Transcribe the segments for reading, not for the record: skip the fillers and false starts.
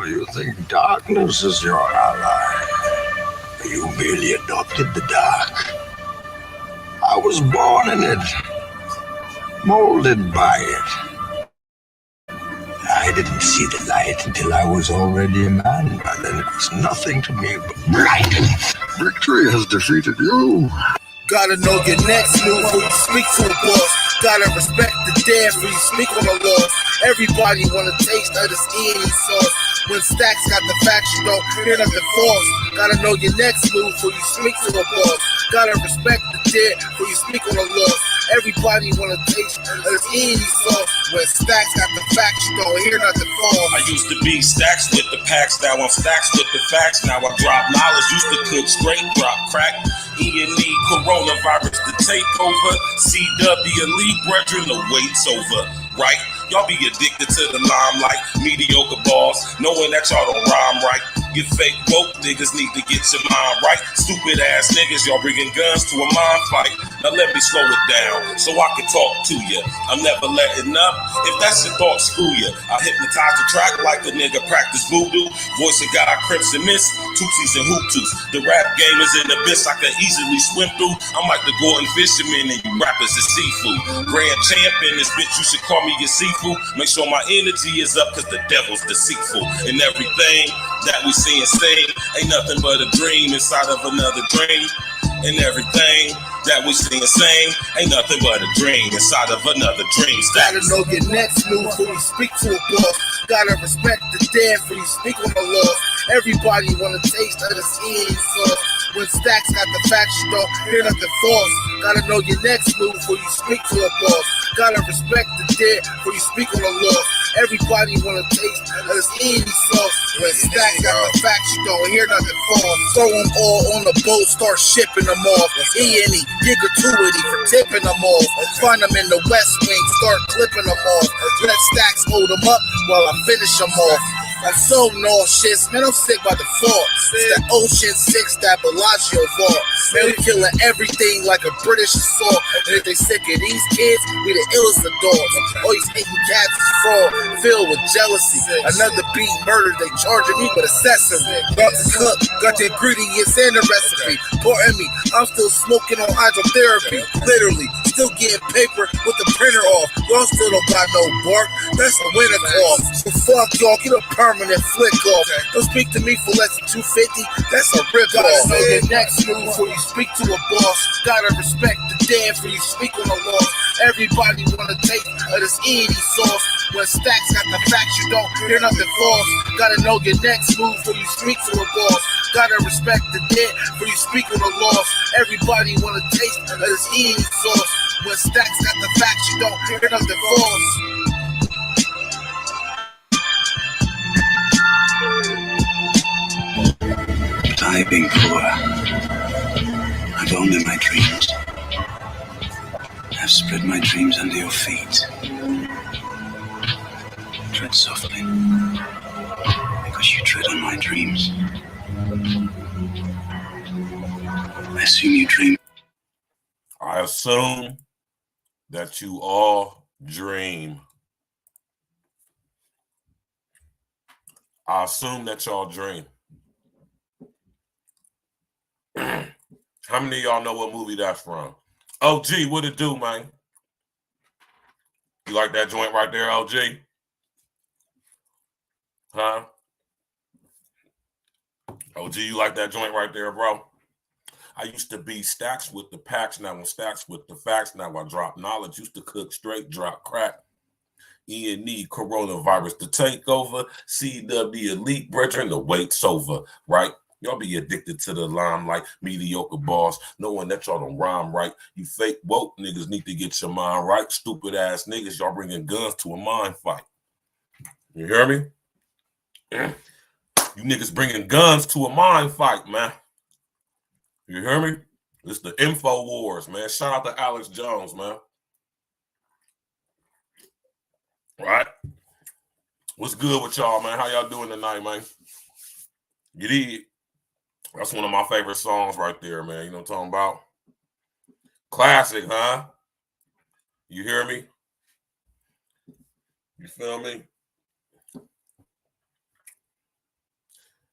You think darkness is your ally? You merely adopted the dark. I was born in it, molded by it. I didn't see the light until I was already a man. By then it was nothing to me but blinding. Victory has defeated you. Gotta know your next move when you speak to a boss. Gotta respect the dead when you speak on the law. Everybody wanna taste of this E&E sauce. When Stacks got the facts, you don't hear nothing false. Gotta know your next move when you speak to a boss. Gotta respect the dead when you speak on the law. Everybody wanna taste of this E&E sauce. When Stacks got the facts, you don't hear nothing false. I used to be Stacks with the packs, now I'm Stacks with the facts. Now I drop knowledge, used to cook straight, drop crack. E&E, coronavirus, the takeover. CW, elite brethren, the wait's over, right? Y'all be addicted to the limelight, mediocre balls, knowing that y'all don't rhyme right. You fake woke niggas need to get your mind right. Stupid ass niggas, y'all bringing guns to a mind fight. Now let me slow it down so I can talk to you. I'm never letting up. If that's your thought, screw you. I hypnotize the track like a nigga practice voodoo. Voice of God, Crimson Mist, Tootsies and Hooptoos. The rap game is in the abyss I can easily swim through. I'm like the Gordon Fisherman and you rappers is seafood. Grand champion, this bitch, you should call me your seafood. Make sure my energy is up cause the devil's deceitful. And everything that we see and sing ain't nothing but a dream inside of another dream. And everything that we see and sing ain't nothing but a dream inside of another dream. Gotta know your next move when you speak to a boss. Gotta respect the dead when you speak on the law. Everybody wanna taste of this E&E sauce. When Stacks got the facts, you don't hear nothing false. Gotta know your next move when you speak to a boss. Gotta respect the dead when you speak on the law. Everybody wanna taste of this E&E sauce. When Stacks got the facts, you don't hear nothing false. Throw them all on the boat, start shipping them off. E&E, get gratuity for tipping them off. Find them in the West Wing, start clipping them off. Let Stacks hold them up while I finish them off. I'm so no shits, man, I'm sick by default. It's that Ocean 6, that Bellagio vault. Man, we killing everything like a British assault. And if they sick of these kids, we the illest of dogs. All these hating cats is fraud, filled with jealousy. Another beat murder, they charging me with accessory. About to cook, got the ingredients and the recipe. Pardon me, I'm still smoking on hydrotherapy. Literally, still getting paper with the printer off. Y'all still don't got no bark, that's a winter call. So fuck y'all, get a permanent flick off. Don't speak to me for less than $250, that's a rip off. Gotta know your next move before you speak to a boss. Gotta respect the dead before you speak on the law. Everybody wanna take of this E&E sauce. When Stacks got the facts, you don't hear nothing false. Gotta know your next move before you speak to a boss. Gotta respect the dead before you speak on the law. Everybody wanna taste of this E&E sauce. When Stacks got the facts, you don't hear nothing false. I've been poor. I've only my dreams. I've spread my dreams under your feet. Tread softly, because you tread on my dreams. I assume you dream. I assume that you all dream. I assume that y'all dream. How many of y'all know what movie that's from? OG, what it do, man? You like that joint right there, OG? Huh? OG, you like that joint right there, bro? I used to be Stacks with the packs, now I'm Stacks with the facts. Now I drop knowledge, used to cook straight, drop crack. E&E, coronavirus, the takeover. CW, elite brethren, the wait's over, right? Y'all be addicted to the limelight, mediocre balls, knowing that y'all don't rhyme right. You fake woke niggas need to get your mind right. Stupid ass niggas, y'all bringing guns to a mind fight. You hear me? You niggas bringing guns to a mind fight, man. You hear me? It's the info wars, man. Shout out to Alex Jones, man. Right? What's good with y'all, man? How y'all doing tonight, man? You did. That's one of my favorite songs right there, man. You know what I'm talking about? Classic, huh? You hear me? You feel me?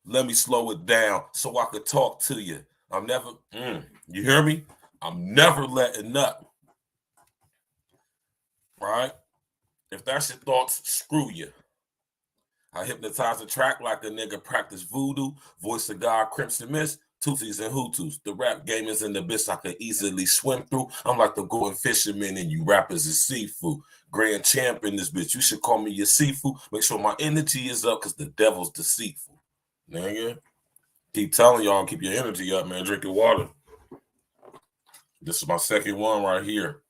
Let me slow it down so I could talk to you. I'm never, you hear me? I'm never letting up. Right? If that's your thoughts, screw you. I hypnotize the track like a nigga practice voodoo. Voice of God, Crimson Mist, Tutsis and Hutus. The rap game is in the abyss I could easily swim through. I'm like the going fisherman and you rappers is seafood. Grand champ in this bitch. You should call me your seafood. Make sure my energy is up because the devil's deceitful. Nigga. Keep telling y'all, keep your energy up, man. Drink your water. This is my second one right here.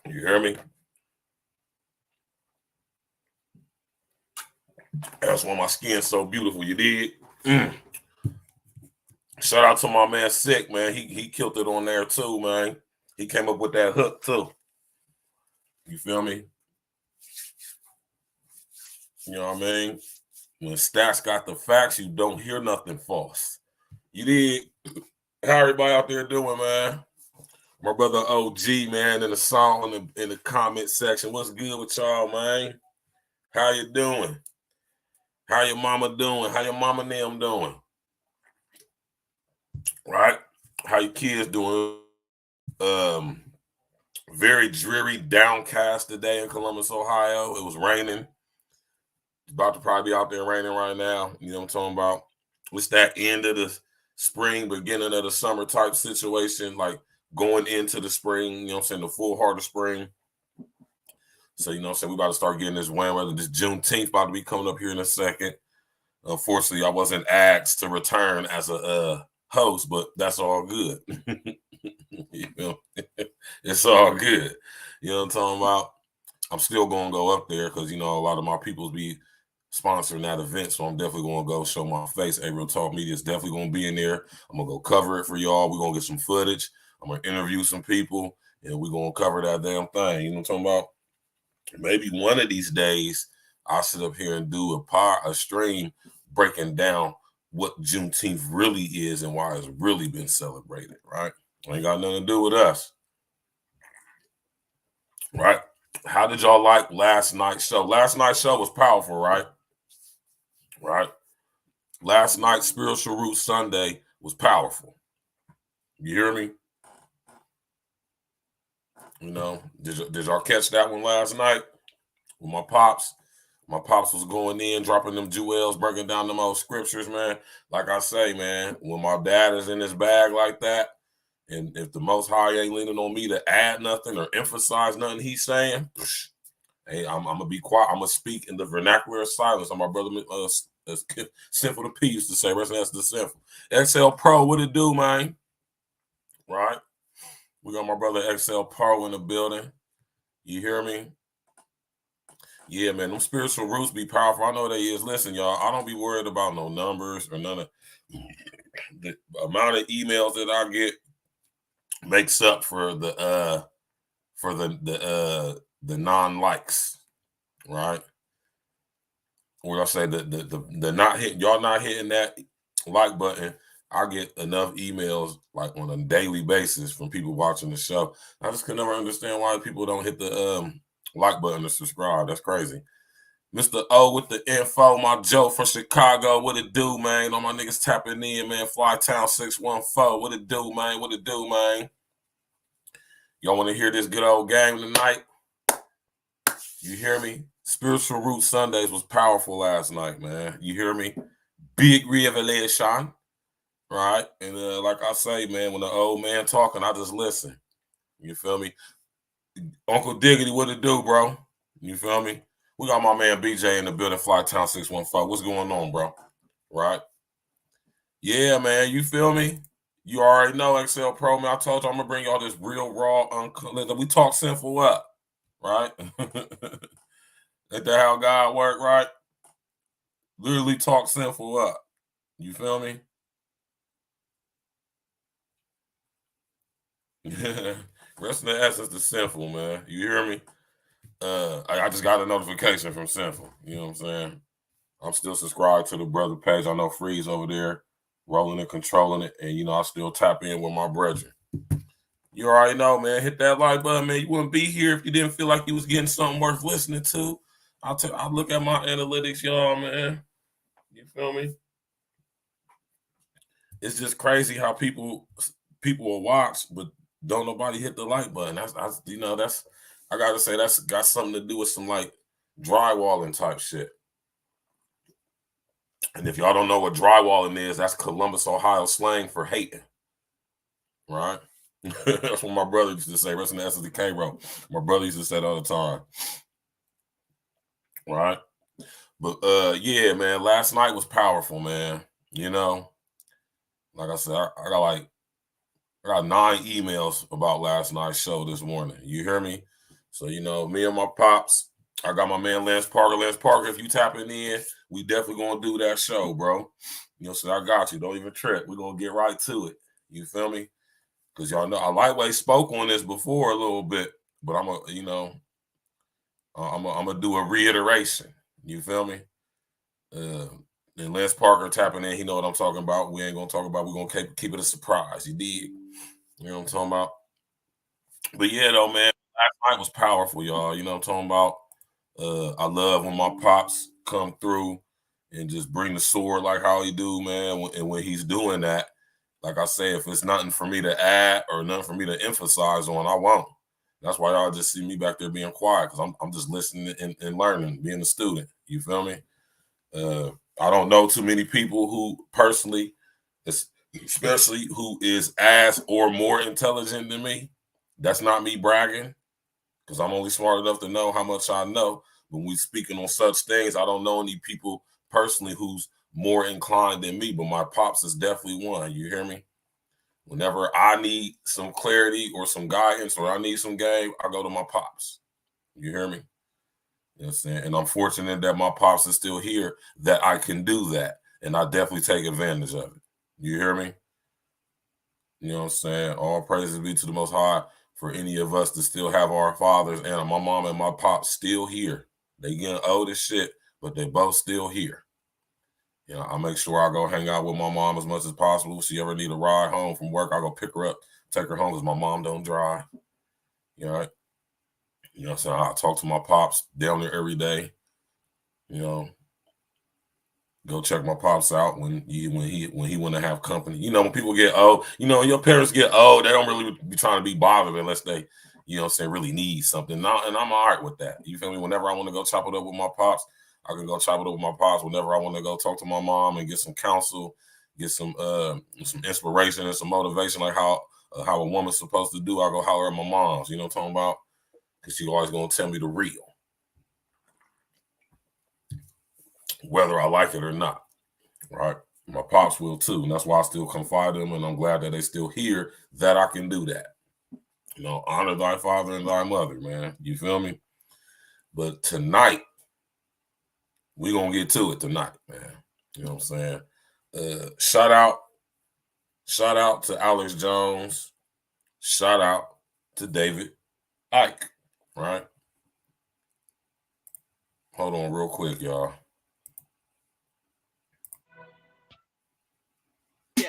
You hear me? That's why my skin's so beautiful. You did? Shout out to my man Sick, man. He killed it on there too, man. He came up with that hook too. You feel me? You know what I mean? When Stats got the facts, you don't hear nothing false. You did? How everybody out there doing, man? My brother OG, man, in the song in the comment section. What's good with y'all, man? How you doing? How your mama doing? How your mama and them doing? Right? How your kids doing? Very dreary, downcast today in Columbus, Ohio. It was raining. It's about to probably be out there raining right now. You know what I'm talking about? It's that end of the spring, beginning of the summer type situation, like going into the spring, you know what I'm saying, the full heart of spring. So, you know what I'm saying, we about to start getting this wind weather. This Juneteenth about to be coming up here in a second. Unfortunately, I wasn't asked to return as a host, but that's all good. You know, it's all good. You know what I'm talking about? I'm still going to go up there because, you know, a lot of my peoples be sponsoring that event, so I'm definitely going to go show my face. Hey, Real Talk Media is definitely going to be in there. I'm going to go cover it for y'all. We're going to get some footage. I'm going to interview some people, and we're going to cover that damn thing. You know what I'm talking about? Maybe one of these days, I'll sit up here and do a stream breaking down what Juneteenth really is and why it's really been celebrated, right? Ain't got nothing to do with us, right? How did y'all like last night's show? Last night's show was powerful, right? Right? Last night's Spiritual Roots Sunday was powerful. You hear me? You know, did y'all catch that one last night with my pops? My pops was going in, dropping them jewels, breaking down them old scriptures, man. Like I say, man, when my dad is in his bag like that, and if the Most High ain't leaning on me to add nothing or emphasize nothing he's saying, hey, I'm going to be quiet. I'm going to speak in the vernacular of silence. My brother, Sinful the P used to say, rest that's the Sinful. XL Pro, what it do, man? Right? We got my brother XL Pro in the building. You hear me? Yeah, man, them spiritual roots be powerful. I know they is. Listen, y'all, I don't be worried about no numbers or none of the amount of emails that I get makes up for the non-likes, right? Where I say the not hitting, y'all not hitting that like button. I get enough emails like on a daily basis from people watching the show. I just could never understand why people don't hit the like button to subscribe. That's crazy. Mr. O with the info, my Joe from Chicago. What it do, man? All my niggas tapping in, man. Flytown 614. What it do, man? What it do, man? Y'all want to hear this good old game tonight? You hear me? Spiritual Roots Sundays was powerful last night, man. You hear me? Big revelation, right? And like I say, man, when the old man talking, I just listen. You feel me? Uncle Diggity, what it do, bro? You feel me? We got my man BJ in the building, Flytown 614. What's going on, bro? Right? Yeah, man. You feel me? You already know XL Pro, man. I told you I'm going to bring y'all this real raw, we talk sinful up, right? Ain't that how God work, right? Literally talk sinful up. You feel me? Rest in the essence the sinful, man. You hear me? I just got a notification from Sinful. You know what I'm saying? I'm still subscribed to the brother page. I know Freeze over there rolling and controlling it. And, you know, I still tap in with my brethren. You already know, man. Hit that like button, man. You wouldn't be here if you didn't feel like you was getting something worth listening to. I'll look at my analytics, y'all, man. You feel me? it's just crazy how people will watch, but don't nobody hit the like button. That's I gotta say that's got something to do with some like drywalling type shit. And if y'all don't know what drywalling is, that's Columbus, Ohio slang for hating. Right? That's what my brother used to say. Rest in the SSDK, bro. My brother used to say that all the time. Right? But yeah, man, last night was powerful, man. You know, like I said, I got 9 emails about last night's show this morning. You hear me? So, you know, me and my pops, I got my man Lance Parker. Lance Parker, if you tapping in, we definitely gonna do that show, bro. You know, so I got you. Don't even trip. We're gonna get right to it. You feel me? Because y'all know I lightweight spoke on this before a little bit, but I'm gonna do a reiteration. You feel me? And Lance Parker tapping in, he know what I'm talking about. We ain't gonna talk about. We're gonna keep it a surprise. You dig? You know what I'm talking about? But yeah, though, man, last night was powerful, y'all. You know what I'm talking about? I love when my pops come through and just bring the sword like how he do, man. And when he's doing that, like I say, if it's nothing for me to add or nothing for me to emphasize on, I won't. That's why y'all just see me back there being quiet, because I'm just listening and learning, being a student. You feel me? I don't know too many people who personally, especially who is as or more intelligent than me. That's not me bragging, because I'm only smart enough to know how much I know. When we speaking on such things, I don't know any people personally who's more inclined than me, but my pops is definitely one. You hear me? Whenever I need some clarity or some guidance or I need some game, I go to my pops. You hear me? You know what I'm saying? And I'm fortunate that my pops is still here, that I can do that. And I definitely take advantage of it. You hear me? You know what I'm saying? All praises be to the Most High for any of us to still have our fathers, and my mom and my pops still here. They getting old as shit, but they both still here. You know, I make sure I go hang out with my mom as much as possible. If she ever need a ride home from work, I go pick her up, take her home, because my mom don't drive. You know, right? You know what I'm saying? I talk to my pops down there every day. You know, go check my pops out when he want to have company. You know, when people get old, you know, your parents get old, they don't really be trying to be bothered unless they, you know what I'm saying, really need something. And I'm all right with that. You feel me? Whenever I want to go chop it up with my pops, I can go chop it up with my pops. Whenever I want to go talk to my mom and get some counsel, get some inspiration and some motivation, like how a woman's supposed to do, I go holler at my mom's. You know what I'm talking about? Because she always gonna tell me the real, whether I like it or not. Right? My pops will too, and that's why I still confide in them, and I'm glad that they still here, that I can do that. You know, honor thy father and thy mother, man. You feel me? But tonight, we're going to get to it tonight, man. You know what I'm saying? Shout out to Alex Jones. Shout out to David Icke, right? Hold on real quick, y'all.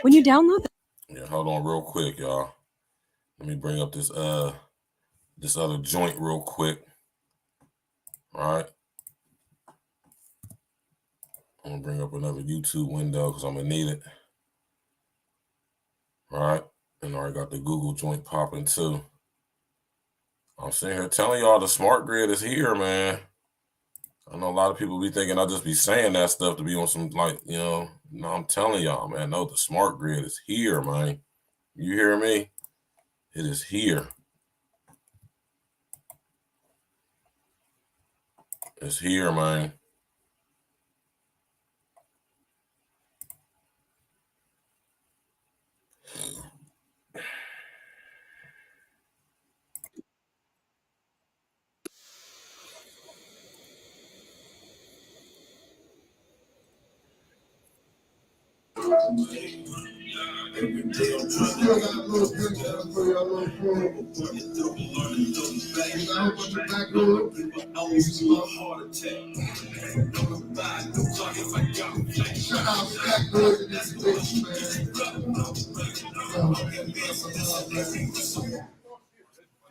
When you download Yeah, hold on real quick, y'all. Let me bring up this other joint real quick. All right. I'm going to bring up another YouTube window because I'm going to need it. All right. And I already got the Google joint popping too. I'm sitting here telling y'all the smart grid is here, man. I know a lot of people be thinking I just be saying that stuff to be on some, like, you know, no, I'm telling y'all, man, no, the smart grid is here, man. You hear me? It is here. It's here, man.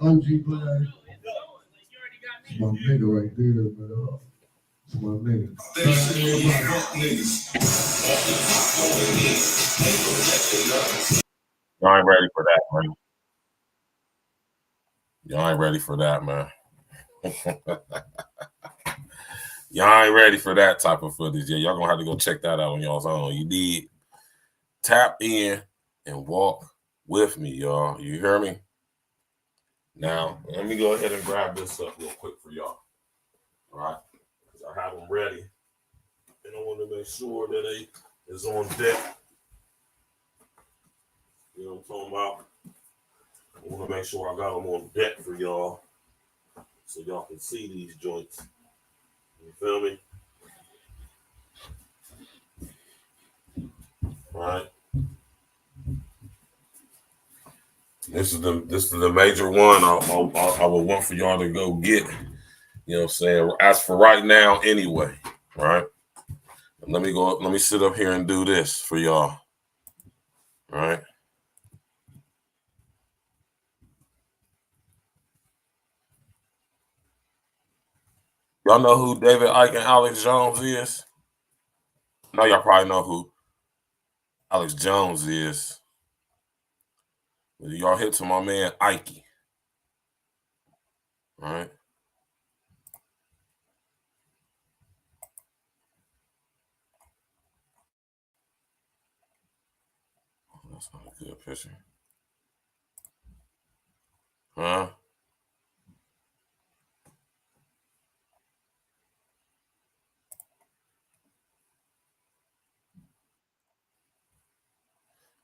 OG player. My nigga right there, but Y'all ain't ready for that, man. Y'all ain't ready for that, man. Y'all ain't ready for that type of footage. Yeah, y'all gonna have to go check that out on y'all's own. You need tap in and walk with me, y'all. You hear me? Now, let me go ahead and grab this up real quick for y'all. All right? Because I have them ready. And I want to make sure that they is on deck. You know what I'm talking about? I want to make sure I got them on deck for y'all so y'all can see these joints. You feel me? All right. This is the major one I would want for y'all to go get. You know what I'm saying? As for right now, anyway. All right. Let me sit up here and do this for y'all. All right. Y'all know who David Icke and Alex Jones is? No, y'all probably know who Alex Jones is. Y'all hit to my man ICKE. All right. That's not a good picture. Huh?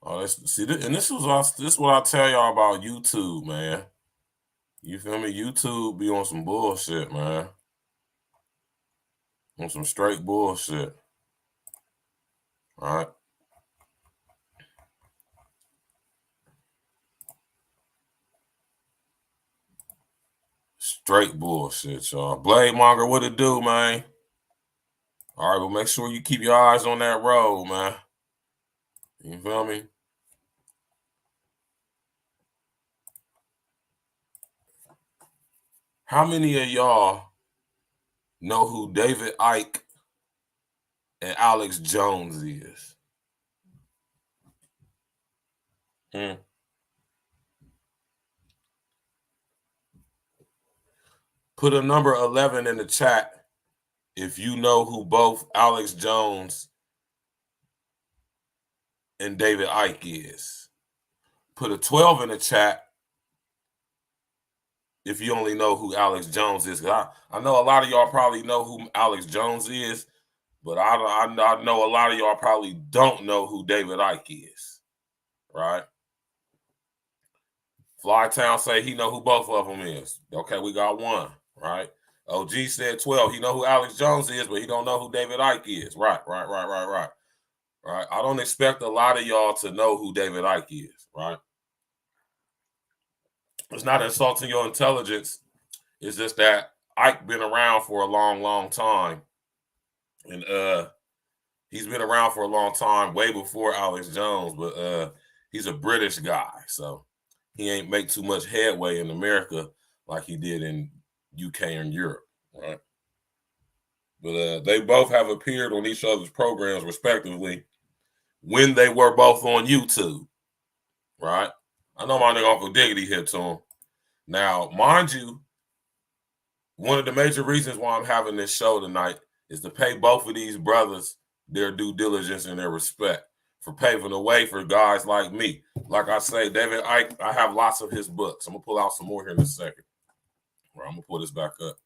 Oh, this is what I tell y'all about YouTube, man. You feel me? YouTube be on some bullshit, man. On some straight bullshit. All right. Straight bullshit, y'all. Blade Monger, what it do, man? All right, well, make sure you keep your eyes on that road, man. You feel me? How many of y'all know who David Icke and Alex Jones is? Put a number 11 in the chat if you know who both Alex Jones and David Icke is. Put a 12 in the chat if you only know who Alex Jones is. I know a lot of y'all probably know who Alex Jones is, but I know a lot of y'all probably don't know who David Icke is, right? Flytown say he know who both of them is. Okay, we got one, right? OG said 12. He know who Alex Jones is, but he don't know who David Icke is. Right. Right. I don't expect a lot of y'all to know who David Icke is, right? It's not insulting your intelligence. It's just that Ike been around for a long, long time. And he's been around for a long time, way before Alex Jones, but he's a British guy, so he ain't make too much headway in America like he did in UK and Europe, right? But they both have appeared on each other's programs, respectively, when they were both on YouTube, right? I know my nigga Uncle Diggity hit to him. Now, mind you, one of the major reasons why I'm having this show tonight is to pay both of these brothers their due diligence and their respect for paving the way for guys like me. Like I say, David Icke, I have lots of his books. I'm going to pull out some more here in a second. Right, I'm going to pull this back up.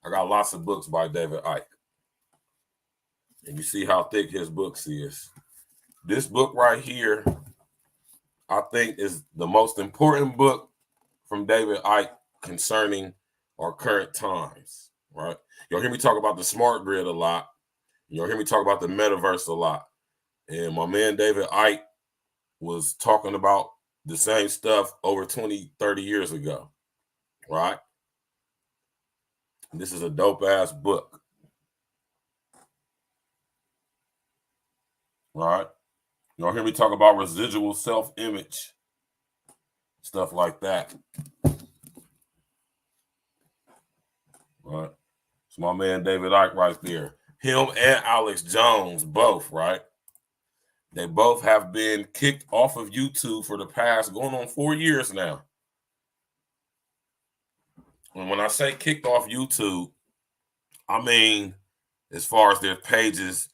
I got lots of books by David Icke. And you see how thick his books is. This book right here, I think, is the most important book from David Icke concerning our current times, right? You'll hear me talk about the smart grid a lot. You'll hear me talk about the metaverse a lot. And my man David Icke was talking about the same stuff over 20, 30 years ago, right? This is a dope-ass book, right? You'll hear me talk about residual self-image, stuff like that, right? It's my man David Icke right there. Him and Alex Jones both, right? They both have been kicked off of YouTube for the past going on 4 years now. And when I say kicked off YouTube, I mean as far as their pages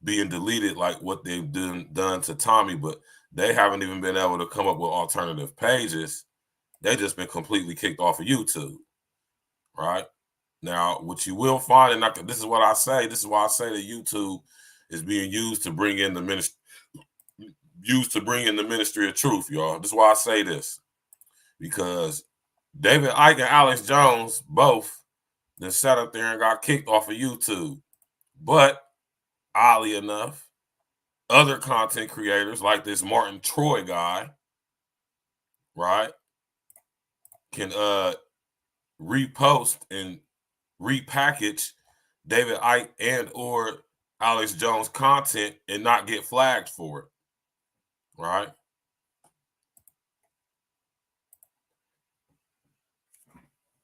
being deleted, like what they've done to Tommy, but they haven't even been able to come up with alternative pages. They just been completely kicked off of YouTube, right? Now, what you will find, and this is what I say, this is why I say that YouTube is being used to bring in the ministry, of truth, y'all. This is why I say this, because David Icke and Alex Jones both then sat up there and got kicked off of YouTube. But oddly enough, other content creators like this Martin Troy guy, right, can repost and repackage David Icke and or Alex Jones content and not get flagged for it, right?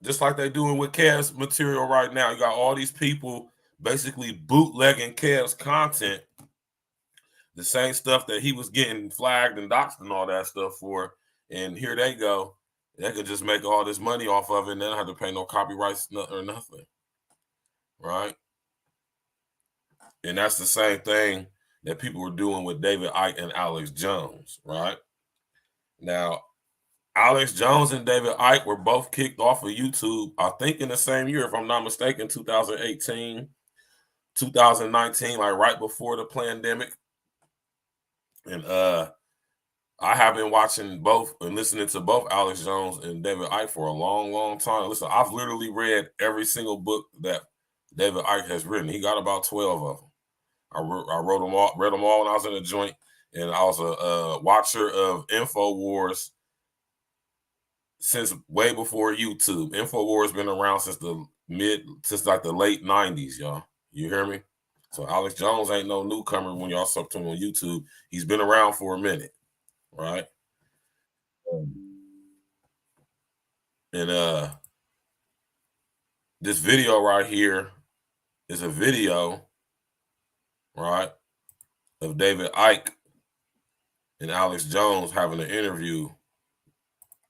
Just like they're doing with Kev's material right now. You got all these people basically bootlegging Kev's content, the same stuff that he was getting flagged and doxed and all that stuff for, and here they go. They could just make all this money off of it and they don't have to pay no copyrights or nothing, right? And that's the same thing that people were doing with David Icke and Alex Jones, right? Now, Alex Jones and David Icke were both kicked off of YouTube, I think in the same year, if I'm not mistaken, 2018, 2019, like right before the pandemic. And I have been watching both and listening to both Alex Jones and David Icke for a long, long time. Listen, I've literally read every single book that David Icke has written. He got about 12 of them. I read them all when I was in a joint, and I was a watcher of InfoWars since way before YouTube. InfoWars been around since like the late 90s, y'all. You hear me? So Alex Jones ain't no newcomer when y'all sub to him on YouTube. He's been around for a minute, right? And this video right here is a video, right, of David Icke and Alex Jones having an interview.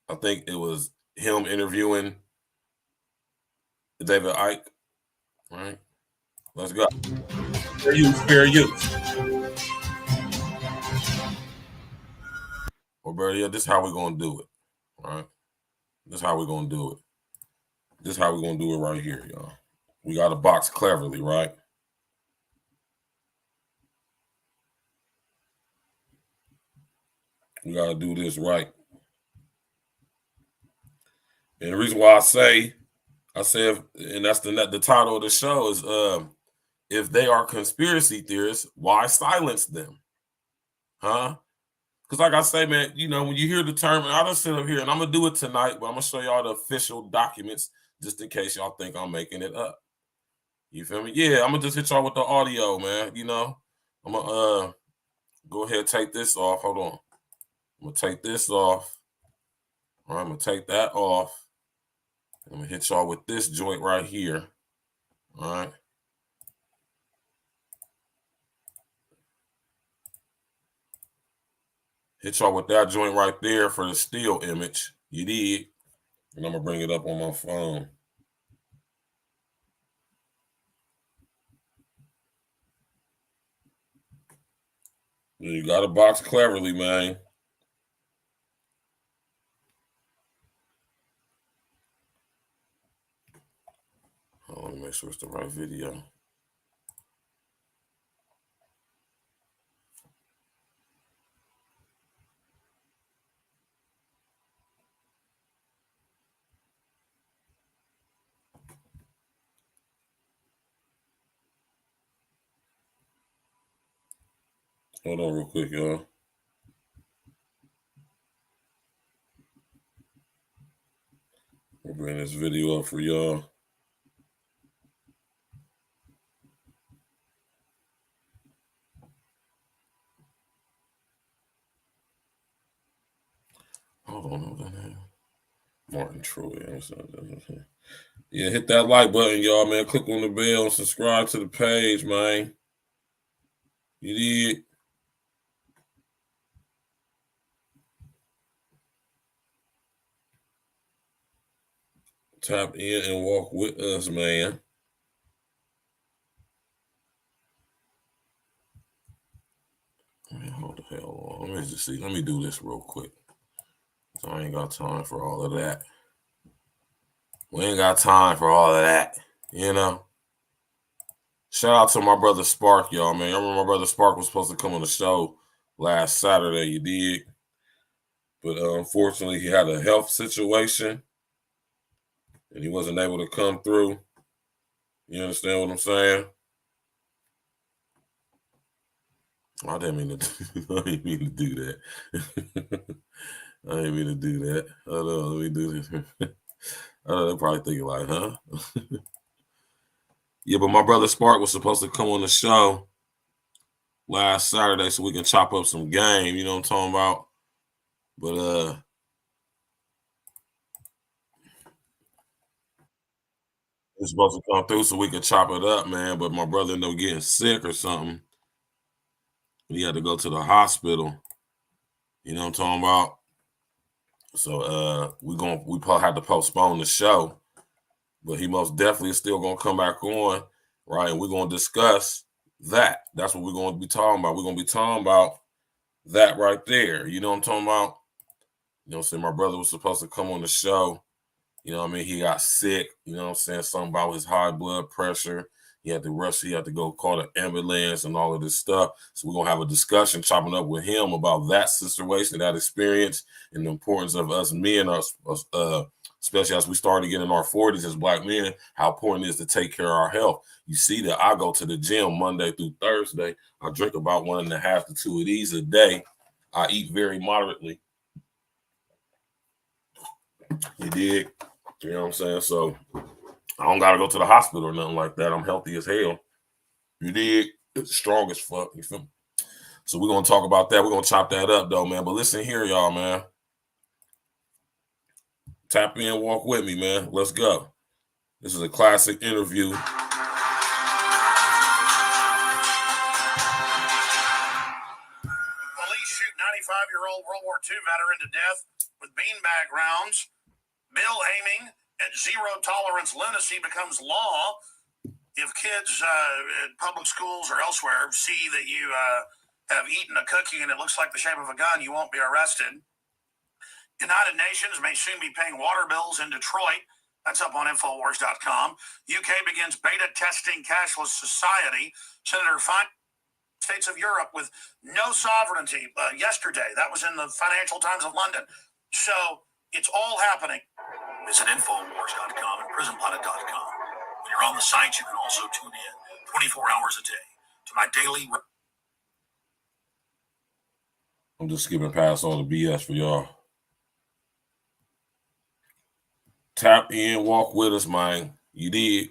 I think it was him interviewing David Icke, right? Let's go. Fair use. Well, bro, yeah, this is how we're going to do it, all right? This is how we're going to do it. This is how we're going to do it right here, y'all. We got to box cleverly, right? We got to do this right. And the reason why I say, and that's the title of the show is, if they are conspiracy theorists, why silence them? Huh? Because like I say, man, you know, when you hear the term, and I just sit up here, and I'm going to do it tonight, but I'm going to show y'all the official documents just in case y'all think I'm making it up. You feel me? Yeah, I'm going to just hit y'all with the audio, man. You know, I'm going to go ahead and take this off. Hold on. I'm going to take this off. All right, I'm going to take that off. I'm going to hit y'all with this joint right here. All right. Hit y'all with that joint right there for the still image. You did. And I'm going to bring it up on my phone. You got to box cleverly, man. Oh, let me make sure it's the right video. Hold on real quick, y'all. We'll bring this video up for y'all. Hold on. Martin Troy. Yeah, hit that like button, y'all, man. Click on the bell and subscribe to the page, man. You did. Tap in and walk with us, man. Man, hold the hell on. Let me just see. Let me do this real quick. I ain't got time for all of that. We ain't got time for all of that, you know. Shout out to my brother Spark, y'all, man. I remember my brother Spark was supposed to come on the show last Saturday. You did. But unfortunately, he had a health situation and he wasn't able to come through. You understand what I'm saying? I didn't mean to do that. I didn't mean to do that. Hold on, let me do this. They're probably thinking like, huh? Yeah, but my brother Spark was supposed to come on the show last Saturday so we can chop up some game, you know what I'm talking about? But he was supposed to come through so we could chop it up, man. But my brother ended up getting sick or something. He had to go to the hospital. You know what I'm talking about? So we probably had to postpone the show. But he most definitely is still gonna come back on, right? And we're gonna discuss that. That's what we're gonna be talking about. We're gonna be talking about that right there. You know what I'm talking about? You know what I'm saying? My brother was supposed to come on the show. You know what I mean? He got sick. You know what I'm saying? Something about his high blood pressure. He had to rush. He had to go call the ambulance and all of this stuff. So we're going to have a discussion, chopping up with him about that situation, that experience, and the importance of us men, especially as we start to get in our 40s as Black men, how important it is to take care of our health. You see that I go to the gym Monday through Thursday. I drink about 1.5 to 2 of these a day. I eat very moderately. You dig? You know what I'm saying? So I don't got to go to the hospital or nothing like that. I'm healthy as hell. You dig? It's strong as fuck. You feel me? So we're going to talk about that. We're going to chop that up, though, man. But listen here, y'all, man. Tap in, walk with me, man. Let's go. This is a classic interview. Police shoot 95-year-old World War II veteran to death with beanbag rounds. Bill aiming at zero-tolerance lunacy becomes law. If kids at public schools or elsewhere see that you have eaten a cookie and it looks like the shape of a gun, you won't be arrested. United Nations may soon be paying water bills in Detroit. That's up on Infowars.com. UK begins beta testing cashless society. Senator States of Europe with no sovereignty yesterday. That was in the Financial Times of London. So it's all happening. Visit Infowars.com and PrisonPlanet.com. When you're on the site, you can also tune in 24 hours a day to my daily. I'm just skipping past all the BS for y'all. Tap in, walk with us, man. You did.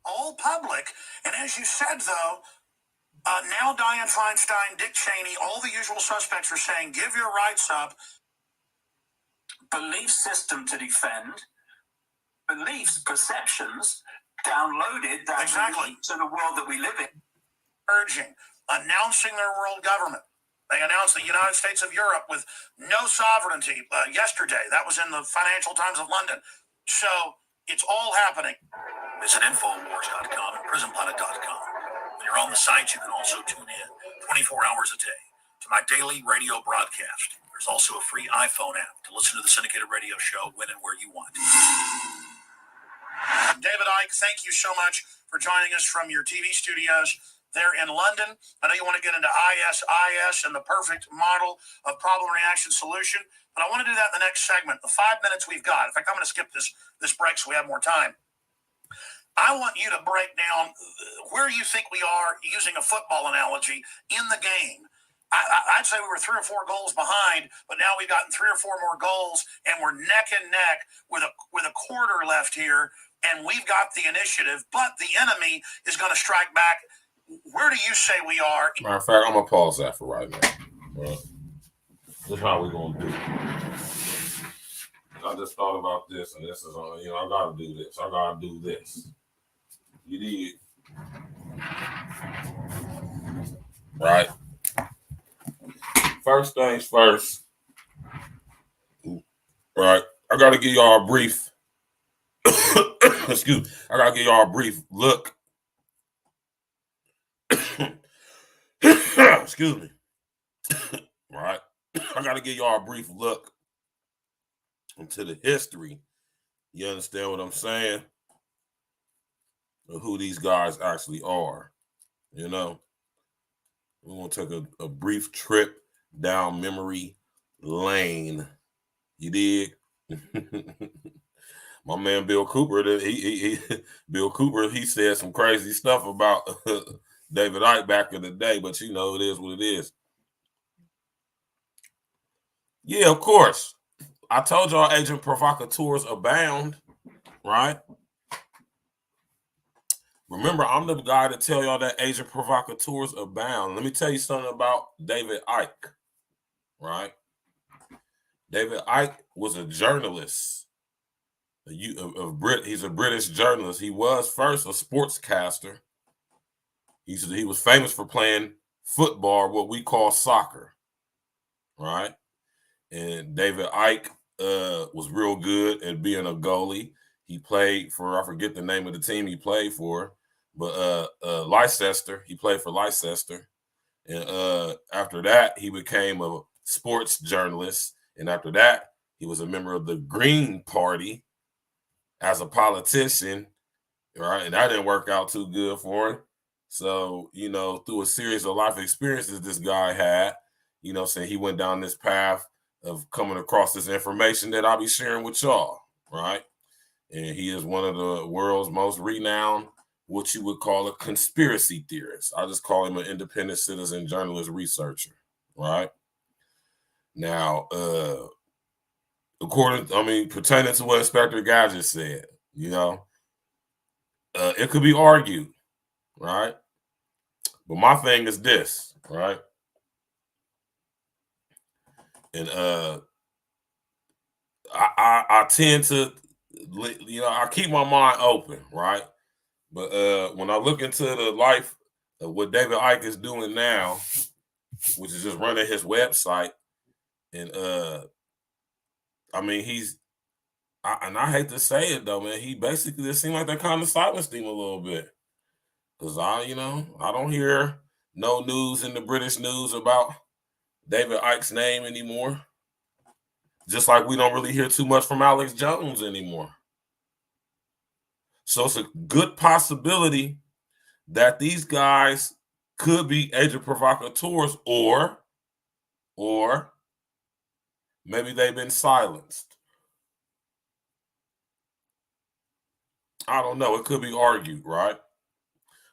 All public. And as you said, though, now Dianne Feinstein, Dick Cheney, all the usual suspects are saying, give your rights up. Belief system to defend, beliefs, perceptions, downloaded that exactly to the world that we live in. Urging, announcing their world government. They announced the United States of Europe with no sovereignty yesterday. That was in the Financial Times of London. So it's all happening. Visit Infowars.com and PrisonPlanet.com. When you're on the site, you can also tune in 24 hours a day to my daily radio broadcast. There's also a free iPhone app to listen to the syndicated radio show when and where you want. David Icke, thank you so much for joining us from your TV studios there in London. I know you want to get into ISIS and the perfect model of problem reaction solution, but I want to do that in the next segment. The 5 minutes we've got. In fact, I'm going to skip this break so we have more time. I want you to break down where you think we are, using a football analogy, in the game. I'd say we were 3 or 4 goals behind, but now we've gotten 3 or 4 more goals, and we're neck and neck with a quarter left here. and we've got the initiative, but the enemy is going to strike back. Where do you say we are? Matter of fact, I'm going to pause that for right now. Well, this is how we're going to do it. I just thought about this, and this is, I got to do this. I got to do this. You did. Right. First things first. Right. I got to give y'all a brief. Excuse me. I got to give y'all a brief look. Excuse me. Right. I got to give y'all a brief look into the history. You understand what I'm saying? Of who these guys actually are. You know, we're going to take a brief trip down memory lane. You dig? My man Bill Cooper, Bill Cooper, he said some crazy stuff about David Icke back in the day, but you know, it is what it is. Yeah, of course. I told y'all agent provocateurs abound, right? Remember, I'm the guy to tell y'all that agent provocateurs abound. Let me tell you something about David Icke, right? David Icke was a journalist. He's a British journalist. He was first a sportscaster. He was famous for playing football, what we call soccer, right? And David Icke was real good at being a goalie. He played for, I forget the name of the team he played for, but Leicester. He played for Leicester. And after that, he became a sports journalist. And after that, he was a member of the Green Party as a politician, right? And that didn't work out too good for him. So, you know, through a series of life experiences this guy had, you know, saying he went down this path of coming across this information that I'll be sharing with y'all, right? And he is one of the world's most renowned, what you would call a conspiracy theorist. I just call him an independent citizen journalist researcher, right? Now, pertaining to what Inspector Gadget said, you know, it could be argued, right? But my thing is this, right? And I tend to, you know, I keep my mind open, right? But when I look into the life of what David Icke is doing now, which is just running his website, and I mean, I hate to say it though, man, he basically just seemed like that kind of silenced him a little bit. Because I don't hear no news in the British news about David Icke's name anymore. Just like we don't really hear too much from Alex Jones anymore. So it's a good possibility that these guys could be agent provocateurs, or maybe they've been silenced. I don't know. It could be argued, right?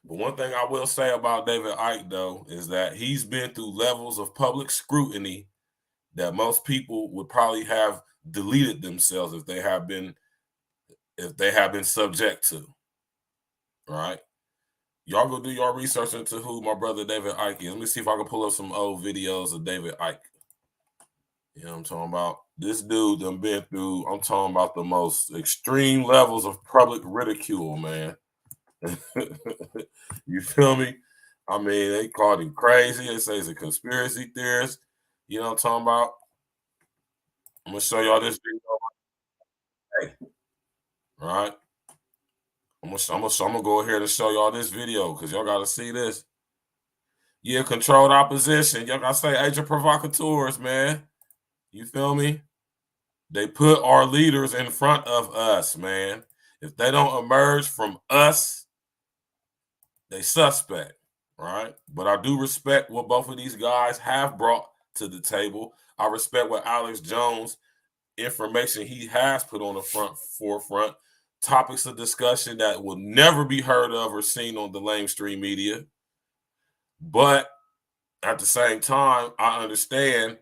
But one thing I will say about David Icke, though, is that he's been through levels of public scrutiny that most people would probably have deleted themselves if they have been subject to. Right? Y'all go do your research into who my brother David Icke is. Let me see if I can pull up some old videos of David Icke. You know what I'm talking about? This dude done been through, I'm talking about the most extreme levels of public ridicule, man. You feel me? I mean, they called him crazy. They say he's a conspiracy theorist. You know what I'm talking about? I'm going to show y'all this video. Hey. All right? I'm gonna go ahead and show y'all this video because y'all got to see this. Yeah, controlled opposition. Y'all got to say agent provocateurs, man. You feel me? They put our leaders in front of us, man. If they don't emerge from us, they suspect, right? But I do respect what both of these guys have brought to the table. I respect what Alex Jones, information he has put on the forefront, topics of discussion that will never be heard of or seen on the mainstream media. But at the same time, I understand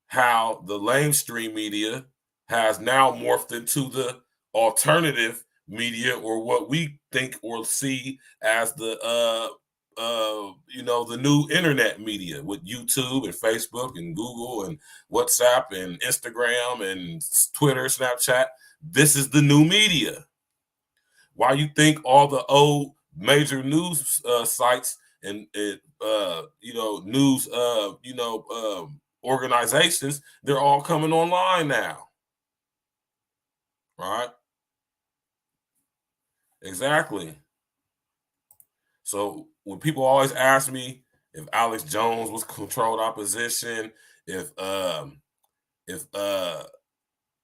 how the mainstream media has now morphed into the alternative media, or what we think or see as the the new internet media with YouTube and Facebook and Google and WhatsApp and Instagram and Twitter, Snapchat. This is the new media. Why you think all the old major news sites and news organizations, they're all coming online now, right? Exactly. So when people always ask me if Alex Jones was controlled opposition, if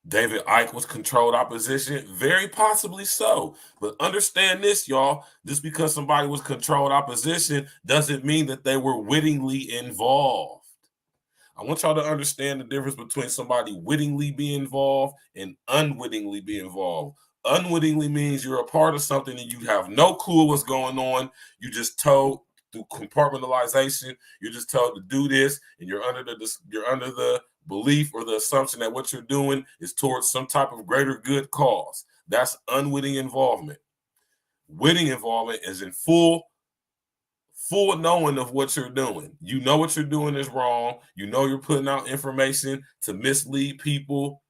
David Icke was controlled opposition, very possibly so. But understand this, y'all. Just because somebody was controlled opposition doesn't mean that they were wittingly involved. I want y'all to understand the difference between somebody wittingly being involved and unwittingly being involved. Unwittingly means you're a part of something and you have no clue what's going on. You just told through compartmentalization, you're just told to do this, and you're under the belief or the assumption that what you're doing is towards some type of greater good cause. That's unwitting involvement. Witting involvement is in full knowing of what you're doing. You know what you're doing is wrong. You know you're putting out information to mislead people,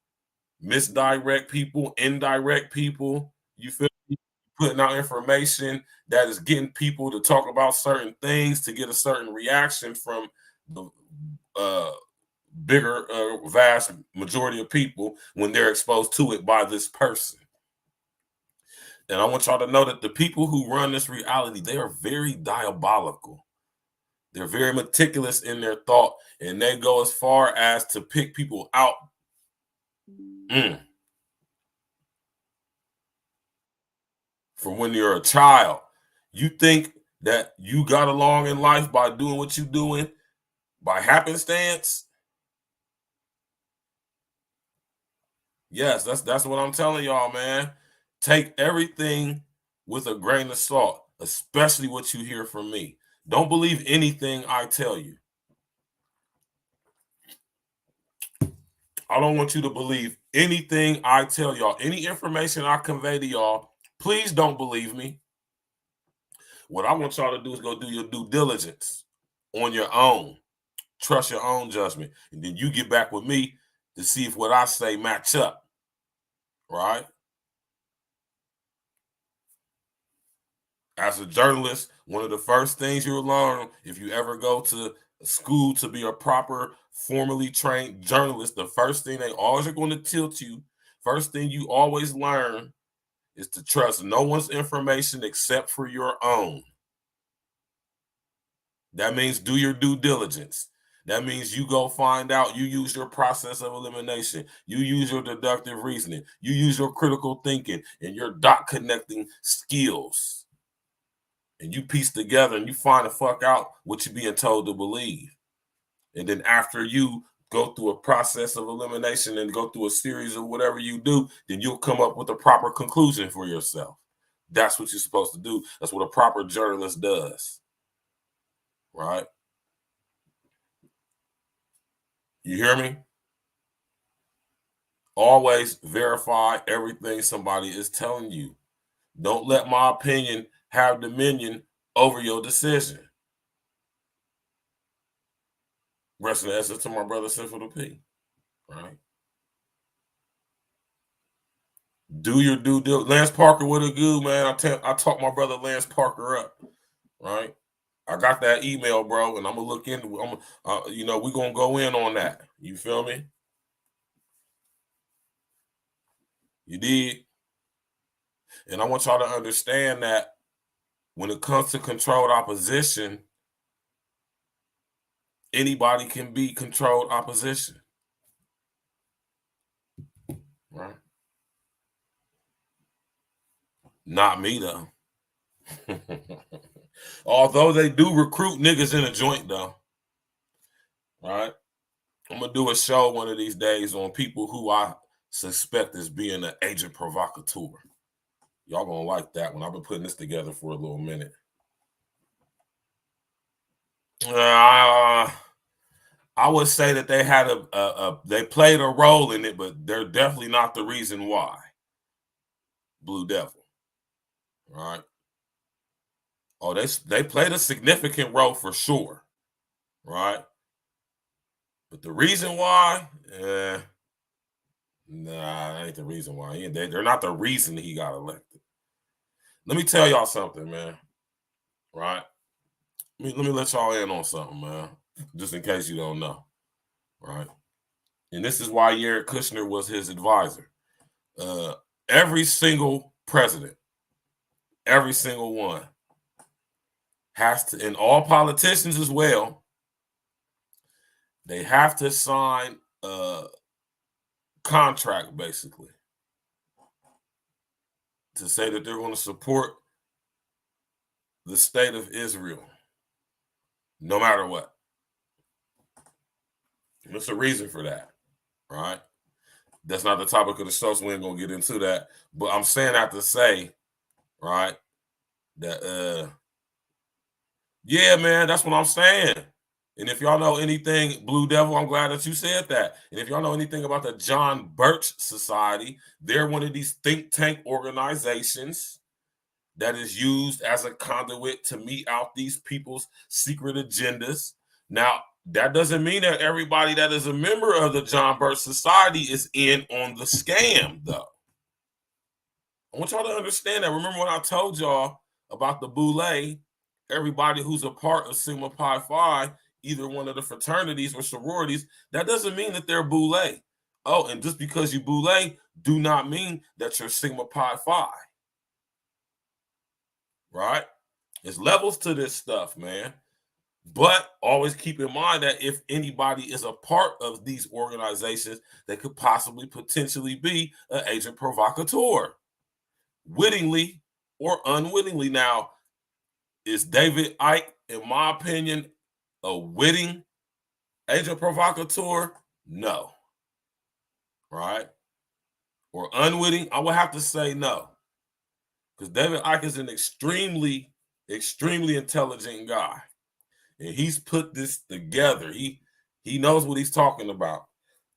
misdirect people, indirect people. You feel me? Putting out information that is getting people to talk about certain things to get a certain reaction from the bigger, vast majority of people when they're exposed to it by this person. And I want y'all to know that the people who run this reality, they are very diabolical. They're very meticulous in their thought, and they go as far as to pick people out. From when you're a child. You think that you got along in life by doing what you're doing by happenstance? Yes, that's what I'm telling y'all, man. Take everything with a grain of salt, especially what you hear from me. Don't believe anything I tell you. I don't want you to believe anything I tell y'all. Any information I convey to y'all, please don't believe me. What I want y'all to do is go do your due diligence on your own. Trust your own judgment. And then you get back with me to see if what I say match up. Right? As a journalist, one of the first things you'll learn if you ever go to school to be a proper, formally trained journalist, the first thing they always are going to tilt you, first thing you always learn is to trust no one's information except for your own. That means do your due diligence. That means you go find out, you use your process of elimination, you use your deductive reasoning, you use your critical thinking and your dot connecting skills. And you piece together and you find the fuck out what you're being told to believe. And then after you go through a process of elimination and go through a series of whatever you do, then you'll come up with a proper conclusion for yourself. That's what you're supposed to do. That's what a proper journalist does. Right? You hear me? Always verify everything somebody is telling you. Don't let my opinion have dominion over your decision. Rest of the essence to my brother Sinful P. Right? Do your due diligence. Lance Parker with a good man. I talked my brother Lance Parker up. Right? I got that email, bro, and I'm gonna look into. We're gonna go in on that. You feel me? You did. And I want y'all to understand that when it comes to controlled opposition, anybody can be controlled opposition. Right? Not me, though. Although they do recruit niggas in a joint, though. Right? I'm going to do a show one of these days on people who I suspect as being an agent provocateur. Y'all going to like that one. I've been putting this together for a little minute. I would say that they had they played a role in it, but they're definitely not the reason why. Blue Devil. right? Oh, they played a significant role for sure, right? But the reason why, nah, that ain't the reason why. They're not the reason he got elected. Let me tell y'all something, man. Right? Let me let y'all in on something, man. Just in case you don't know. Right? And this is why Jared Kushner was his advisor. Every single president, every single one, has to, and all politicians as well, they have to sign a contract basically to say that they're going to support the state of Israel no matter what. There's a reason for that, right? That's not the topic of the show, so we ain't going to get into that. But I'm saying that to say, right, that, yeah, man, that's what I'm saying. And if y'all know anything, Blue Devil, I'm glad that you said that. And if y'all know anything about the John Birch Society, they're one of these think tank organizations that is used as a conduit to meet out these people's secret agendas. Now, that doesn't mean that everybody that is a member of the John Birch Society is in on the scam, though. I want y'all to understand that. Remember when I told y'all about the boule, everybody who's a part of Sigma Pi Phi, either one of the fraternities or sororities, that doesn't mean that they're boule. Oh, and just because you boule do not mean that you're Sigma Pi Phi. Right? There's levels to this stuff, man. But always keep in mind that if anybody is a part of these organizations, they could possibly potentially be an agent provocateur, wittingly or unwittingly. Now, is David Icke, in my opinion, a witting agent provocateur? No. Right? Or unwitting? I would have to say no. Because David Icke is an extremely intelligent guy. And he's put this together. He knows what he's talking about.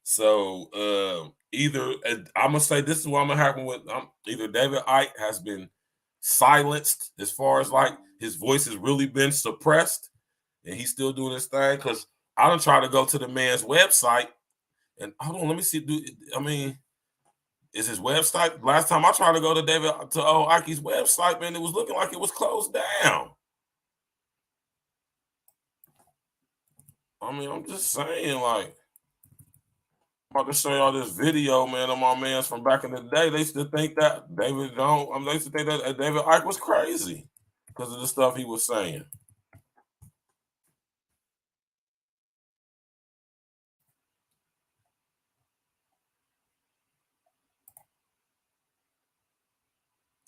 So either I'm gonna say this is what I'm gonna happen with. Either David Icke has been silenced as far as like his voice has really been suppressed, and he's still doing his thing. Because I don't try to go to the man's website and hold on, let me see. Is his website? Last time I tried to go to Icke's website, man, it was looking like it was closed down. I mean, I'm just saying, like, I'm about to show y'all this video, man, of my mans from back in the day. They used to think that they used to think that David Icke was crazy because of the stuff he was saying.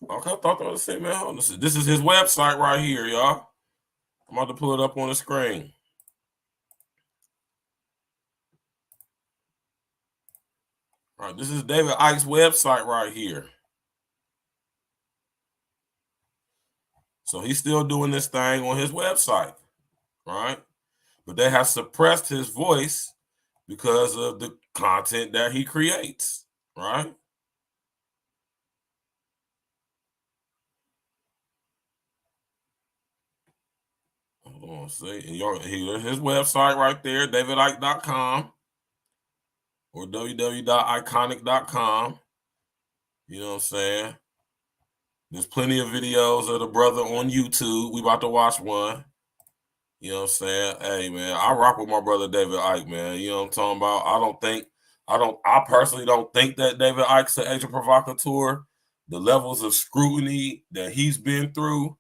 Okay, I thought that was it, man. This is his website right here, y'all. I'm about to pull it up on the screen. All right, this is David Icke's website right here. So he's still doing this thing on his website, right? But they have suppressed his voice because of the content that he creates, right? Hold on, see. Here's his website right there, davidicke.com or www.iconic.com. You know what I'm saying? There's plenty of videos of the brother on YouTube. We about to watch one. You know what I'm saying? Hey, man, I rock with my brother David Icke, man. You know what I'm talking about? I personally don't think that David Icke's an agent provocateur. The levels of scrutiny that he's been through,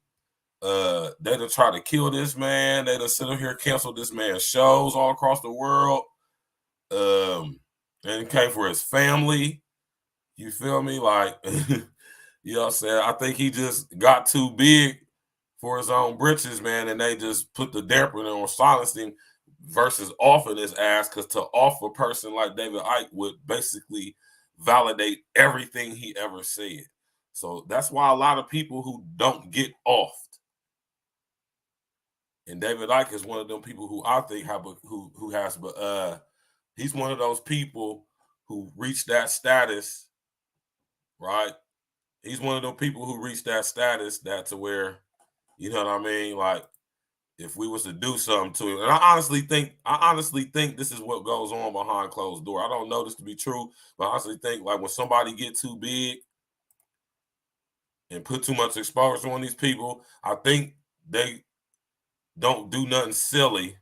they done try to kill this man. They done sit up here, cancel this man's shows all across the world. And it came for his family. You feel me? Like, you know what I'm saying? I think he just got too big for his own britches, man, and they just put the damper on silencing versus offing his ass, because to off a person like David Icke would basically validate everything he ever said. So that's why a lot of people who don't get offed. And David Icke is one of them people who I think he's one of those people who reached that status, right? he's one of those people who reached that status that to where, you know what I mean? Like, if we was to do something to him, and I honestly think this is what goes on behind closed door. I don't know this to be true, but I honestly think like when somebody get too big and put too much exposure on these people, I think they don't do nothing silly,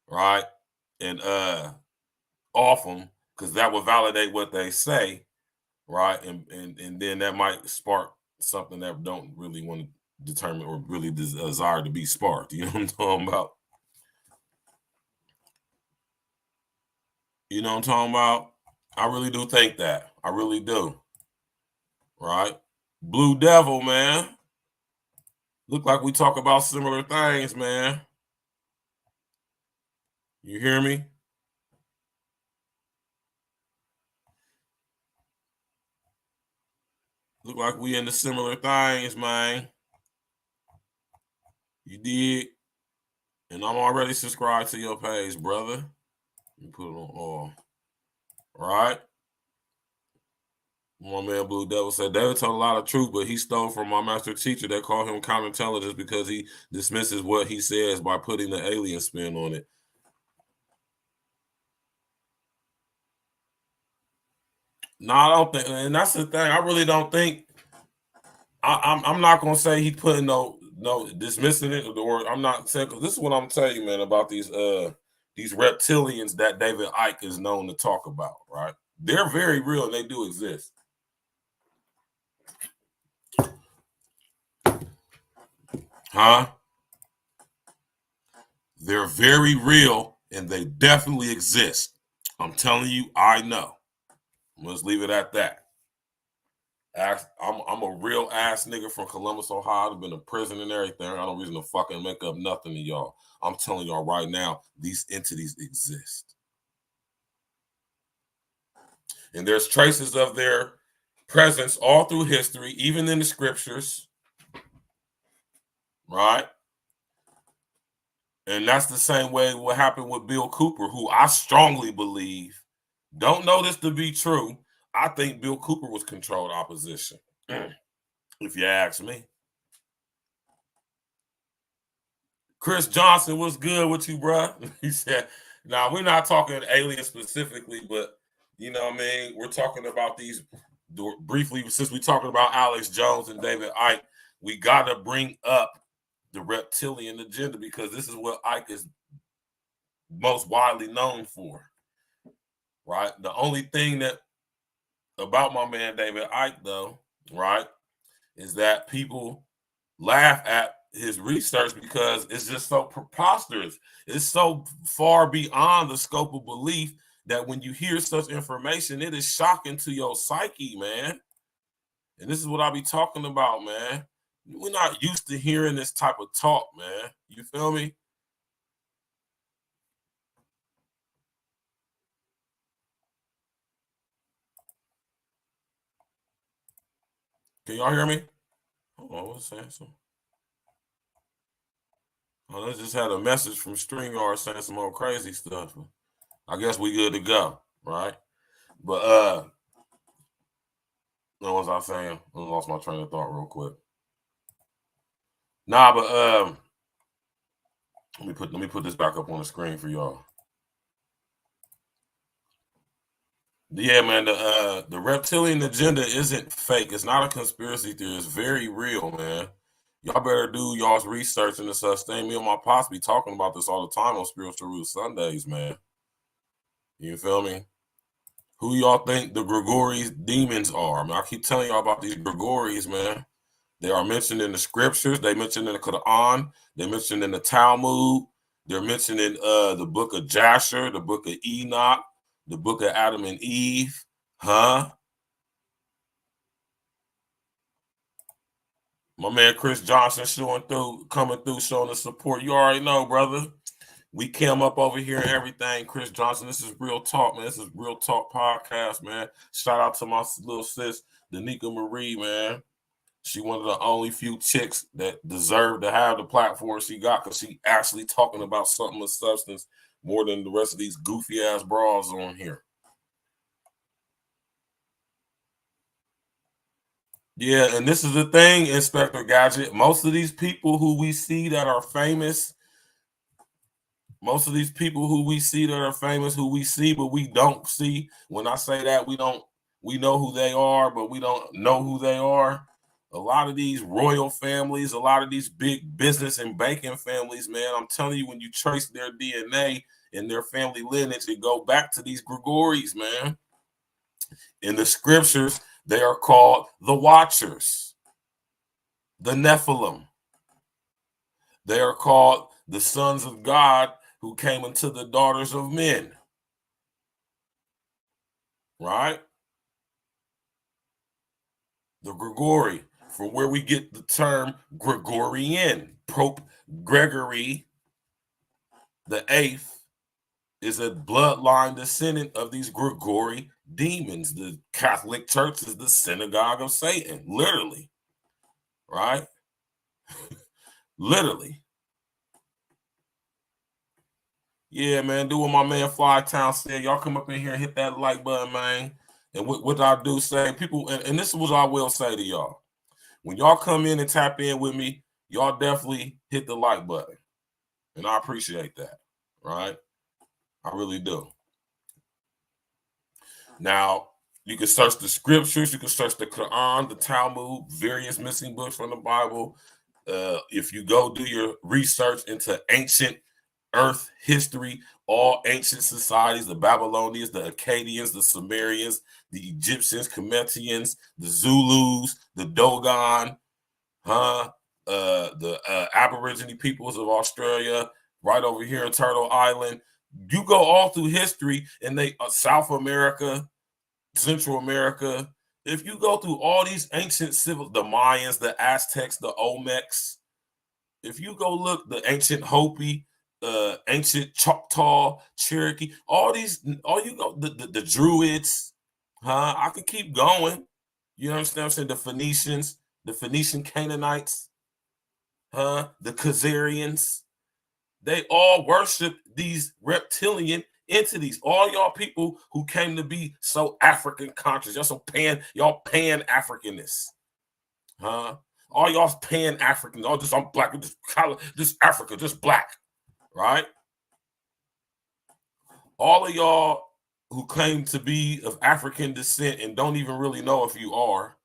right? And off them, because that would validate what they say, right? And then that might spark something that don't really want to determine or really desire to be sparked. You know what I'm talking about? You know what I'm talking about? I really do think that. I really do. Right? Blue Devil, man. Look like we talk about similar things, man. You hear me? Look like we into similar things, man. You dig? And I'm already subscribed to your page, brother. You put it on all. Right? My man Blue Devil said David told a lot of truth, but he stole from my master teacher that called him counterintelligence because he dismisses what he says by putting the alien spin on it. No, I don't think, and that's the thing. I really don't think. I'm not gonna say he putting no dismissing it, or I'm not saying, because this is what I'm telling you, man, about these reptilians that David Icke is known to talk about. Right? They're very real and they do exist. Huh? They're very real and they definitely exist. I'm telling you, I know. Let's leave it at that. I'm a real ass nigga from Columbus, Ohio. I've been in prison and everything. I don't reason to fucking make up nothing to y'all. I'm telling y'all right now, these entities exist. And there's traces of their presence all through history, even in the scriptures. Right? And that's the same way what happened with Bill Cooper, who I strongly believe, don't know this to be true. I think Bill Cooper was controlled opposition, if you ask me. Chris Johnson, what's good with you, bro? He said, now, we're not talking aliens specifically, but, you know what I mean? We're talking about these briefly, since we're talking about Alex Jones and David Icke, we got to bring up the reptilian agenda, because this is what Icke is most widely known for, right? The only thing that about my man David Icke, though, right, is that people laugh at his research because it's just so preposterous. It's so far beyond the scope of belief that when you hear such information, it is shocking to your psyche, man. And this is what I be talking about, man. We're not used to hearing this type of talk, man. You feel me? Can y'all hear me? Hold on, what's saying something? Oh, I just had a message from StreamYard saying some more crazy stuff. I guess we good to go, right? But what was I saying? I lost my train of thought real quick. Nah, but let me put this back up on the screen for y'all. Yeah, man, the reptilian agenda isn't fake. It's not a conspiracy theory. It's very real, man. Y'all better do y'all's research into such thing. Me and my pops be talking about this all the time on Spiritual Root Sundays, man. You feel me? Who y'all think the Gregori's demons are? I mean, I keep telling y'all about these Gregori's, man. They are mentioned in the scriptures. They mentioned in the Quran. They mentioned in the Talmud. They're mentioned in the book of Jasher, the book of Enoch, the book of Adam and Eve. Huh? My man Chris Johnson coming through, showing the support. You already know, brother. We came up over here and everything. Chris Johnson, this is Real Talk, man. This is Real Talk Podcast, man. Shout out to my little sis, Danica Marie, man. She one of the only few chicks that deserve to have the platform she got, because she actually talking about something of substance more than the rest of these goofy ass bras on here. Yeah, and this is the thing, Inspector Gadget. Most of these people who we see that are famous, most of these people who we see that are famous, who we see but we don't see. When I say that, we know who they are, but we don't know who they are. A lot of these royal families, a lot of these big business and banking families, man, I'm telling you, when you trace their DNA and their family lineage, it go back to these Gregories, man. In the scriptures, they are called the Watchers, the Nephilim. They are called the sons of God who came into the daughters of men. Right? The Gregory, from where we get the term Gregorian. Pope Gregory the Eighth is a bloodline descendant of these Gregory demons. The Catholic Church is the synagogue of Satan, literally. Right? Literally. Yeah, man, do what my man Flytown said. Y'all come up in here and hit that like button, man. And what I do say, people, and this is what I will say to y'all. When y'all come in and tap in with me, y'all definitely hit the like button. And I appreciate that, right? I really do. Now, you can search the scriptures. You can search the Quran, the Talmud, various missing books from the Bible. If you go do your research into ancient Earth history, all ancient societies, the Babylonians, the Akkadians, the Sumerians, the Egyptians, Cometians, the Zulus, the Dogon, the Aborigine peoples of Australia, right over here in Turtle Island. You go all through history, and they South America, Central America. If you go through all these ancient civil, the Mayans, the Aztecs, the Olmecs, if you go look, the ancient Hopi, ancient Choctaw, Cherokee, all you go, the Druids, I could keep going. You understand what I'm saying? The Phoenicians, the Phoenician Canaanites, the Khazarians, they all worship these reptilian entities. All y'all people who came to be so African conscious, y'all pan-Africanists, all y'all pan-Africans, all just I'm black, just Africa, just black, right? All of y'all who claim to be of African descent and don't even really know if you are,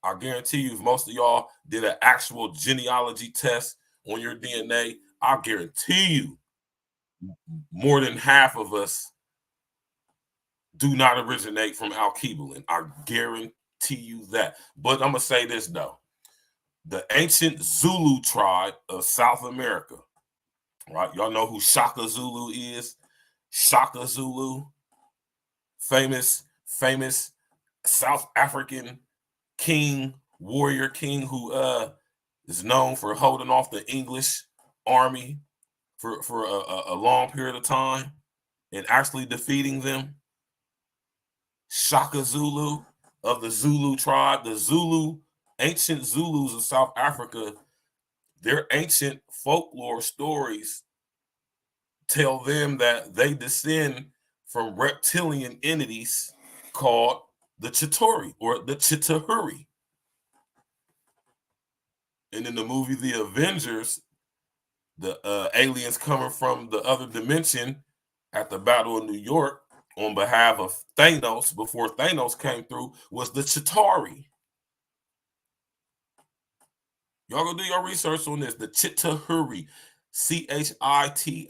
I guarantee you, if most of y'all did an actual genealogy test on your DNA, I guarantee you more than half of us do not originate from Al-Kebalin. I guarantee you that. But I'm going to say this, though. The ancient Zulu tribe of South America, right? Y'all know who Shaka Zulu is? Shaka Zulu, famous South African king, warrior king, who is known for holding off the English army for a long period of time and actually defeating them. Shaka Zulu of the Zulu tribe, the Zulu, ancient Zulus of South Africa, their ancient folklore stories tell them that they descend from reptilian entities called the Chitauri or the Chitahuri. And in the movie The Avengers, the aliens coming from the other dimension at the Battle of New York on behalf of Thanos, before Thanos came through, was the Chitauri. Y'all go do your research on this. The Chitahuri, Chitahuri,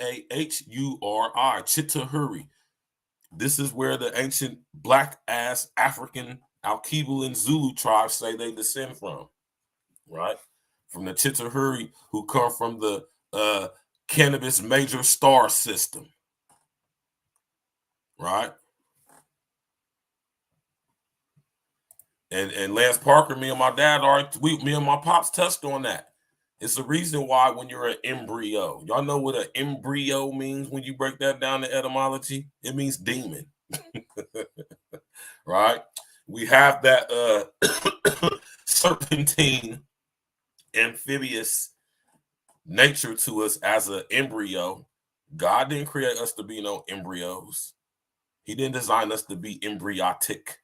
Chitahuri. This is where the ancient black-ass African Al-Kebalin Zulu tribes say they descend from, right? From the Chitahuri, who come from the cannabis major star system, right? And Lance Parker, me and my dad me and my pops touched on that. It's the reason why when you're an embryo, y'all know what an embryo means when you break that down to etymology? It means demon, right? We have that serpentine, amphibious nature to us as an embryo. God didn't create us to be no embryos. He didn't design us to be embryotic,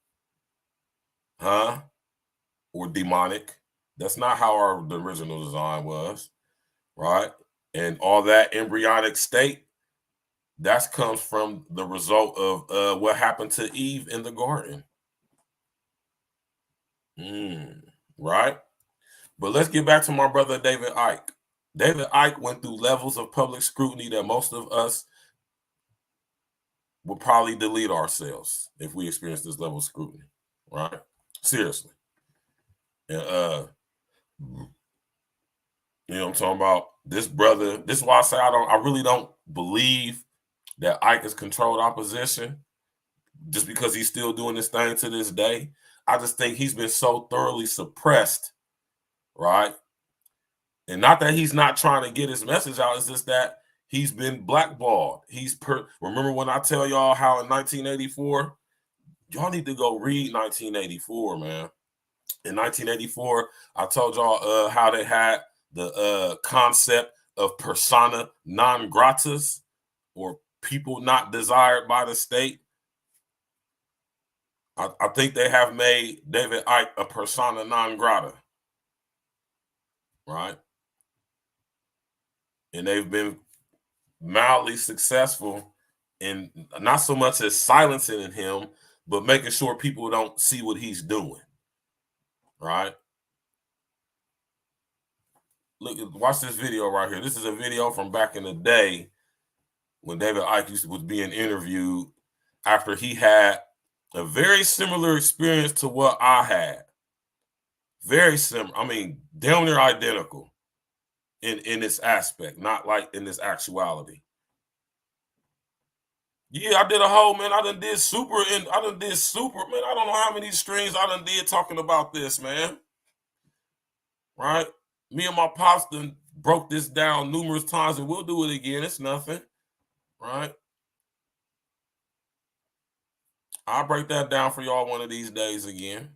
or or demonic. That's not how the original design was, right? And all that embryonic state, that comes from the result of what happened to Eve in the garden. Right? But let's get back to my brother David Icke. David Icke went through levels of public scrutiny that most of us would probably delete ourselves if we experienced this level of scrutiny, right? Seriously. And you know what I'm talking about? This brother, this is why I say I really don't believe that Icke has controlled opposition just because he's still doing this thing to this day. I just think he's been so thoroughly suppressed, right? And not that he's not trying to get his message out, it's just that he's been blackballed. Remember when I tell y'all how in 1984, y'all need to go read 1984, man. In 1984, I told y'all how they had the concept of persona non gratas, or people not desired by the state. I think they have made David Icke a persona non grata, right? And they've been mildly successful in not so much as silencing him, but making sure people don't see what he's doing, right? Look, watch this video right here. This is a video from back in the day when David Icke was being interviewed after he had a very similar experience to what I had. Very similar. I mean, damn near identical in this aspect, not like in this actuality. Yeah, I did a whole, man. I done did super, man. I don't know how many streams I done did talking about this, man. Right? Me and my pops done broke this down numerous times, and we'll do it again. It's nothing, right? I'll break that down for y'all one of these days again.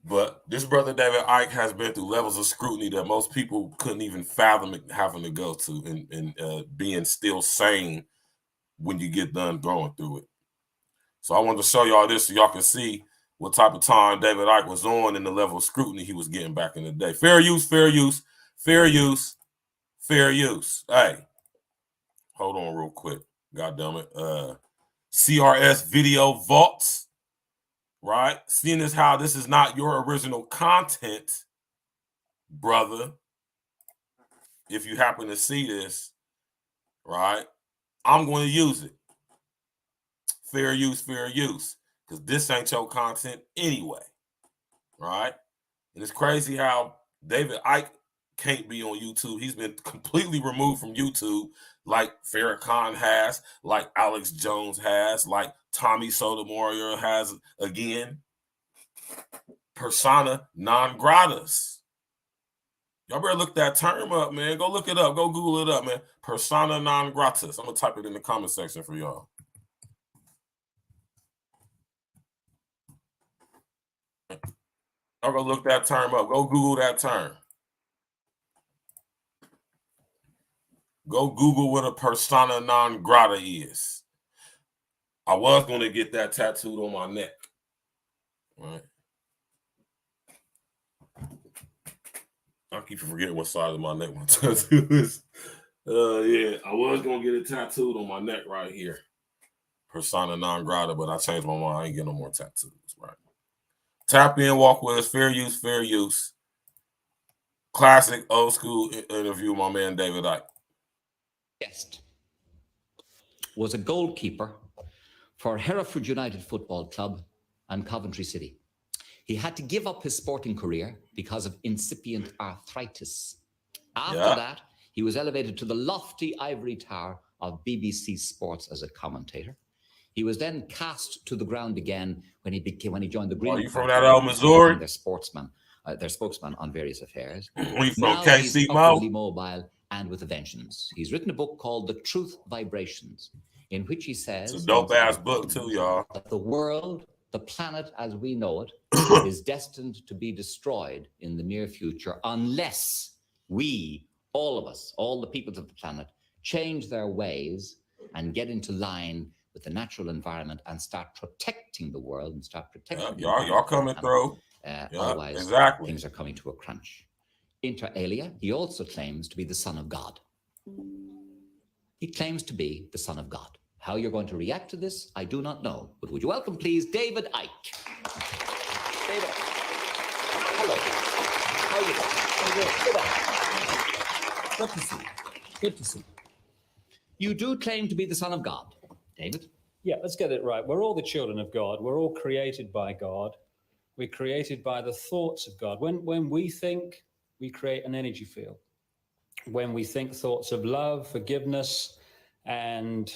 But this brother David Icke has been through levels of scrutiny that most people couldn't even fathom having to go to, and being still sane when you get done going through it. So I wanted to show y'all this so y'all can see what type of time David Icke was on and the level of scrutiny he was getting back in the day. Fair use, fair use, fair use, fair use. Hey, hold on real quick. God damn it. CRS video vaults, right? Seeing as how this is not your original content, brother, if you happen to see this, right, I'm going to use it. Fair use, because this ain't your content anyway, right? And it's crazy how David Icke can't be on YouTube. He's been completely removed from YouTube, like Farrakhan has, like Alex Jones has, like Tommy Sotomayor has again. Persona non gratas. Y'all better look that term up, man. Go look it up. Go Google it up, man. Persona non gratas. I'm going to type it in the comment section for y'all. Y'all go look that term up. Go Google that term. Go Google what a persona non grata is. I was going to get that tattooed on my neck. Right. I keep forgetting what side of my neck my tattoo is. Yeah, I was going to get it tattooed on my neck right here. Persona non grata, but I changed my mind. I ain't getting no more tattoos. Right. Tap in, walk with us. Fair use, fair use. Classic old school interview with my man David Icke. Guest was a goalkeeper for Hereford United Football Club and Coventry City. He had to give up his sporting career because of incipient arthritis. After that, he was elevated to the lofty ivory tower of BBC Sports as a commentator. He was then cast to the ground again when he joined the Green Party. Are you from that old Missouri? Their spokesman on various affairs. Are you from now KC he's upwardly mobile and with a vengeance. He's written a book called The Truth Vibrations, in which he says it's a dope-ass book too, y'all. That the world, the planet as we know it, is destined to be destroyed in the near future unless we, all of us, all the peoples of the planet, change their ways and get into line with the natural environment and start protecting the world and start protecting y'all coming through. Otherwise, exactly. things are coming to a crunch. Inter alia, he also claims to be the Son of God. He claims to be the Son of God. How you're going to react to this, I do not know. But would you welcome, please, David Icke? David, hello. How are you doing? Good to see you. Good to see you. You do claim to be the Son of God, David? Yeah, let's get it right. We're all the children of God. We're all created by God. We're created by the thoughts of God. When we think, we create an energy field. When we think thoughts of love, forgiveness, and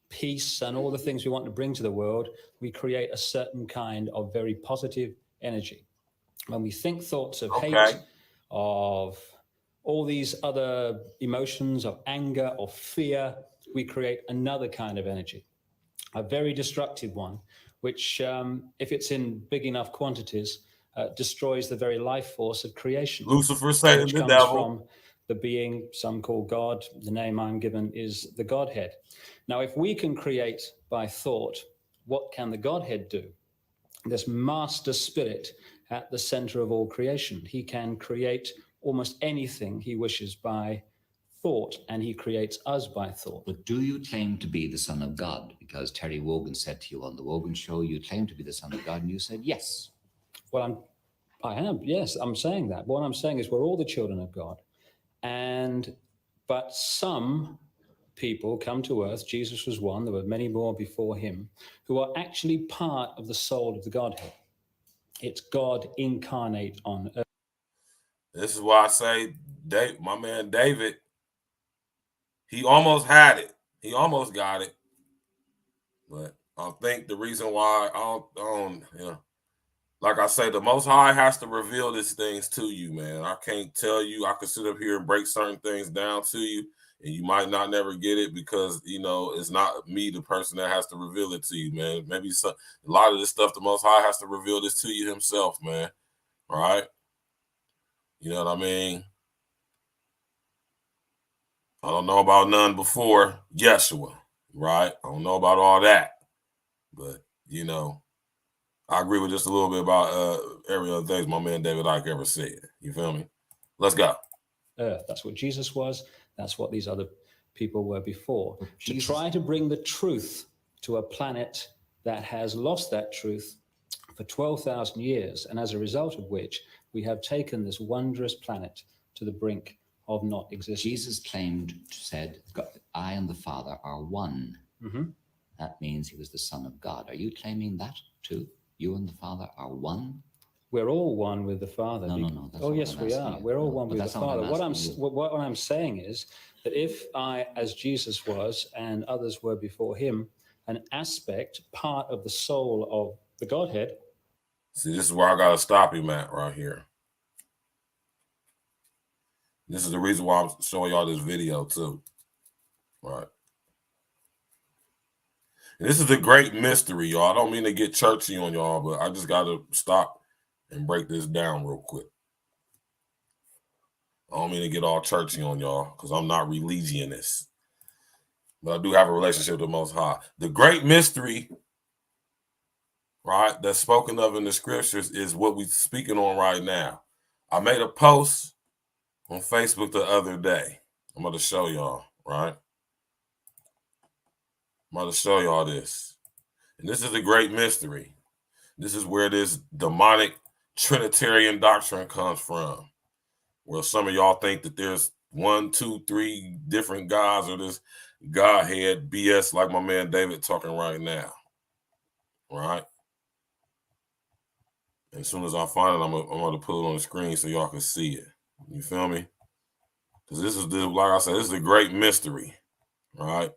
peace, and all the things we want to bring to the world, we create a certain kind of very positive energy. When we think thoughts of hate, of all these other emotions of anger or fear, we create another kind of energy, a very destructive one, which, if it's in big enough quantities, destroys the very life force of creation. Lucifer, Satan, which the comes devil. from the being some call God. The name I'm given is the Godhead. Now, if we can create by thought, what can the Godhead do? This master spirit at the center of all creation. He can create almost anything he wishes by thought, and he creates us by thought. But do you claim to be the Son of God? Because Terry Wogan said to you on the Wogan Show, you claim to be the Son of God, and you said yes. Well, I am, yes, I'm saying that. What I'm saying is we're all the children of God. But some people come to earth, Jesus was one, there were many more before him, who are actually part of the soul of the Godhead. It's God incarnate on earth. This is why I say, my man David, he almost had it. He almost got it. But I think the reason why I don't, like I say, the Most High has to reveal these things to you, man. I can't tell you. I could sit up here and break certain things down to you, and you might not never get it because, it's not me, the person that has to reveal it to you, man. Maybe a lot of this stuff, the Most High has to reveal this to you himself, man. All right? You know what I mean? I don't know about none before Yeshua, right? I don't know about all that. But, I agree with just a little bit about every other thing my man David Icke ever said. You feel me? Let's go. Earth. That's what Jesus was. That's what these other people were before. To try to bring the truth to a planet that has lost that truth for 12,000 years, and as a result of which, we have taken this wondrous planet to the brink of not existing. Jesus said, I and the Father are one. Mm-hmm. That means he was the Son of God. Are you claiming that too? You and the Father are one? We're all one with the Father. No. Oh, yes, we are. We're all one with the Father. What I'm saying is that if I, as Jesus was, and others were before him, an aspect, part of the soul of the Godhead. See, this is where I got to stop him at right here. This is the reason why I'm showing y'all this video too. Right. And this is a great mystery, y'all. I don't mean to get churchy on y'all, but I just got to stop and break this down real quick. I don't mean to get all churchy on y'all because I'm not religionist. But I do have a relationship with the Most High. The great mystery, right, that's spoken of in the scriptures is what we're speaking on right now. I made a post on Facebook the other day. I'm going to show y'all, right? I'm going to show y'all this. And this is a great mystery. This is where this demonic Trinitarian doctrine comes from. Where some of y'all think that there's 1, 2, 3 different gods or this Godhead BS like my man David talking right now. Right? As soon as I find it, I'm going to put it on the screen so y'all can see it. You feel me? Because this is, like I said, this is a great mystery. Right?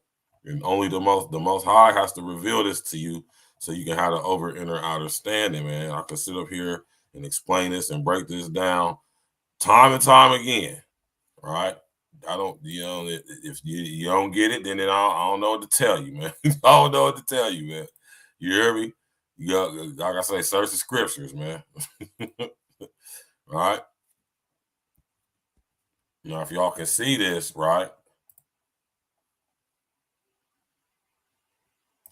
And only the most high has to reveal this to you so you can have an over inner understanding, man. I can sit up here and explain this and break this down time and time again. Right? I don't, if you don't get it, then I don't know what to tell you, man. I don't know what to tell you, man. You hear me? You got, like I say, search the scriptures, man. All right? Now, if y'all can see this, right?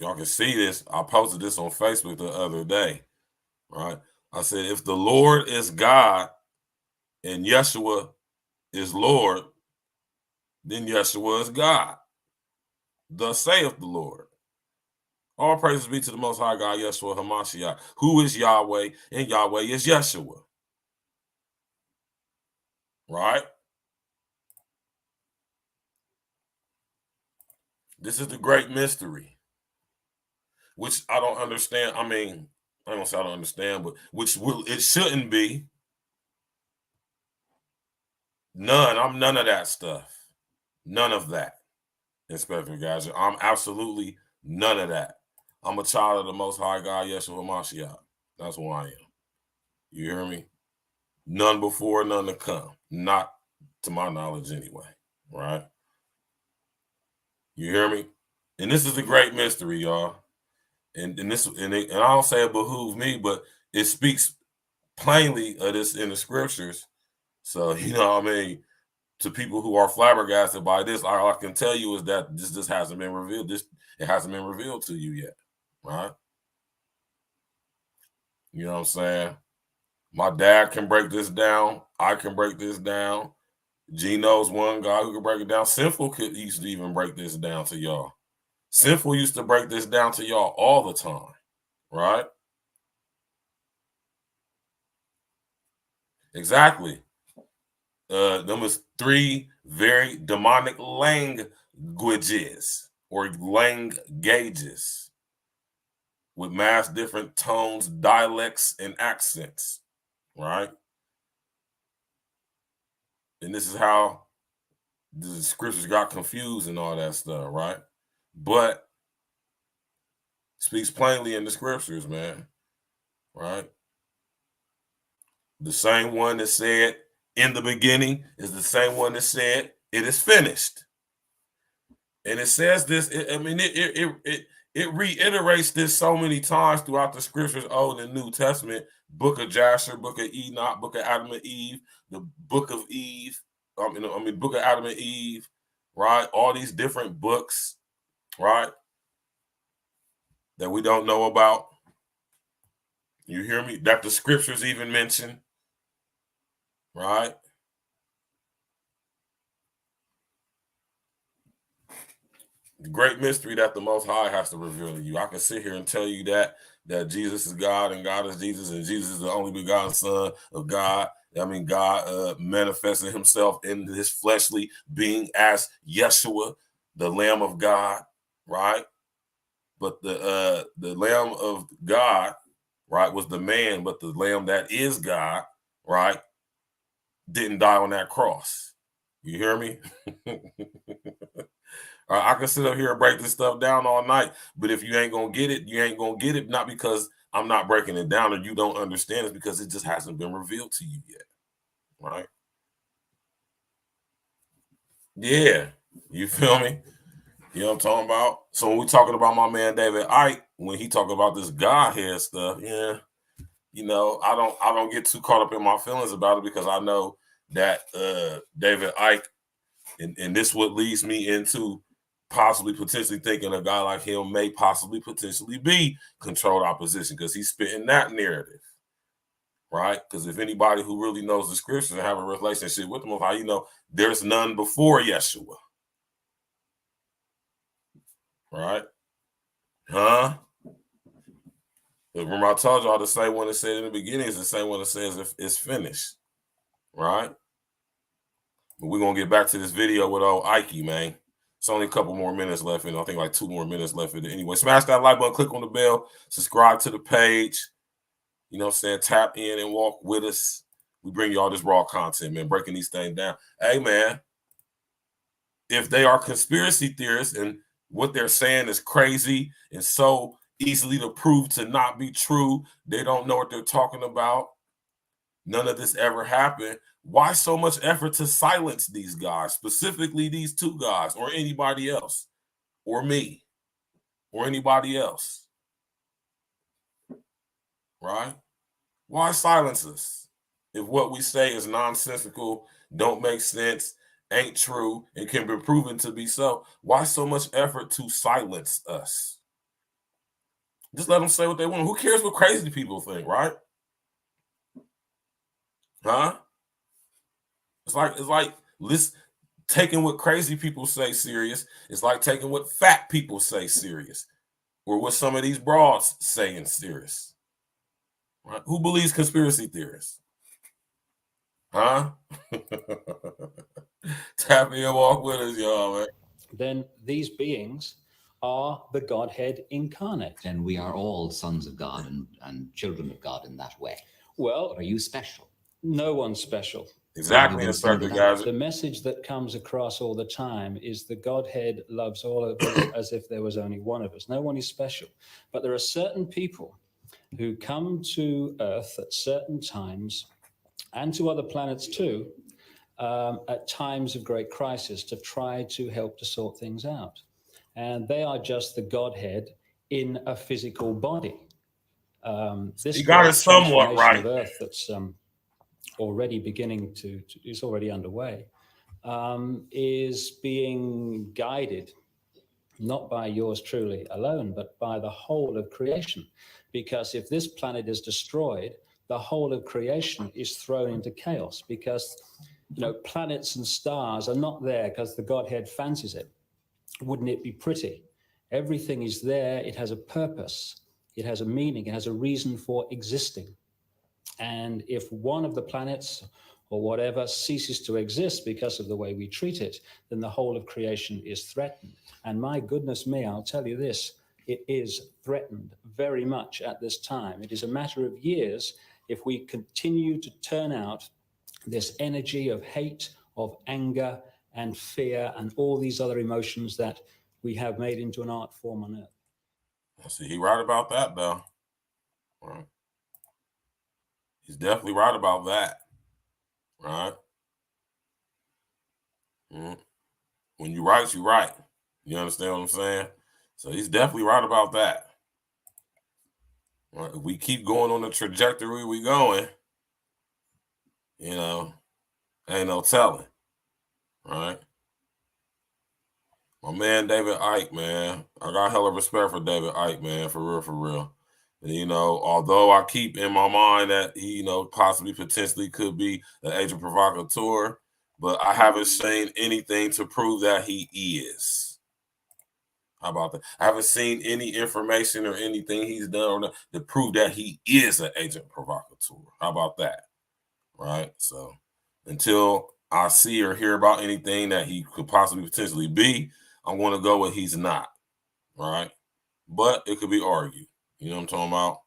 Y'all can see this. I posted this on Facebook the other day, right? I said, if the Lord is God and Yeshua is Lord, then Yeshua is God. Thus saith the Lord. All praises be to the Most High God, Yeshua HaMashiach, who is Yahweh, and Yahweh is Yeshua. Right? This is the great mystery, which I don't understand. I mean, I don't say I don't understand, but it shouldn't be. None. I'm none of that stuff. None of that. Inspector Gadget. I'm absolutely none of that. I'm a child of the Most High God, Yeshua HaMashiach. That's who I am. You hear me? None before, none to come. Not to my knowledge anyway. Right? You hear me? And this is the great mystery, y'all. And I don't say it behooves me, but it speaks plainly of this in the scriptures. So, you know what I mean? To people who are flabbergasted by this, all I can tell you is that this just hasn't been revealed. It hasn't been revealed to you yet, right? You know what I'm saying? My dad can break this down. I can break this down. Gino's one guy who can break it down. Sinful used to even break this down to y'all. Sinful used to break this down to y'all all the time, right? Exactly. Them was 3 very demonic languages or languages with mass different tones, dialects, and accents, right? And this is how the scriptures got confused and all that stuff, right? But speaks plainly in the scriptures, man, right? The same one that said in the beginning is the same one that said it is finished. And it says this, it reiterates this so many times throughout the scriptures, Old and New Testament, Book of Jasher, Book of Enoch, Book of Adam and Eve, the Book of Eve, Book of Adam and Eve, right? All these different books, right? That we don't know about. You hear me? That the scriptures even mention, right? The great mystery that the Most High has to reveal to you. I can sit here and tell you that Jesus is God and God is Jesus and Jesus is the only begotten Son of God. I mean, God manifested himself in his fleshly being as Yeshua, the Lamb of God, right? But the Lamb of God, right, was the man, but the Lamb that is God, right, didn't die on that cross. You hear me? I can sit up here and break this stuff down all night, but if you ain't gonna get it, you ain't gonna get it. Not because I'm not breaking it down or you don't understand it, because it just hasn't been revealed to you yet, right? Yeah, you feel me? You know what I'm talking about? So when we talking about my man David Icke, when he talking about this Godhead stuff, yeah, you know, I don't get too caught up in my feelings about it, because I know that David Icke, and this what leads me into possibly potentially thinking a guy like him may possibly potentially be controlled opposition, because he's spitting that narrative, right? Because if anybody who really knows the scriptures and have a relationship with them, how you know there's none before Yeshua, right? Huh? Remember I told y'all the same one that said in the beginning is the same one that says if it's finished, right? But we're gonna get back to this video with old ICKE, man. It's only a couple more minutes left, and I think like 2 more minutes left in it. Anyway, smash that like button, click on the bell, subscribe to the page. You know what I'm saying? Tap in and walk with us. We bring you all this raw content, man, breaking these things down. Hey, man, if they are conspiracy theorists and what they're saying is crazy and so easily to prove to not be true, they don't know what they're talking about, none of this ever happened, why so much effort to silence these guys, specifically these 2 guys, or anybody else, or me, or anybody else, right? Why silence us if what we say is nonsensical, don't make sense, ain't true, and can be proven to be so? Why so much effort to silence us? Just let them say what they want. Who cares what crazy people think, right? Huh? It's like taking what crazy people say serious. It's like taking what fat people say serious, or what some of these broads saying serious. Right? Who believes conspiracy theorists? Huh? Tap in, walk with us, y'all, man. Then these beings are the Godhead incarnate. Then we are all sons of God and children of God in that way. Well, but are you special? No one's special. Exactly, guys. The message that comes across all the time is the Godhead loves all of us as if there was only one of us. No one is special. But there are certain people who come to Earth at certain times, and to other planets too, at times of great crisis, to try to help to sort things out. And they are just the Godhead in a physical body. This you got it somewhat right. Of Earth that's already beginning is already underway, is being guided not by yours truly alone, but by the whole of creation. Because if this planet is destroyed, the whole of creation is thrown into chaos, because planets and stars are not there because the Godhead fancies it. Wouldn't it be pretty? Everything is there. It has a purpose. It has a meaning. It has a reason for existing. And if one of the planets or whatever ceases to exist because of the way we treat it, then the whole of creation is threatened. And my goodness me, I'll tell you this, it is threatened very much at this time. It is a matter of years if we continue to turn out this energy of hate, of anger and fear and all these other emotions that we have made into an art form on Earth. See, he's right about that, though. Right. He's definitely right about that. Right? When you right, you right. You understand what I'm saying? So he's definitely right about that. Right? If we keep going on the trajectory we going, ain't no telling. Right? My man David Icke, man. I got hella respect for David Icke, man, for real, for real. And, although I keep in my mind that he, possibly potentially could be an agent provocateur, but I haven't seen anything to prove that he is. How about that? I haven't seen any information or anything he's done to prove that he is an agent provocateur. How about that? Right? So until I see or hear about anything that he could possibly potentially be, I want to go with he's not. Right? But it could be argued. You know what I'm talking about?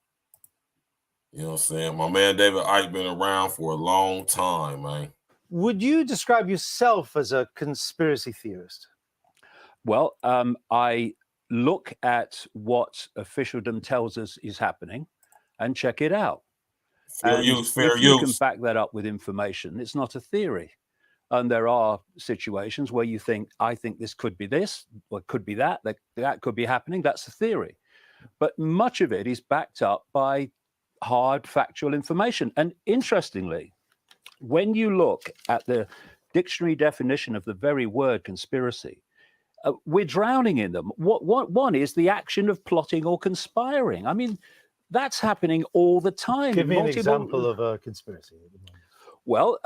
You know what I'm saying? My man David Icke been around for a long time, man. Would you describe yourself as a conspiracy theorist? Well, I look at what officialdom tells us is happening and check it out. Fair use. You can back that up with information. It's not a theory. And there are situations where you think, I think this could be this, or it could be that could be happening. That's a theory. But much of it is backed up by hard factual information. And interestingly, when you look at the dictionary definition of the very word conspiracy, we're drowning in them. One is the action of plotting or conspiring. I mean, that's happening all the time. Give me an example of a conspiracy. Well,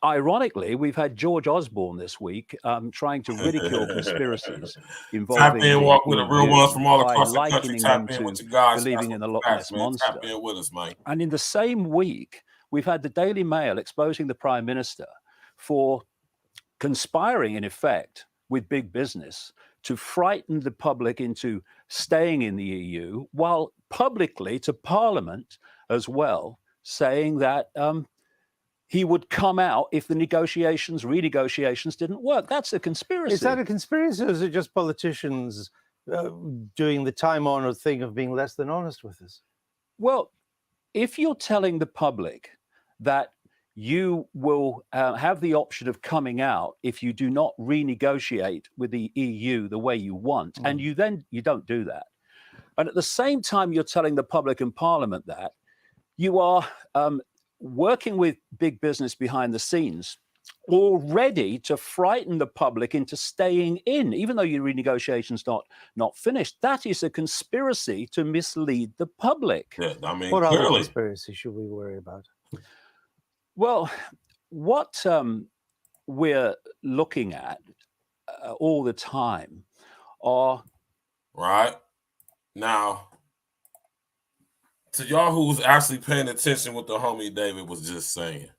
ironically, we've had George Osborne this week trying to ridicule conspiracies involving walk with the real ones from all across the country. Tap in with you guys, believing in the Loch Ness Monster. Tap in with us, mate. And in the same week, we've had the Daily Mail exposing the Prime Minister for conspiring, in effect, with big business to frighten the public into staying in the EU, while publicly to Parliament as well, saying that he would come out if the renegotiations didn't work. That's a conspiracy. Is that a conspiracy, or is it just politicians doing the time-honored thing of being less than honest with us? Well, if you're telling the public that you will have the option of coming out if you do not renegotiate with the EU the way you want, and you don't do that, and at the same time you're telling the public and Parliament that you are working with big business behind the scenes already to frighten the public into staying in, even though your renegotiation's not finished. That is a conspiracy to mislead the public. Yeah, I mean, What other clearly. conspiracy should we worry about? Well, what we're looking at all the time are right now, to y'all who was actually paying attention what the homie David was just saying,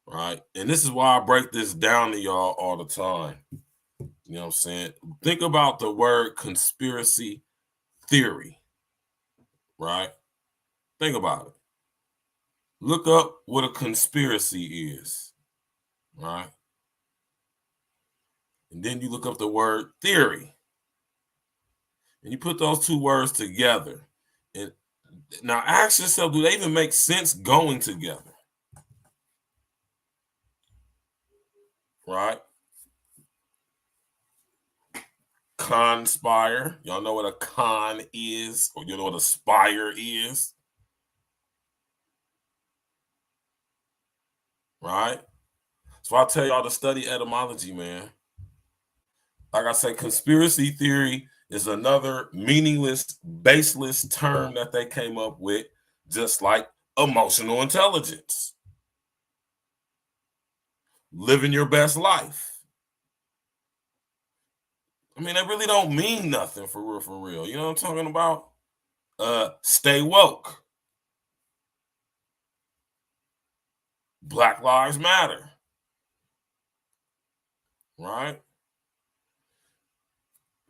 right? And this is why I break this down to y'all all the time. You know what I'm saying? Think about the word conspiracy theory, right? Think about it. Look up what a conspiracy is, right? And then you look up the word theory. And you put those two words together. And now ask yourself, do they even make sense going together? Right? Conspire. Y'all know what a con is, or you know what a spire is. Right? So I'll tell y'all to study etymology, man. Like I say, conspiracy theory is another meaningless, baseless term that they came up with, just like emotional intelligence. Living your best life. I mean, they really don't mean nothing for real, for real. You know what I'm talking about? Stay woke. Black Lives Matter. Right?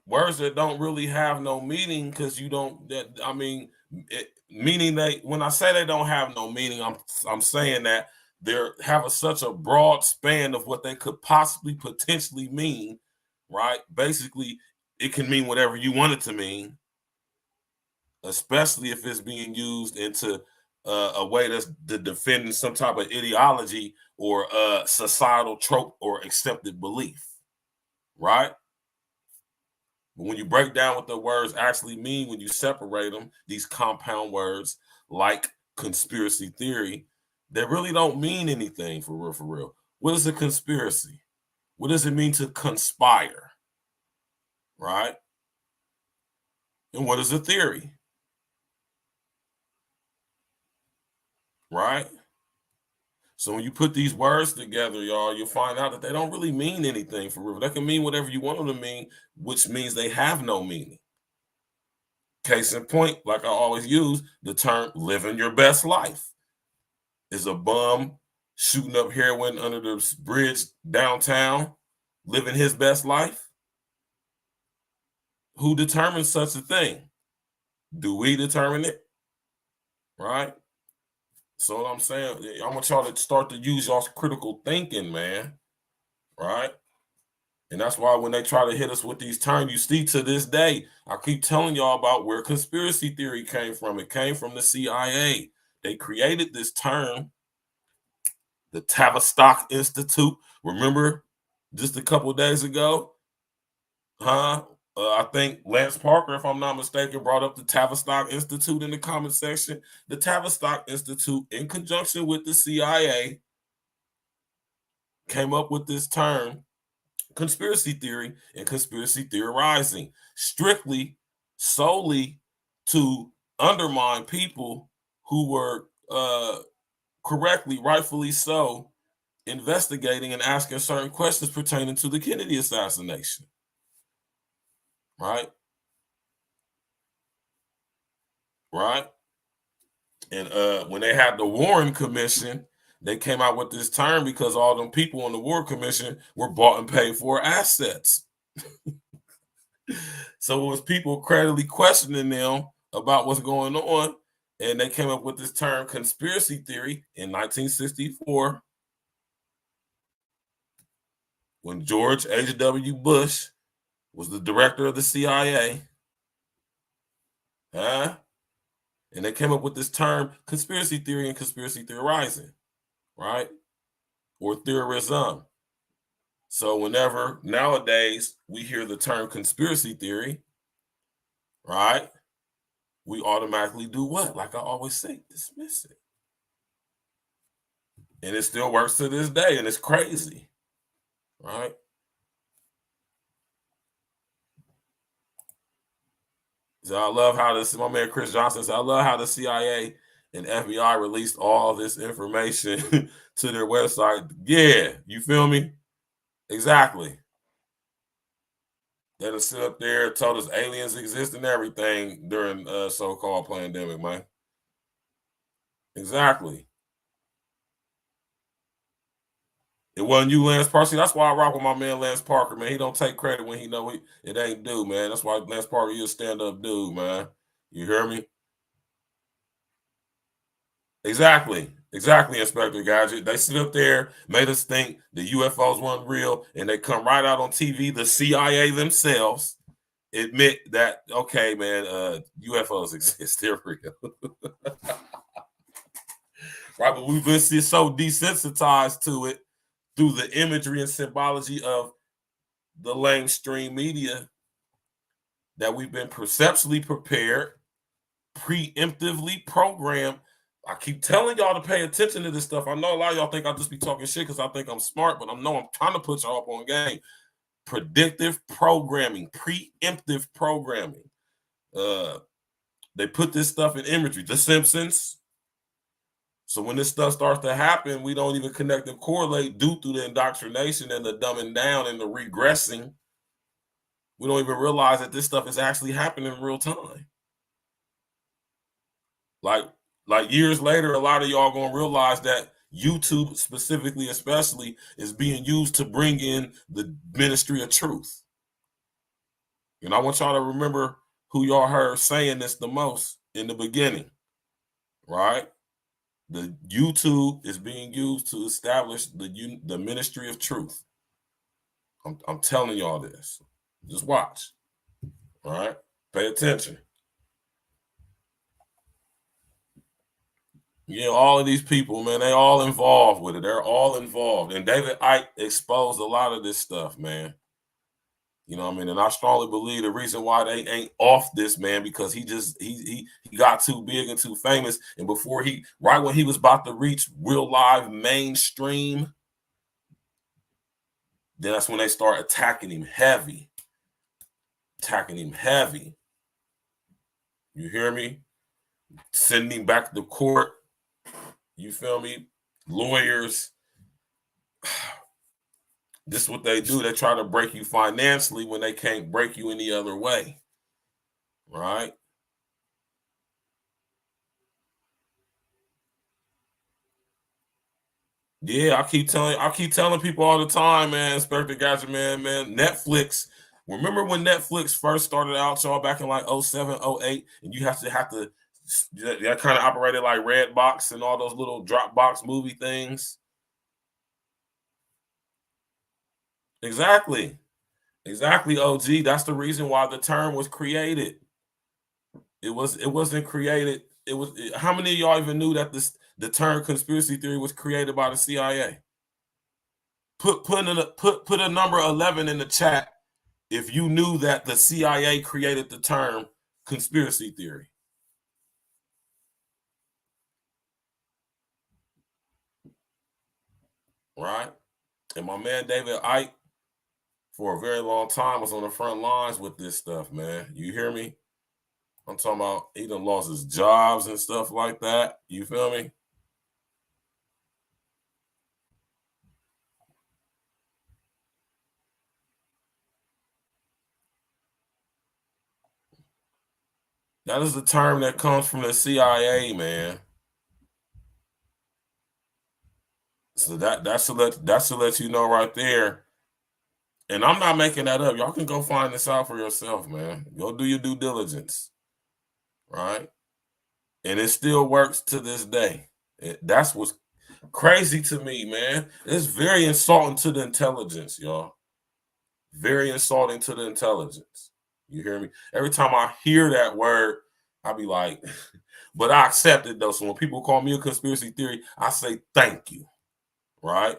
Words that don't really have no meaning because you don't, I mean, meaning they, when I say they don't have no meaning, I'm saying that they have such a broad span of what they could possibly potentially mean, right? Basically, it can mean whatever you want it to mean, especially if it's being used into a way that's defending some type of ideology or societal trope or accepted belief, right? But when you break down what the words actually mean, when you separate them, these compound words like conspiracy theory, they really don't mean anything for real, for real. What is a conspiracy? What does it mean to conspire? Right? And what is a theory? Right? So when you put these words together, y'all, you'll find out that they don't really mean anything for real. They can mean whatever you want them to mean, which means they have no meaning. Case in point, like I always use, the term living your best life. Is a bum shooting up heroin under the bridge downtown living his best life? Who determines such a thing? Do we determine it? Right? So what I'm saying, I want y'all to start to use y'all's critical thinking, man. Right? And that's why when they try to hit us with these terms, you see to this day, I keep telling y'all about where conspiracy theory came from. It came from the CIA. They created this term, the Tavistock Institute. Remember just a couple of days ago? I think Lance Parker, if I'm not mistaken, brought up the Tavistock Institute in the comment section. The Tavistock Institute, in conjunction with the CIA, came up with this term, conspiracy theory and conspiracy theorizing, strictly, solely to undermine people who were correctly, rightfully so, investigating and asking certain questions pertaining to the Kennedy assassination. Right? Right? And when they had the Warren Commission, they came out with this term because all them people on the Warren Commission were bought and paid for assets. So it was people credibly questioning them about what's going on, and they came up with this term conspiracy theory in 1964 when George H.W. Bush was the director of the CIA. And they came up with this term conspiracy theory and conspiracy theorizing, right? Or theorism. So whenever nowadays we hear the term conspiracy theory, right, we automatically do what? Like I always say, dismiss it. And it still works to this day, and it's crazy, right? So I love how this, my man Chris Johnson said, I love how the CIA and FBI released all this information to their website. Yeah, you feel me? Exactly. They sit up there, told us aliens exist and everything during so-called pandemic, man. Exactly. It wasn't you, Lance Parker. That's why I rock with my man Lance Parker, man. He don't take credit when he know it ain't due, man. That's why Lance Parker, you a stand-up dude, man. You hear me? Exactly. Exactly, Inspector Gadget. They sit up there, made us think the UFOs weren't real, and they come right out on TV, the CIA themselves admit that, okay, man, UFOs exist. They're real. Right, but we've been so desensitized to it through the imagery and symbology of the mainstream media that we've been perceptually prepared, preemptively programmed. I keep telling y'all to pay attention to this stuff. I know a lot of y'all think I just be talking shit because I think I'm smart, but I'm trying to put y'all up on game. Predictive programming, preemptive programming. They put this stuff in imagery. The Simpsons. So when this stuff starts to happen, we don't even connect and correlate due to the indoctrination and the dumbing down and the regressing. We don't even realize that this stuff is actually happening in real time. Like years later, a lot of y'all gonna realize that YouTube specifically, especially, is being used to bring in the ministry of truth. And I want y'all to remember who y'all heard saying this the most in the beginning, right? The YouTube is being used to establish the ministry of truth. I'm telling y'all this. Just watch. All right? Pay attention. Yeah, all of these people, man, they all involved with it. They're all involved. And David Icke exposed a lot of this stuff, man. You know what I mean? And I strongly believe the reason why they ain't off this, man, because he got too big and too famous. And before right when he was about to reach real live mainstream, then that's when they start attacking him heavy. You hear me? Sending him back to court. You feel me? Lawyers. This is what they do. They try to break you financially when they can't break you any other way. Right? Yeah, I keep telling people all the time, man, Inspector Gadget, man, Netflix. Remember when Netflix first started out, y'all, back in like 07, 08, and you have to that kind of operated like Redbox and all those little Dropbox movie things. Exactly, OG. That's the reason why the term was created. It wasn't created. How many of y'all even knew that the term conspiracy theory was created by the CIA? Put a number 11 in the chat if you knew that the CIA created the term conspiracy theory. Right? And my man David Icke, for a very long time, was on the front lines with this stuff, man. You hear me? I'm talking about he done lost his jobs and stuff like that. You feel me? That is the term that comes from the CIA, man. So that's to let you know right there. And I'm not making that up. Y'all can go find this out for yourself, man. Go do your due diligence. Right? And it still works to this day. That's what's crazy to me, man. It's very insulting to the intelligence, y'all. Very insulting to the intelligence. You hear me? Every time I hear that word, I be like, but I accept it though. So when people call me a conspiracy theory, I say thank you. Right?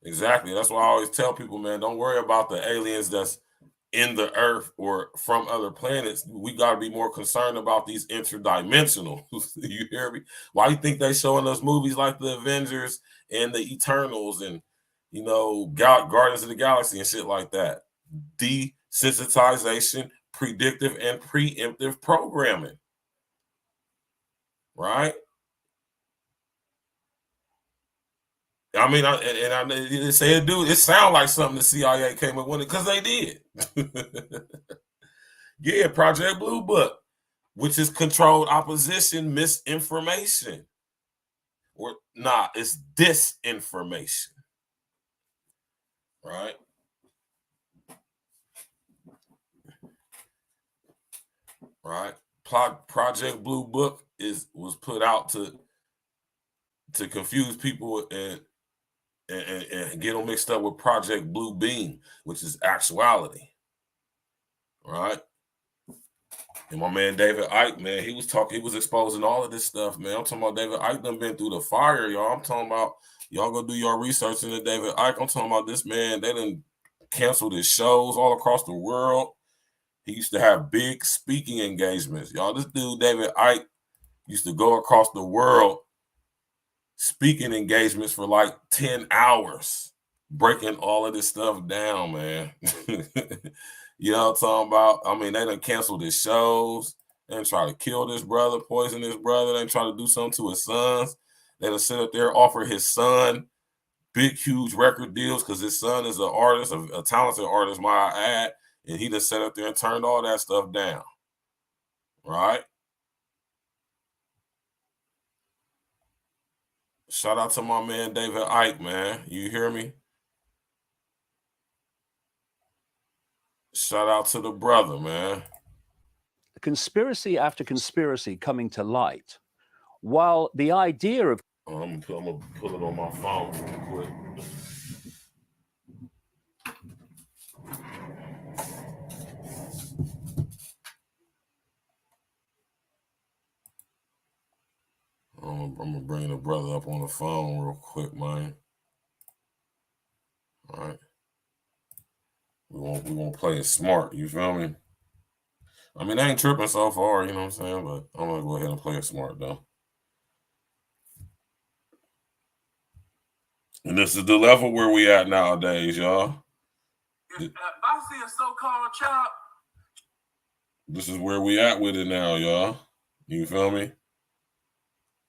Exactly. That's why I always tell people, man, don't worry about the aliens that's in the earth or from other planets, we got to be more concerned about these interdimensional. You hear me? Why do you think they showing us movies like the Avengers and the Eternals and, you know, Guardians of the Galaxy and shit like that? Desensitization, predictive and preemptive programming, right? I mean, I say it, dude. It sounds like something the CIA came up with it because they did. Yeah, Project Blue Book, which is controlled opposition, misinformation, or nah, it's disinformation, right? Right. Project Blue Book was put out to confuse people and get them mixed up with Project Blue Beam, which is actuality, right? And my man David Icke, man, he was exposing all of this stuff, man. I'm talking about David Icke done been through the fire, y'all. I'm talking about y'all go do your research into David Icke. I'm talking about this man, they done canceled his shows all across the world. He used to have big speaking engagements. Y'all, this dude, David Icke, used to go across the world speaking engagements for like 10 hours, breaking all of this stuff down, man. You know what I'm talking about? I mean, they done canceled his shows. They done try to kill this brother, poison his brother. They done try to do something to his sons. They done sit up there, offer his son big, huge record deals because his son is an artist, a talented artist, might I add. And he just sat up there and turned all that stuff down, right? Shout out to my man David Icke, man. You hear me? Shout out to the brother, man. Conspiracy after conspiracy coming to light, while the idea of... I'm gonna put it on my phone real quick. I'm gonna bring the brother up on the phone real quick, man. All right. We won't play it smart, you feel me? I mean, they ain't tripping so far, you know what I'm saying? But I'm gonna go ahead and play it smart though. And this is the level where we at nowadays, y'all. If I see a so-called child, this is where we at with it now, y'all. You feel me?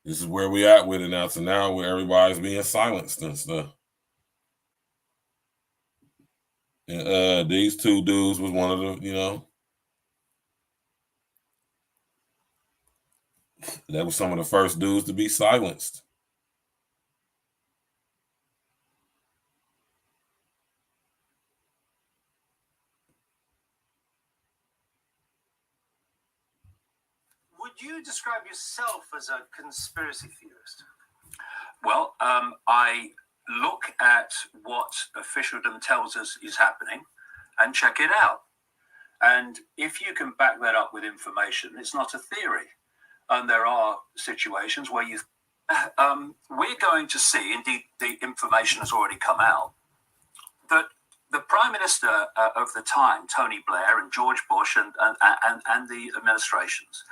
This is where we at with it now. So now where everybody's being silenced and stuff. And these two dudes was one of the, you know, that was some of the first dudes to be silenced. Would you describe yourself as a conspiracy theorist? well, I look at what officialdom tells us is happening and check it out. And if you can back that up with information, it's not a theory. And there are situations where we're going to see, indeed the information has already come out, that the Prime Minister of the time, Tony Blair and George Bush and the administrations,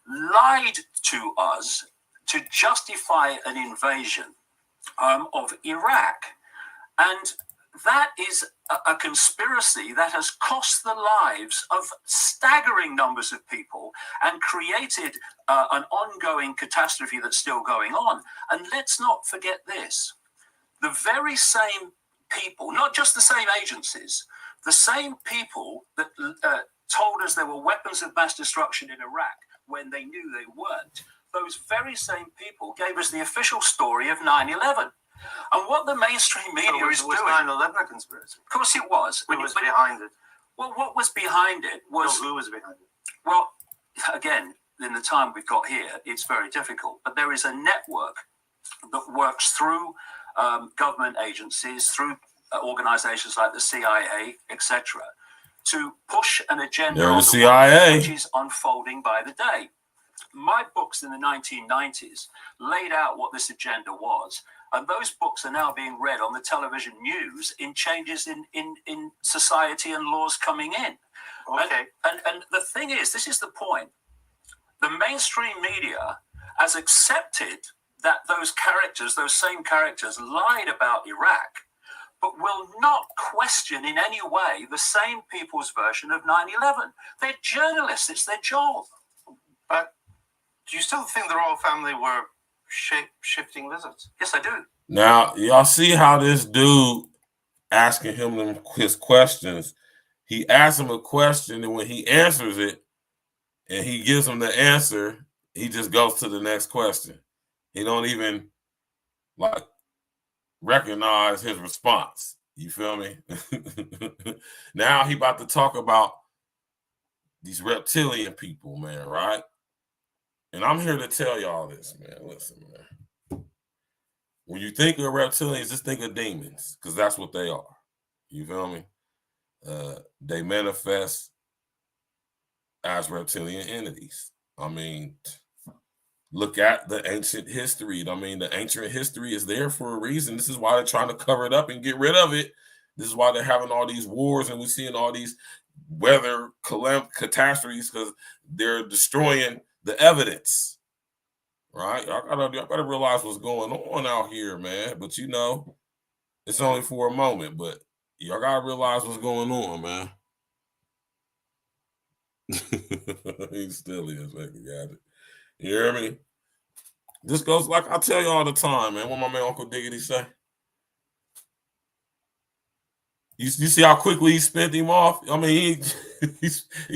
lied to us to justify an invasion of Iraq. And that is a conspiracy that has cost the lives of staggering numbers of people and created an ongoing catastrophe that's still going on. And let's not forget this. The very same people, not just the same agencies, the same people that told us there were weapons of mass destruction in Iraq when they knew they weren't, those very same people gave us the official story of 9/11. And what the mainstream media is doing... Was 9/11 a conspiracy? Of course it was. Who was behind it? Well, what was behind it was... No, who was behind it? Well, again, in the time we've got here, it's very difficult. But there is a network that works through government agencies, through organizations like the CIA, etc., to push an agenda on the CIA, which is unfolding by the day. My books in the 1990s laid out what this agenda was, And those books are now being read on the television news in changes in society and laws coming in. Okay. And the thing is, this is the point. The mainstream media has accepted that those characters, those same characters, lied about Iraq, but will not question in any way the same people's version of 9/11. They're journalists. It's their job. But do you still think the royal family were shape-shifting lizards? Yes, I do. Now, y'all see how this dude asking him his questions. He asks him a question, and when he answers it, and he gives him the answer, he just goes to the next question. He don't even like recognize his response. You feel me? Now he about to talk about these reptilian people, man, right? And I'm here to tell y'all this, man. Listen, man. When you think of reptilians, just think of demons, because that's what they are. You feel me? They manifest as reptilian entities. I mean, look at the ancient history. I mean, the ancient history is there for a reason. This is why they're trying to cover it up and get rid of it. This is why they're having all these wars and we're seeing all these weather catastrophes, because they're destroying the evidence. Right? Y'all gotta realize what's going on out here, man. But you know, it's only for a moment, but y'all gotta realize what's going on, man. He still is, man. You got it. You hear me? This goes like I tell you all the time, man. What my man Uncle Diggity say? You see how quickly he spent him off? I mean, he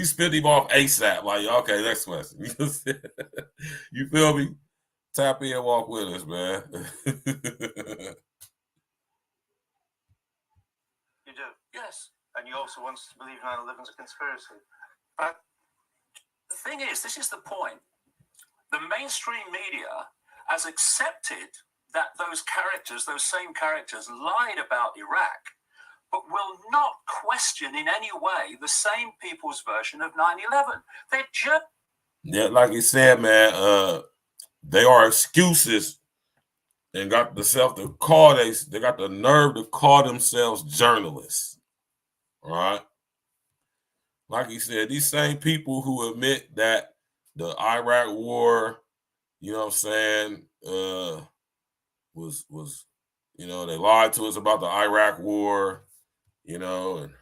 spent him off ASAP. Like, okay, next question. You feel me? Tap in and walk with us, man. You do? Yes. And you also want us to believe 9/11 is a conspiracy. But the thing is, this is the point. The mainstream media has accepted that those characters, those same characters, lied about Iraq, but will not question in any way the same people's version of 9/11. They're just... Yeah, like you said, man, they are excuses and got the self to call they got the nerve to call themselves journalists. All right. Like you said, these same people who admit that the Iraq war, you know what I'm saying, was you know, they lied to us about the Iraq war, you know, and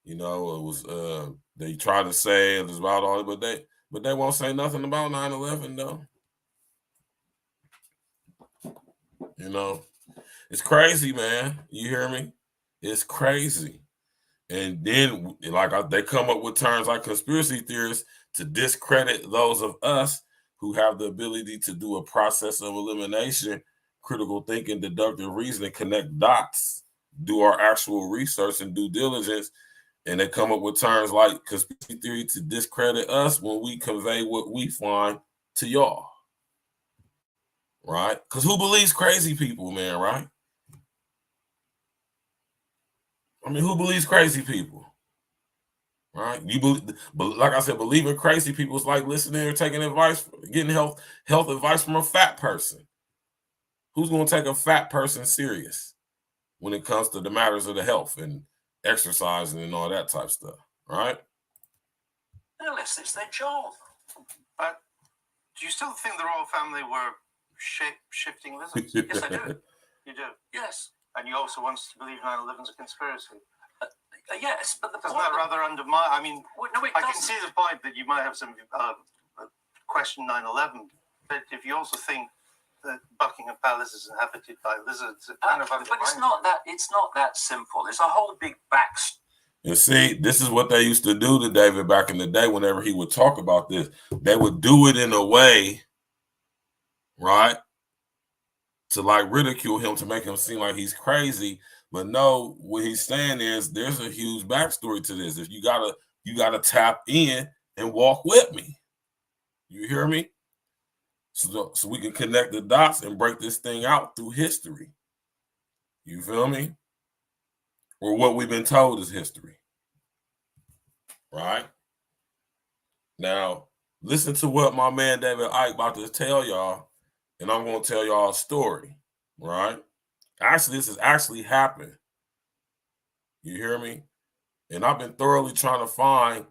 you know, it was they tried to say it was about all, but they won't say nothing about 9/11 though. You know, it's crazy, man. You hear me? It's crazy. And then, like, they come up with terms like conspiracy theorists to discredit those of us who have the ability to do a process of elimination, critical thinking, deductive reasoning, connect dots, do our actual research and due diligence. And they come up with terms like conspiracy theory to discredit us when we convey what we find to y'all. Right? Because who believes crazy people, man, right? I mean, who believes crazy people? Right? You believe, but like I said, believing crazy people is like listening or taking advice, getting health advice from a fat person. Who's going to take a fat person serious when it comes to the matters of the health and exercising and all that type of stuff, right? Journalists, it's their job. But do you still think the royal family were shape-shifting lizards? Yes, I do. You do? Yes. And you also want us to believe 9/11 is a conspiracy? Yes, but the doesn't that rather undermine? I mean, well, no, I can see the point that you might have some question 9/11, but if you also think that Buckingham Palace is inhabited by lizards, it kind of undermines. But it's not that simple. There's a whole big backstory. You see, this is what they used to do to David back in the day. Whenever he would talk about this, they would do it in a way, right, to like ridicule him, to make him seem like he's crazy. But no, what he's saying is there's a huge backstory to this. If you gotta tap in and walk with me. You hear me? So we can connect the dots and break this thing out through history. You feel me? Or what we've been told is history. Right? Now, listen to what my man David Icke about to tell y'all and I'm going to tell y'all a story, right? Actually, this has actually happened. You hear me? And I've been thoroughly trying to find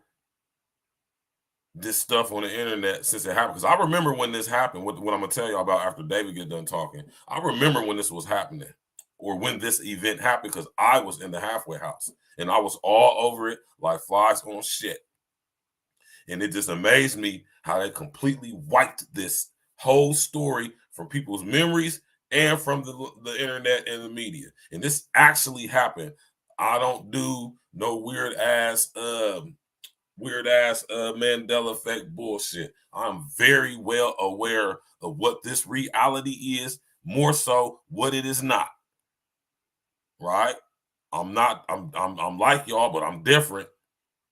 this stuff on the internet since it happened. Because I remember when this happened, what I'm going to tell y'all about after David get done talking. I remember when this was happening or when this event happened because I was in the halfway house and I was all over it like flies on shit. And it just amazed me how they completely wiped this whole story from people's memories and from the internet and the media. And this actually happened. I don't do no weird ass Mandela effect bullshit. I'm very well aware of what this reality is, more so what it is not. Right? I'm like y'all, but I'm different,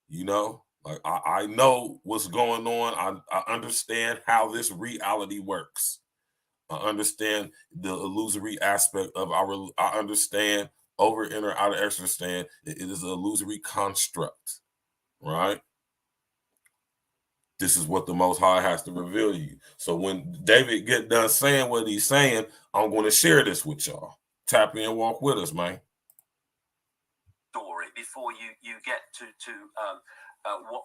you know. Like I know what's going on. I understand how this reality works. I understand the illusory aspect of I understand over, inner, outer, extra stand. It is an illusory construct, right? This is what the Most High has to reveal to you. So when David get done saying what he's saying, I'm going to share this with y'all. Tap in, walk with us, man. Story before you get to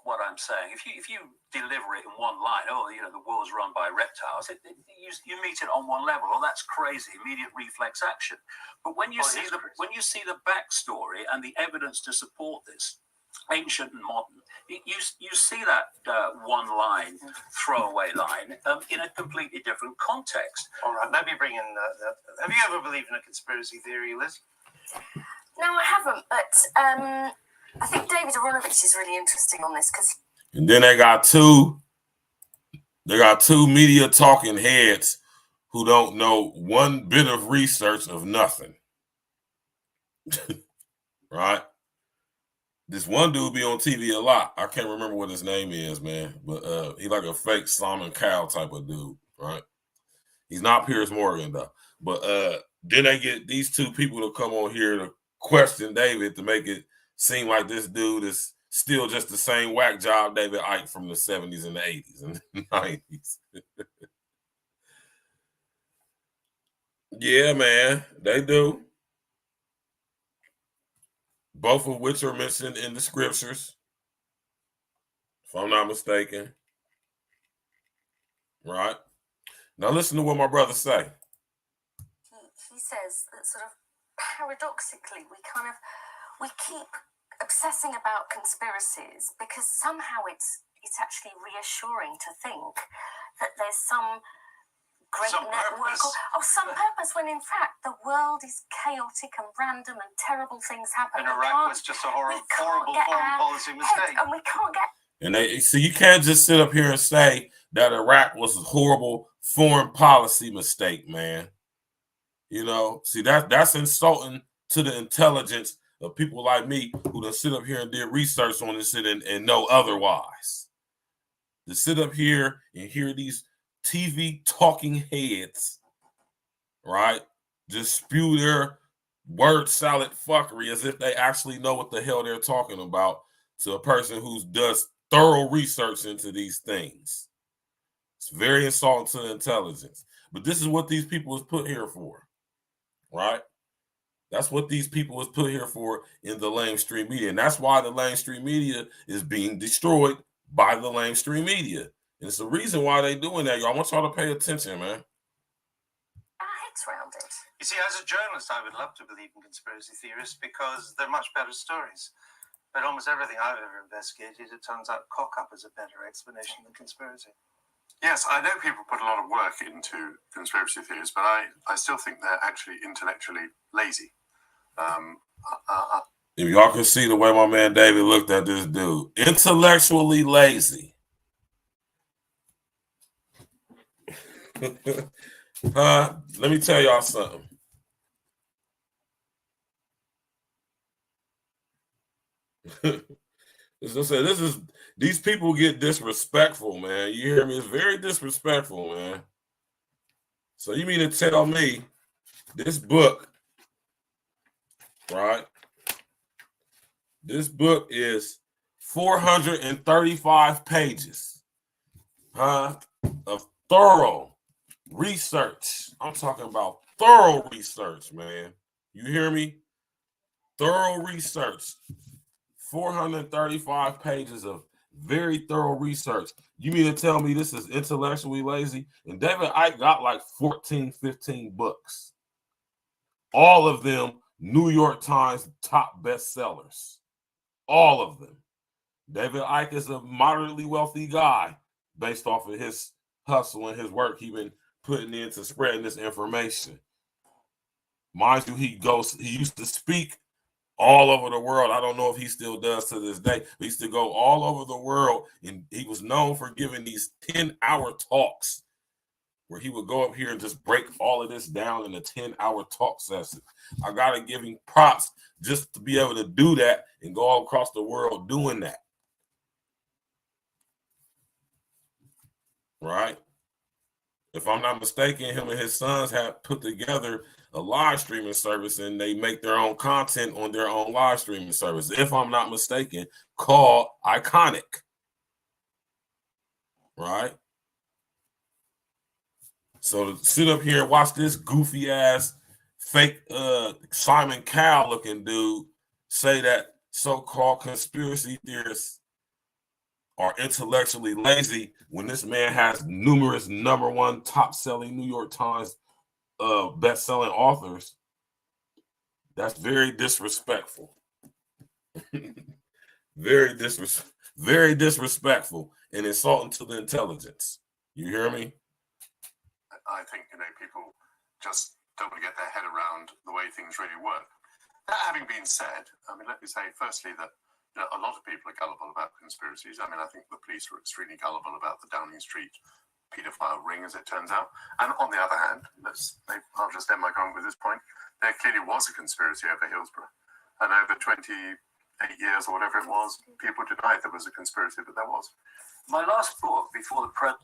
what I'm saying. If you deliver it in one line, the world's run by reptiles, you meet it on one level. Oh, that's crazy! Immediate reflex action. But when you see the backstory and the evidence to support this, ancient and modern, you see that one line, throwaway line, in a completely different context. All right, maybe bring in. Have you ever believed in a conspiracy theory, Liz? No, I haven't, but I think David Aronovich is really interesting on this because. And then they got two media talking heads who don't know one bit of research of nothing. Right? This one dude be on TV a lot. I can't remember what his name is, man, but he like a fake Simon Cowell type of dude, right? He's not Piers Morgan though. But then they get these two people to come on here to question David to make it seem like this dude is still just the same whack job David Icke from the 70s and the 80s and the 90s. Yeah, man, they do. Both of which are mentioned in the scriptures, if I'm not mistaken. Right? Now listen to what my brother say. He says that sort of paradoxically, we keep obsessing about conspiracies because somehow it's actually reassuring to think that there's some great network or some purpose when in fact the world is chaotic and random and terrible things happen. And Iraq was just a horrible foreign policy mistake. And we can't get. And so you can't just sit up here and say that Iraq was a horrible foreign policy mistake, man. You know, see that's insulting to the intelligence of people like me who done sit up here and did research on this shit and know otherwise. To sit up here and hear these TV talking heads, right, just spew their word salad fuckery as if they actually know what the hell they're talking about to a person who does thorough research into these things. It's very insulting to the intelligence. But this is what these people was put here for, right? That's what these people was put here for in the lamestream media. And that's why the lamestream media is being destroyed by the lamestream media. And it's the reason why they're doing that, y'all. I want y'all to pay attention, man. Our heads around it. You see, as a journalist, I would love to believe in conspiracy theorists because they're much better stories. But almost everything I've ever investigated, it turns out cock-up is a better explanation than conspiracy. Yes, I know people put a lot of work into conspiracy theories, but I still think they're actually intellectually lazy. If y'all can see the way my man David looked at this dude, intellectually lazy. Let me tell y'all something. As I said, these people get disrespectful, man. You hear me? It's very disrespectful, man. So you mean to tell me this book, right? This book is 435 pages, of thorough research. I'm talking about thorough research, man. You hear me? Thorough research. 435 pages of very thorough research. You mean to tell me this is intellectually lazy? And David Icke got like 14, 15 books. All of them New York Times top bestsellers. All of them. David Icke is a moderately wealthy guy based off of his hustle and his work he's been putting into spreading this information. Mind you, he used to speak all over the world. I don't know if he still does to this day. He used to go all over the world, and he was known for giving these 10-hour talks where he would go up here and just break all of this down in a 10-hour talk session. I got to give him props just to be able to do that and go all across the world doing that. Right? If I'm not mistaken, him and his sons have put together a live streaming service, and they make their own content on their own live streaming service, if I'm not mistaken, called ICKE. Right? So to sit up here and watch this goofy ass fake Simon Cowell looking dude say that so-called conspiracy theorists are intellectually lazy when this man has numerous #1 top-selling New York Times best-selling authors, that's very disrespectful. very disrespectful and insulting to the intelligence. You hear me? I think, people just don't want to get their head around the way things really work. That having been said, let me say firstly that a lot of people are gullible about conspiracies. I think the police were extremely gullible about the Downing Street paedophile ring, as it turns out. And on the other hand, I'll just end my comment with this point. There clearly was a conspiracy over Hillsborough. And over 28 years or whatever it was, people denied there was a conspiracy, but there was. My last thought before the press.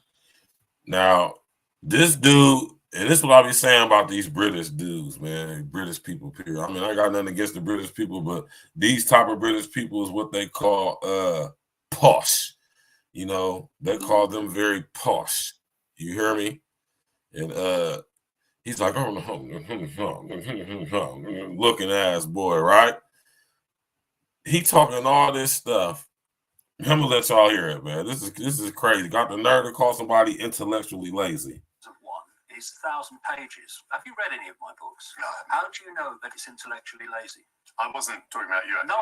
Now, this dude, and this is what I'll be saying about these British dudes, man, British people, period. I got nothing against the British people, but these type of British people is what they call posh. They call them very posh. You hear me? And he's like, oh, looking ass boy, right? He talking all this stuff. I'm gonna let y'all hear it, man. This is crazy. Got the nerve to call somebody intellectually lazy. It's 1,000 pages. Have you read any of my books? No. How do you know that it's intellectually lazy? I wasn't talking about you. No,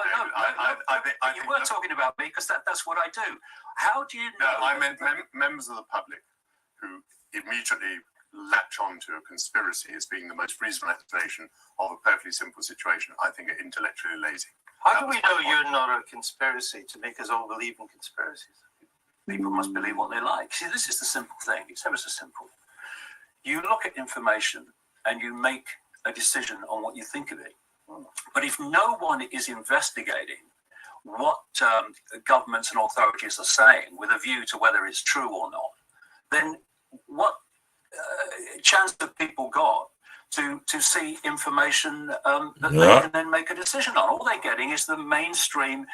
you were talking about me because that's what I do. How do you know? No, I meant members of the public who immediately latch onto a conspiracy as being the most reasonable explanation of a perfectly simple situation. I think are intellectually lazy. How do we know you're not a conspiracy to make us all believe in conspiracies? People must believe what they like. See, this is the simple thing. It's ever so simple. You look at information and you make a decision on what you think of it. But if no one is investigating what governments and authorities are saying with a view to whether it's true or not, then what chance have people got to see information that they can then make a decision on? All they're getting is the mainstream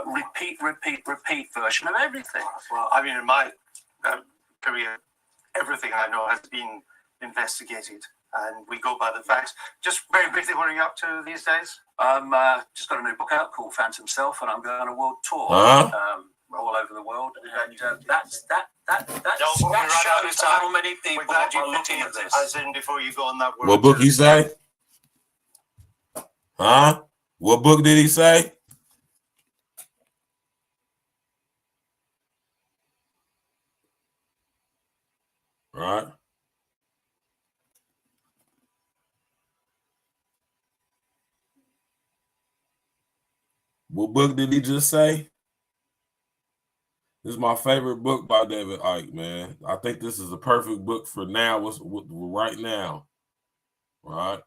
repeat version of everything. Well, in my career, everything I know has been investigated, and we go by the facts. Just very briefly, what are you up to these days? Just got a new book out called Phantom Self, and I'm going on a world tour all over the world. And that shows how many people are looking at this. As in, before you go on that world. What book he say? Huh? What book did he say? Right. What book did he just say? This is my favorite book by David Icke, man. I think this is the perfect book for now, right now, right?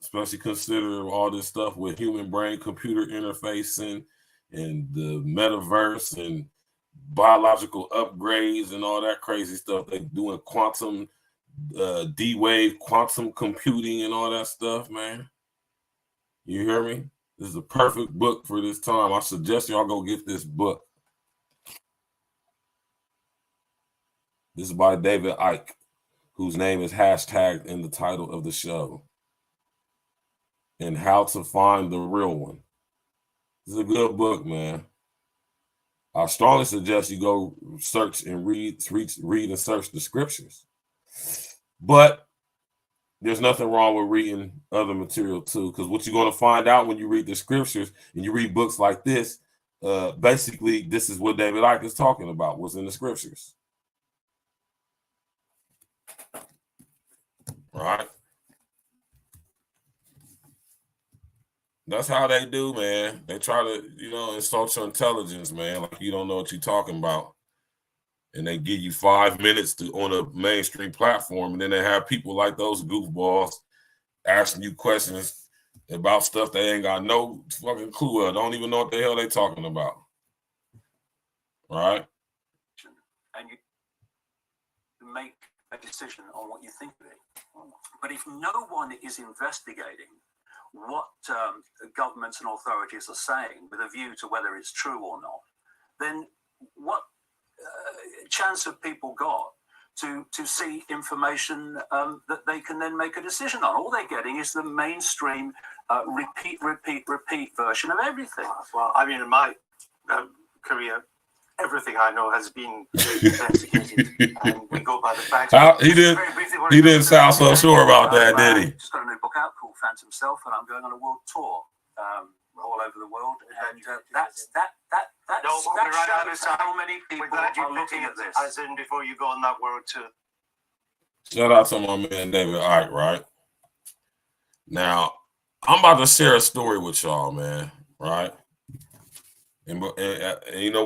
Especially considering all this stuff with human brain computer interfacing and the metaverse and biological upgrades and all that crazy stuff. They doing quantum D-wave quantum computing and all that stuff, man. You hear me? This is a perfect book for this time. I suggest y'all go get this book. This is by David Icke, whose name is hashtagged in the title of the show, and How to Find the Real One. This is a good book, man. I strongly suggest you go search and read and search the scriptures. But there's nothing wrong with reading other material too, because what you're going to find out when you read the scriptures and you read books like this, basically this is what David Icke is talking about, what's in the scriptures. Right? That's how they do, man. They try to, insult your intelligence, man, like you don't know what you're talking about. And they give you 5 minutes on a mainstream platform, and then they have people like those goofballs asking you questions about stuff they ain't got no fucking clue of. Don't even know what the hell they talking about. Right? And you make a decision on what you think of it. But if no one is investigating what governments and authorities are saying with a view to whether it's true or not, then what chance have people got to see information that they can then make a decision on? All they're getting is the mainstream repeat version of everything. Well, I mean, in my career, everything I know has been investigated, and we go by the facts. He didn't sound so sure about that, did he? Just got a new book out called Phantom Self, and I'm going on a world tour all over the world, and that shows how many people are looking at this. As in, before you go on that world tour. Shout out to my man David Icke, right? Now, I'm about to share a story with y'all, man, right? And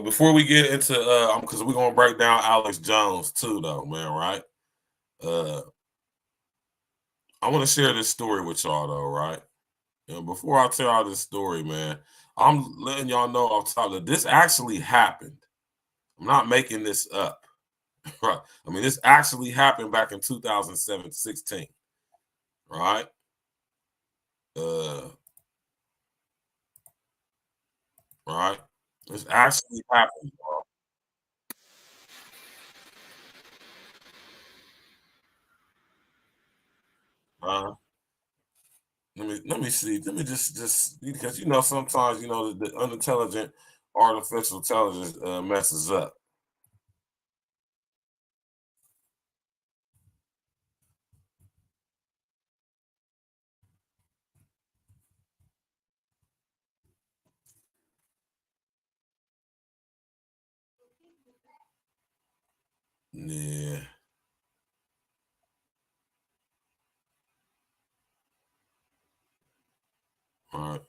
before we get into, because we're going to break down Alex Jones too, though, man, right? I want to share this story with y'all, though, right? And before I tell y'all this story, man, I'm letting y'all know off top that this actually happened. I'm not making this up. Right? I mean, this actually happened back in 2016, right? Right? This actually happened, bro. Let me see. Let me just because sometimes the unintelligent artificial intelligence messes up. Yeah. All right.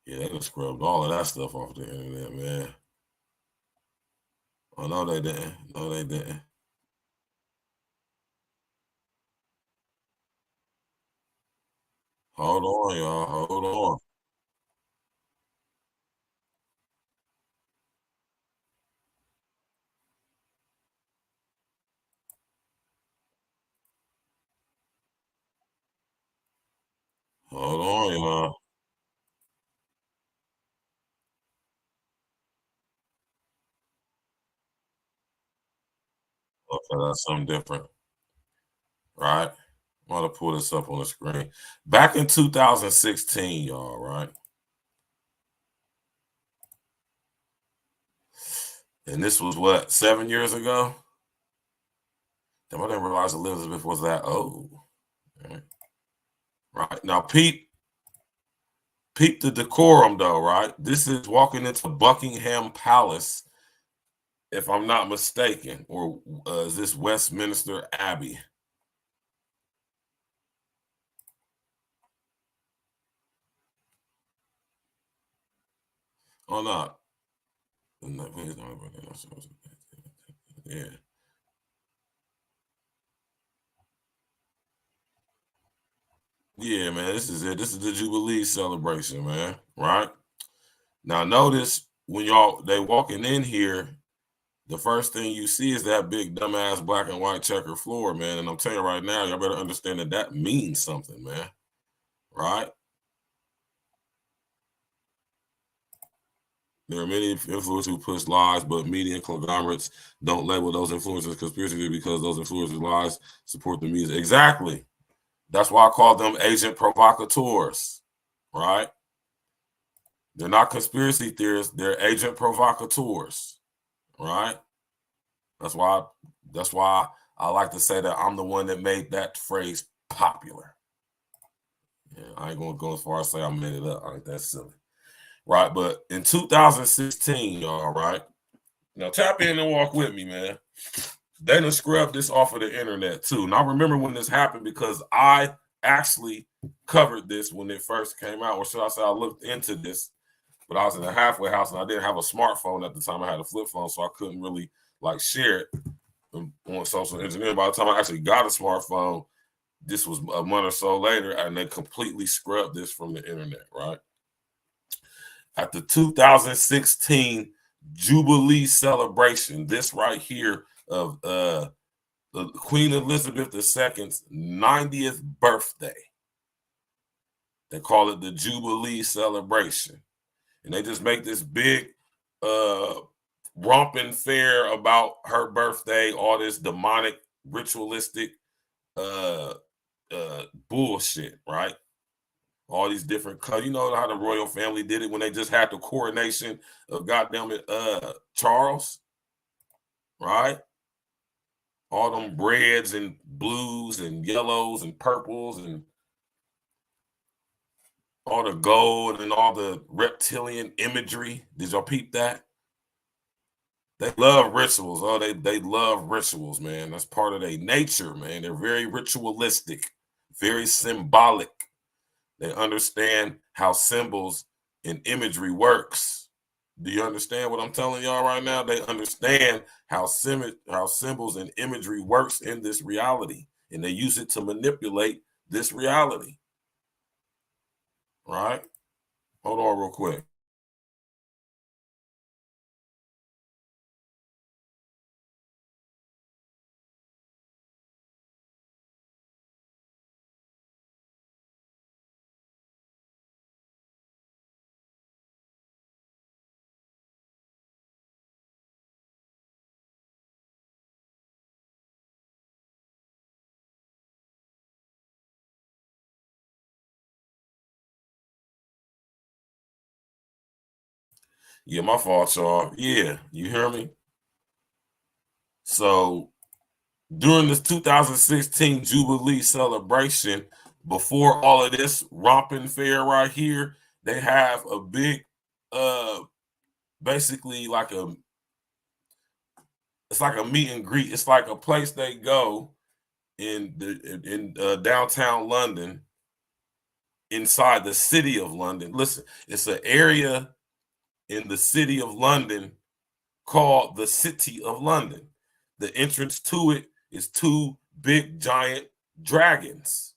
Yeah, they just scrubbed all of that stuff off the internet, man. Oh, no, they didn't. No, they didn't. Hold on, y'all. Hold on. Hold on, y'all. Okay, that's something different. Right? I'm going to pull this up on the screen. Back in 2016, y'all, right? And this was what, 7 years ago? Damn, I didn't realize Elizabeth was that old. Right. Now, peep the decorum, though, right? This is walking into Buckingham Palace, if I'm not mistaken, or is this Westminster Abbey? Oh, no. Yeah. Yeah, man, this is it. This is the Jubilee celebration, man, right? Now, notice when they walking in here, the first thing you see is that big dumbass black and white checker floor, man. And I'm telling you right now, y'all better understand that means something, man, right? There are many influencers who push lies, but media conglomerates don't label those influencers conspiracy because those influencers' lies support the media. Exactly. That's why I call them agent provocateurs, right? They're not conspiracy theorists. They're agent provocateurs, right? That's why I like to say that I'm the one that made that phrase popular. Yeah, I ain't gonna go as far as say I made it up. I think that's silly, right? But in 2016, y'all, right? Now tap in and walk with me, man. They done scrubbed this off of the internet too. And I remember when this happened because I actually covered this when it first came out, or should I say I looked into this, but I was in a halfway house and I didn't have a smartphone at the time. I had a flip phone, so I couldn't really like share it on social engineering. By the time I actually got a smartphone, this was a month or so later, and they completely scrubbed this from the internet, right? At the 2016 Jubilee celebration, this right here of the Queen Elizabeth II's 90th birthday. They call it the Jubilee celebration. And they just make this big romping fair about her birthday, all this demonic, ritualistic bullshit, right? All these different colors. You know how the royal family did it when they just had the coronation of goddamn it, Charles, right? All them reds and blues and yellows and purples and all the gold and all the reptilian imagery. Did y'all peep that? They love rituals. Oh, they love rituals, man. That's part of their nature, man. They're very ritualistic, very symbolic. They understand how symbols and imagery works. Do you understand what I'm telling y'all right now? They understand how symbols and imagery works in this reality, and they use it to manipulate this reality. Right? Hold on real quick. Yeah, my fault, y'all. Yeah, you hear me? So during this 2016 Jubilee celebration, before all of this romping fair right here, they have a big, basically like it's like a meet and greet. It's like a place they go in downtown London, inside the city of London. Listen, it's an area in the city of London called the City of London. The entrance to it is two big giant dragons.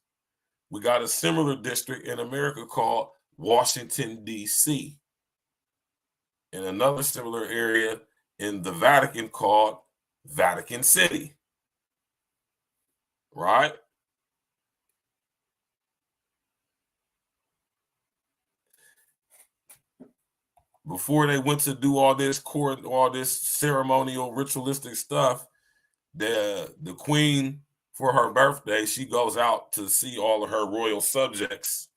We got a similar district in America called Washington, D.C. and another similar area in the Vatican called Vatican City. Right? Before they went to do all this ceremonial ritualistic stuff, the queen, for her birthday, she goes out to see all of her royal subjects.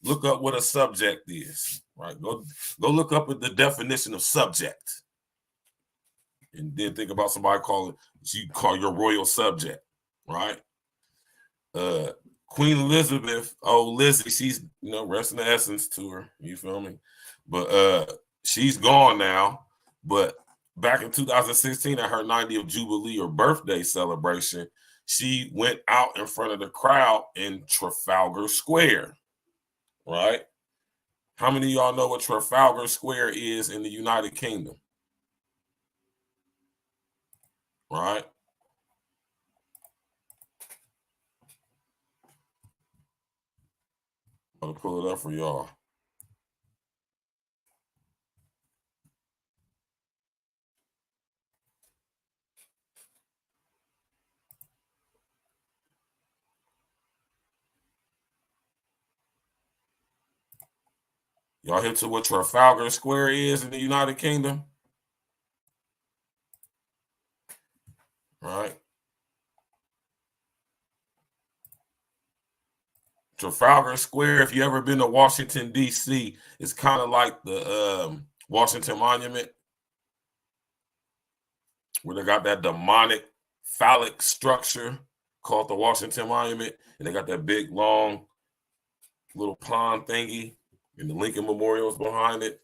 Look up what a subject is, right? Go look up the definition of subject, and then think about somebody you call your royal subject, right? Queen Elizabeth, oh Lizzie, she's rest in the essence to her. You feel me? But she's gone now. But back in 2016 at her 90th Jubilee or birthday celebration, she went out in front of the crowd in Trafalgar Square, right? How many of y'all know what Trafalgar Square is in the United Kingdom? Right? I'm gonna pull it up for y'all. Y'all hip to what Trafalgar Square is in the United Kingdom? Right. Trafalgar Square, if you ever been to Washington, D.C., it's kind of like the Washington Monument, where they got that demonic phallic structure called the Washington Monument, and they got that big, long, little pond thingy, and the Lincoln Memorial is behind it,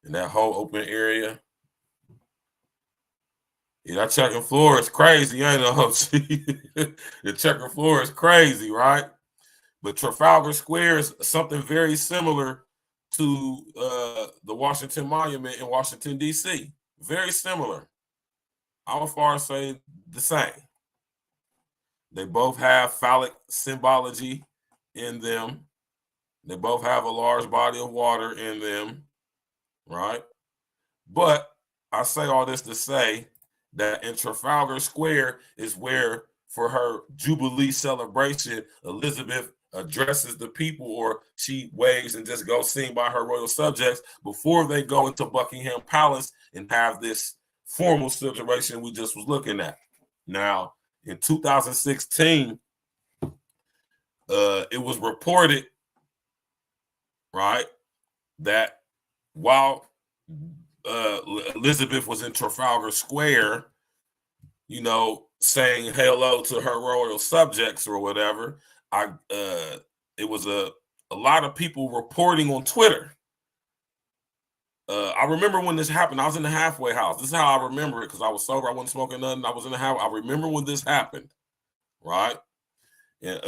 and that whole open area. Yeah, that checkered floor is crazy, ain't it? The checkered floor is crazy, right? But Trafalgar Square is something very similar to the Washington Monument in Washington, D.C. Very similar. I would far say the same. They both have phallic symbology in them. They both have a large body of water in them, right? But I say all this to say that in Trafalgar Square is where, for her Jubilee celebration, Elizabeth addresses the people, or she waves and just goes sing by her royal subjects before they go into Buckingham Palace and have this formal celebration we just was looking at. Now, in 2016, it was reported, right, that while Elizabeth was in Trafalgar Square, you know, saying hello to her royal subjects or whatever, it was a lot of people reporting on Twitter. I remember when this happened. I was in the halfway house. This is how I remember it, because I was sober. I wasn't smoking nothing. I was in the house. I remember when this happened, right? And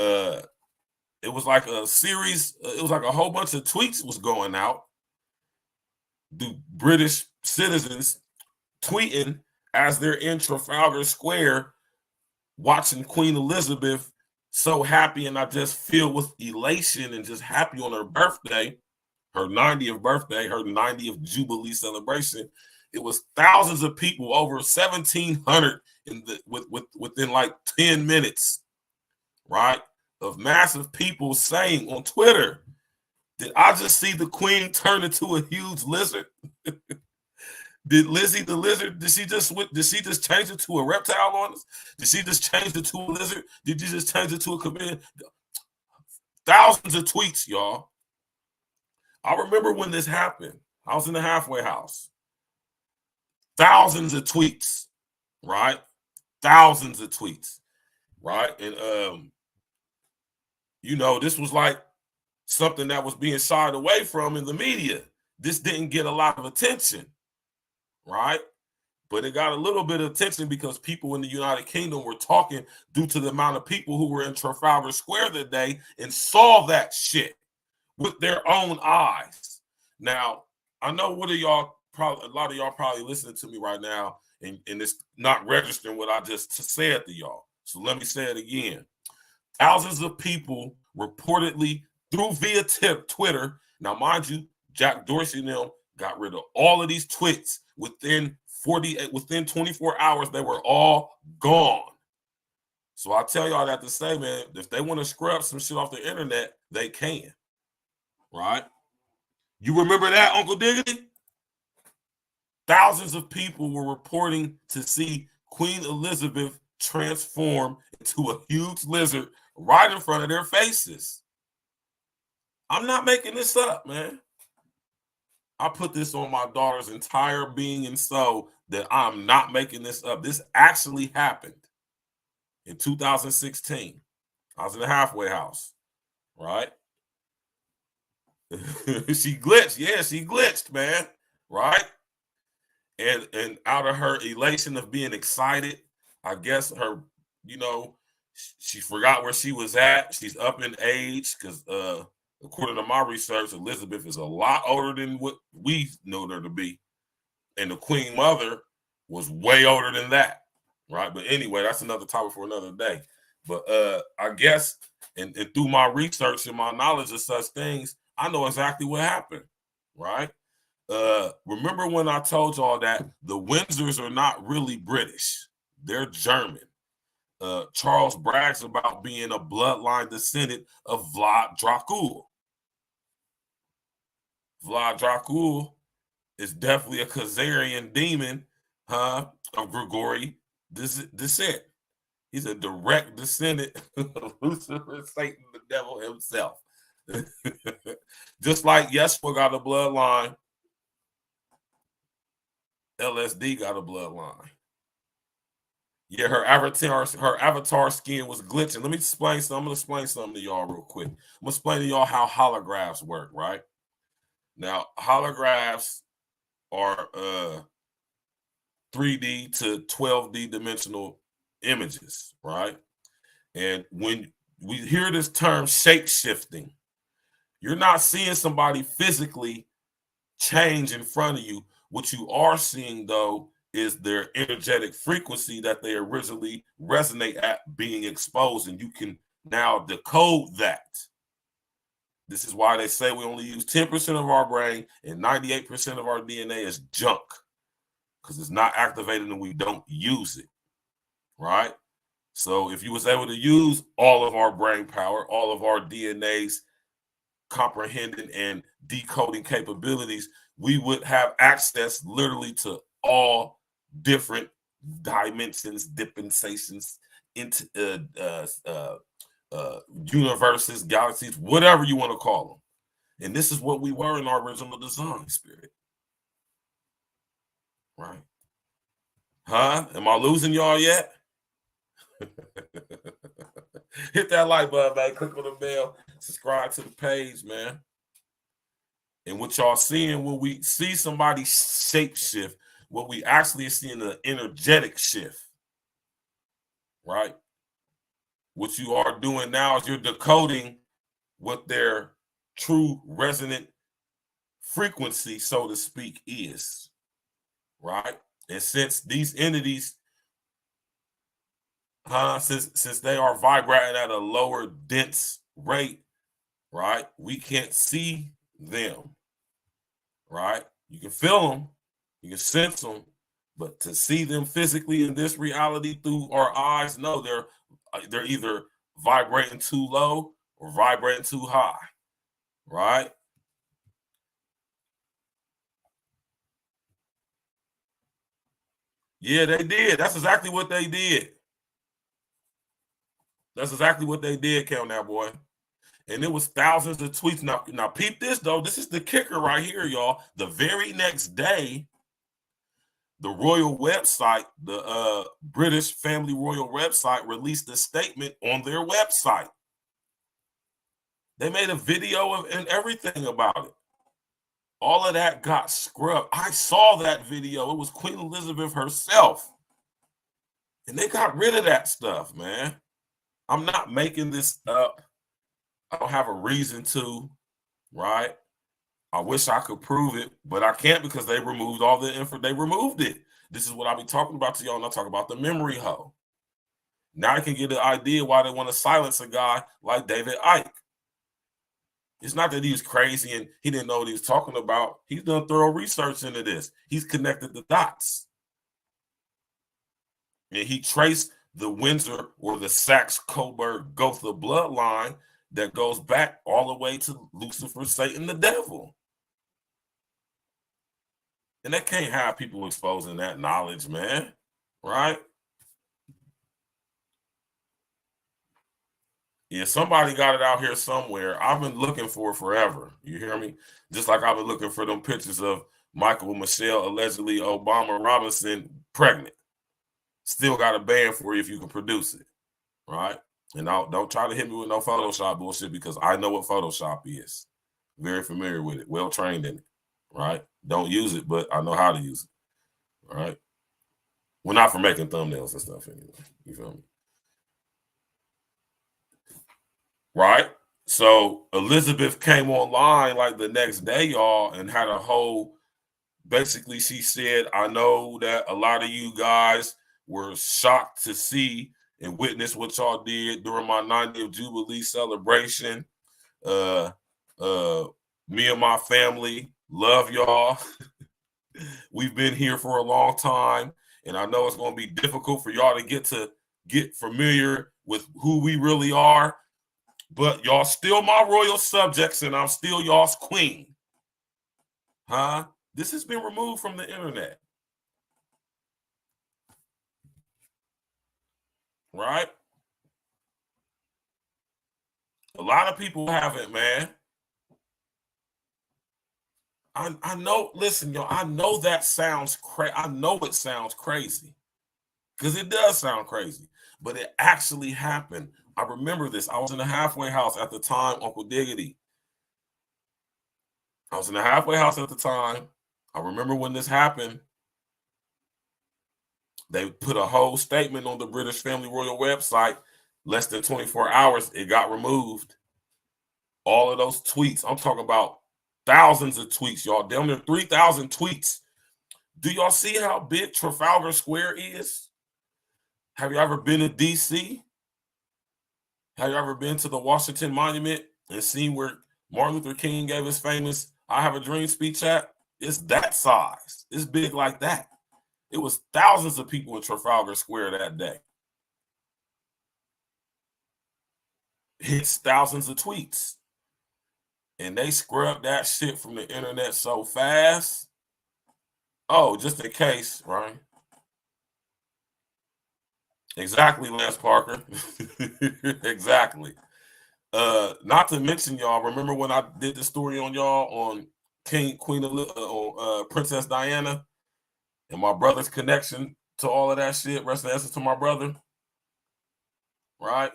it was like a series. It was like a whole bunch of tweets was going out. The British citizens tweeting as they're in Trafalgar Square watching Queen Elizabeth, so happy, and I just feel with elation and just happy on her birthday, her 90th birthday, her 90th Jubilee celebration. It was thousands of people, over 1,700 within like 10 minutes, right, of massive people saying on Twitter, did I just see the Queen turn into a huge lizard? Did Lizzie the lizard, did she just change it to a reptile on us? Did she just change it to a lizard? Did you just change it to a chameleon? Thousands of tweets, y'all. I remember when this happened. I was in the halfway house. Thousands of tweets, right? Thousands of tweets, right? And you know, this was like something that was being shied away from in the media. This didn't get a lot of attention, right? But it got a little bit of attention because people in the United Kingdom were talking due to the amount of people who were in Trafalgar Square that day and saw that shit with their own eyes. Now, I know a lot of y'all probably listening to me right now, and it's not registering what I just said to y'all. So let me say it again. Thousands of people reportedly via Twitter. Now, mind you, Jack Dorsey and them got rid of all of these tweets within 24 hours. They were all gone. So I tell y'all that to say, man, if they want to scrub some shit off the internet, they can. Right? You remember that, Uncle Diggity? Thousands of people were reporting to see Queen Elizabeth transform into a huge lizard right in front of their faces. I'm not making this up, man. I put this on my daughter's entire being and soul that I'm not making this up. This actually happened in 2016. I was in the halfway house, right? She glitched. Yeah, she glitched, man. Right? And out of her elation of being excited, I guess her, you know, she forgot where she was at. She's up in age because according to my research, Elizabeth is a lot older than what we know her to be. And the Queen Mother was way older than that, right? But anyway, that's another topic for another day. But I guess, and through my research and my knowledge of such things, I know exactly what happened, right? Remember when I told y'all that the Windsors are not really British. They're German. Charles brags about being a bloodline descendant of Vlad Dracul. Vlad Dracul is definitely a Khazarian demon, of Grigori DISSECT. He's a direct descendant of Lucifer, Satan, the devil himself. Just like Yeshua got a bloodline, LSD got a bloodline. Yeah, her avatar skin was glitching. Let me explain something. I'm gonna explain something to y'all real quick. I'm gonna explain to y'all how holographs work, right? Now, holographs are 3D to 12D dimensional images, right? And when we hear this term shape shifting, you're not seeing somebody physically change in front of you. What you are seeing, though, is their energetic frequency that they originally resonate at being exposed, and you can now decode that. This is why they say we only use 10% of our brain and 98% of our DNA is junk, because it's not activated and we don't use it, right? So if you was able to use all of our brain power, all of our DNA's comprehending and decoding capabilities, we would have access literally to all different dimensions, dispensations, into universes, galaxies, whatever you want to call them. And this is what we were in our original design, Spirit. Right? Huh? Am I losing y'all yet? Hit that like button, man. Click on the bell. Subscribe to the page, man. And what y'all seeing when we see somebody shape shift, what we actually are seeing an energetic shift, right? What you are doing now is you're decoding what their true resonant frequency, so to speak, is, right? And since these entities, since they are vibrating at a lower dense rate, right, we can't see them, right? You can feel them, you can sense them, but to see them physically in this reality through our eyes, no, they're either vibrating too low or vibrating too high, right? Yeah, they did. That's exactly what they did. That's exactly what they did, Count That Boy. And it was thousands of tweets. Now peep this, though. This is the kicker right here, y'all. The very next day, the royal website, the British Family Royal website, released a statement on their website. They made a video and everything about it. All of that got scrubbed. I saw that video. It was Queen Elizabeth herself. And they got rid of that stuff, man. I'm not making this up. I don't have a reason to, right? I wish I could prove it, but I can't because they removed all the info. They removed it. This is what I be talking about to y'all, and I talk about the memory hole. Now I can get an idea why they want to silence a guy like David Icke. It's not that he was crazy and he didn't know what he was talking about. He's done thorough research into this. He's connected the dots. And he traced the Windsor or the Saxe-Coburg-Gotha bloodline that goes back all the way to Lucifer, Satan, the devil. And they can't have people exposing that knowledge, man. Right? Yeah, somebody got it out here somewhere. I've been looking for it forever. You hear me? Just like I've been looking for them pictures of Michael and Michelle, allegedly Obama Robinson, pregnant. Still got a band for you if you can produce it. Right? And don't try to hit me with no Photoshop bullshit because I know what Photoshop is. Very familiar with it. Well trained in it. Right? Don't use it, but I know how to use it. Right? We're not for making thumbnails and stuff anyway. You feel me? Right? So Elizabeth came online like the next day, y'all, and had a whole, basically she said, I know that a lot of you guys were shocked to see and witness what y'all did during my 90th Jubilee celebration. Me and my family love y'all. We've been here for a long time, and I know it's going to be difficult for y'all to get familiar with who we really are. But y'all still my royal subjects, and I'm still y'all's queen. Huh? This has been removed from the internet. Right? A lot of people haven't, man. I know, listen, yo, I know that sounds crazy. I know it sounds crazy. Because it does sound crazy. But it actually happened. I remember this. I was in a halfway house at the time, Uncle Diggity. I was in a halfway house at the time. I remember when this happened. They put a whole statement on the British Family Royal website. Less than 24 hours, it got removed. All of those tweets. I'm talking about thousands of tweets, y'all. Down there, 3,000 tweets. Do y'all see how big Trafalgar Square is? Have you ever been to D.C.? Have you ever been to the Washington Monument and seen where Martin Luther King gave his famous I Have a Dream speech at? It's that size. It's big like that. It was thousands of people in Trafalgar Square that day. Hits thousands of tweets. And they scrubbed that shit from the internet so fast. Oh, just in case, right? Exactly, Lance Parker. Exactly. Not to mention, y'all, remember when I did the story on y'all on Princess Diana and my brother's connection to all of that shit? Rest in essence to my brother, right?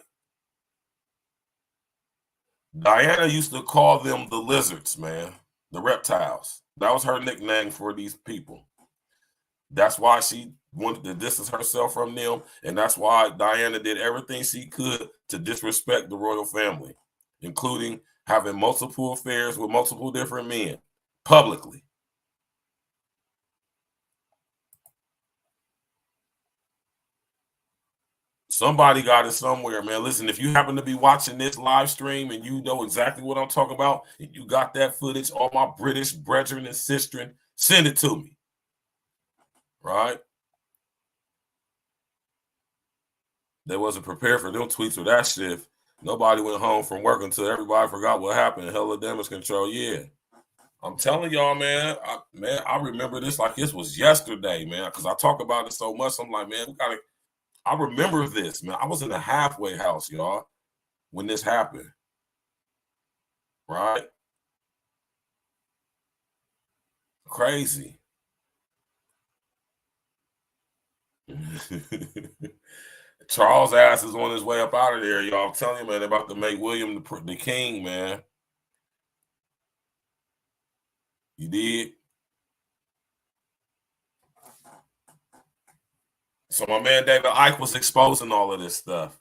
Diana used to call them the lizards, man, the reptiles. That was her nickname for these people. That's why she wanted to distance herself from them, and that's why Diana did everything she could to disrespect the royal family, including having multiple affairs with multiple different men publicly. Somebody got it somewhere, man. Listen, if you happen to be watching this live stream and you know exactly what I'm talking about, and you got that footage, all my British brethren and sistren, send it to me. Right? They wasn't prepared for them tweets or that shit. Nobody went home from work until everybody forgot what happened. Hella damage control, yeah. I'm telling y'all, man. I remember this like this was yesterday, man. Because I talk about it so much. I'm like, man, we gotta. I remember this, man. I was in a halfway house, y'all, when this happened. Right? Crazy. Charles' ass is on his way up out of there, y'all. I'm telling you, man, they're about to make William the king, man. You did? So my man David Icke was exposing all of this stuff,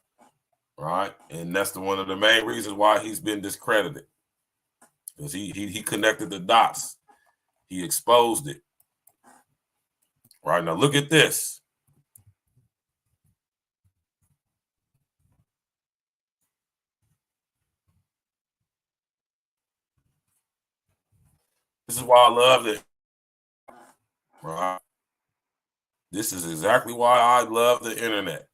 right? And that's one of the main reasons why he's been discredited. Because he connected the dots. He exposed it. Right, now look at this. This is why I love it. Right? This is exactly why I love the internet.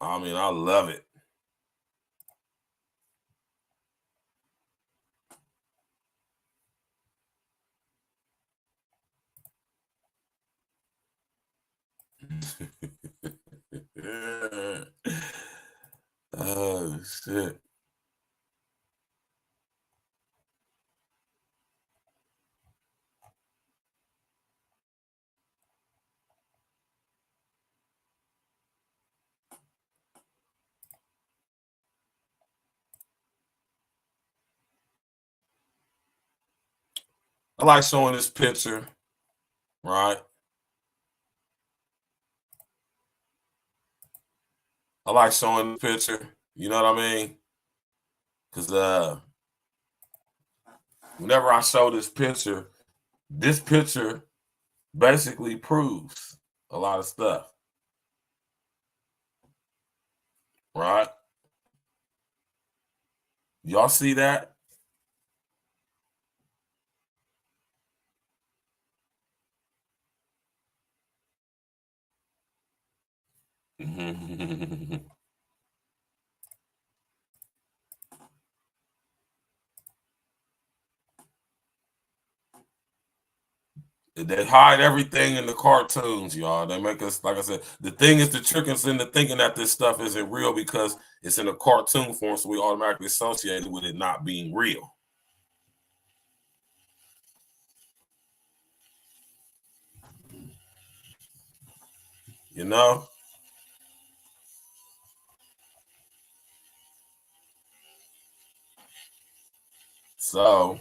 I mean, I love it. Oh, shit. I like showing this picture, right? I like showing the picture. You know what I mean? Because whenever I show this picture basically proves a lot of stuff. Right? Y'all see that? They hide everything in the cartoons, y'all. They make us, like I said, the thing is to trick us into thinking that this stuff isn't real because it's in a cartoon form, so we automatically associate it with it not being real. You know? So,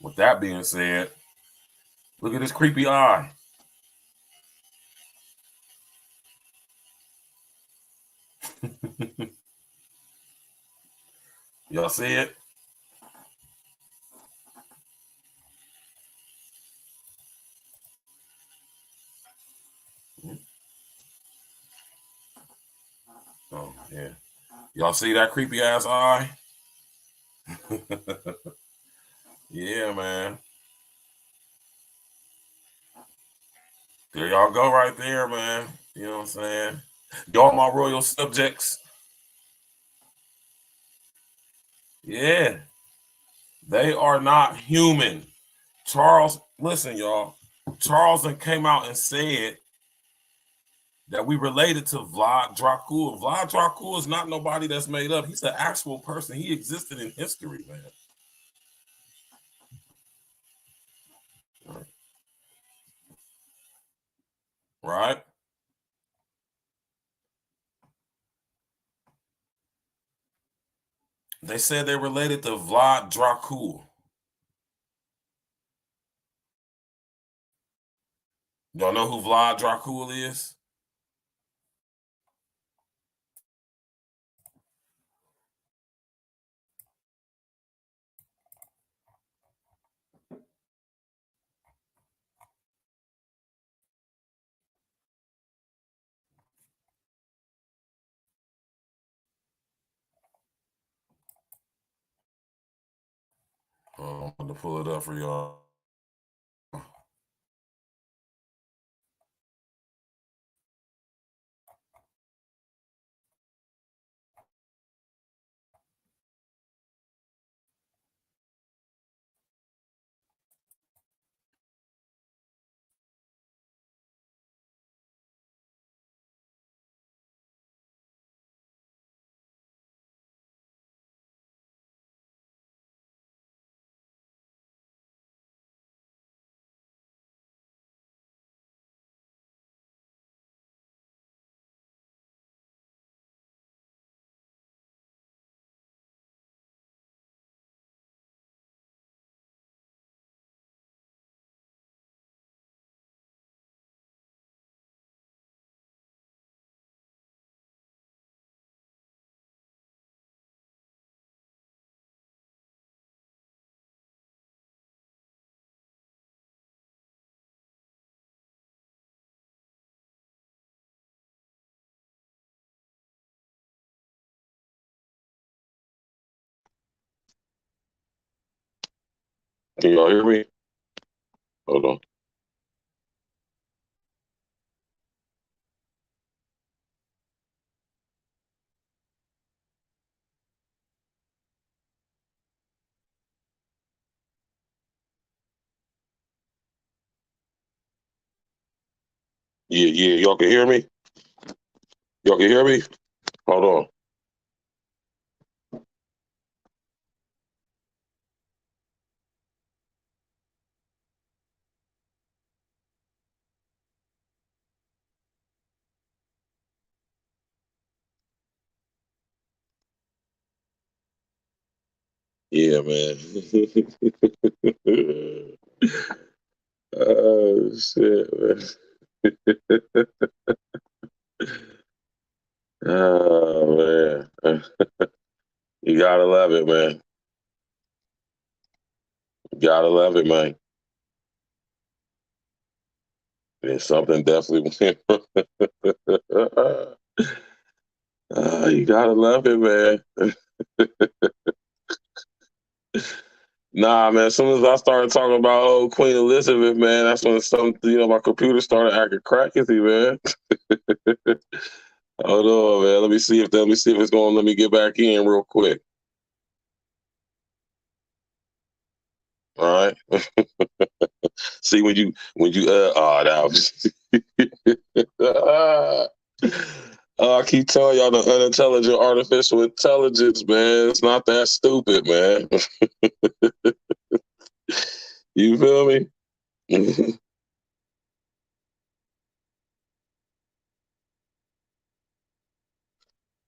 with that being said, look at this creepy eye. Y'all see it? Oh, yeah. Y'all see that creepy ass eye? Yeah, man. There y'all go right there, man. You know what I'm saying? Y'all my royal subjects. Yeah. They are not human. Charles, listen, y'all. Charles came out and said that we related to Vlad Dracul. Vlad Dracul is not nobody that's made up. He's an actual person. He existed in history, man. Right? They said they related to Vlad Dracul. Y'all know who Vlad Dracul is? I'm going to pull it up for y'all. Can y'all hear me? Hold on. Yeah, y'all can hear me? Y'all can hear me? Hold on. Yeah, man. Oh, shit, man. Oh, man. You gotta love it, man. You gotta love it, man. There's something definitely. You gotta love it, man. Nah, man. As soon as I started talking about old Queen Elizabeth, man, that's when my computer started acting crackety, man. Hold on, man. Let me see if it's going to let me get back in real quick. All right. See, when you that was I keep telling y'all the unintelligent artificial intelligence, man. It's not that stupid, man. You feel me?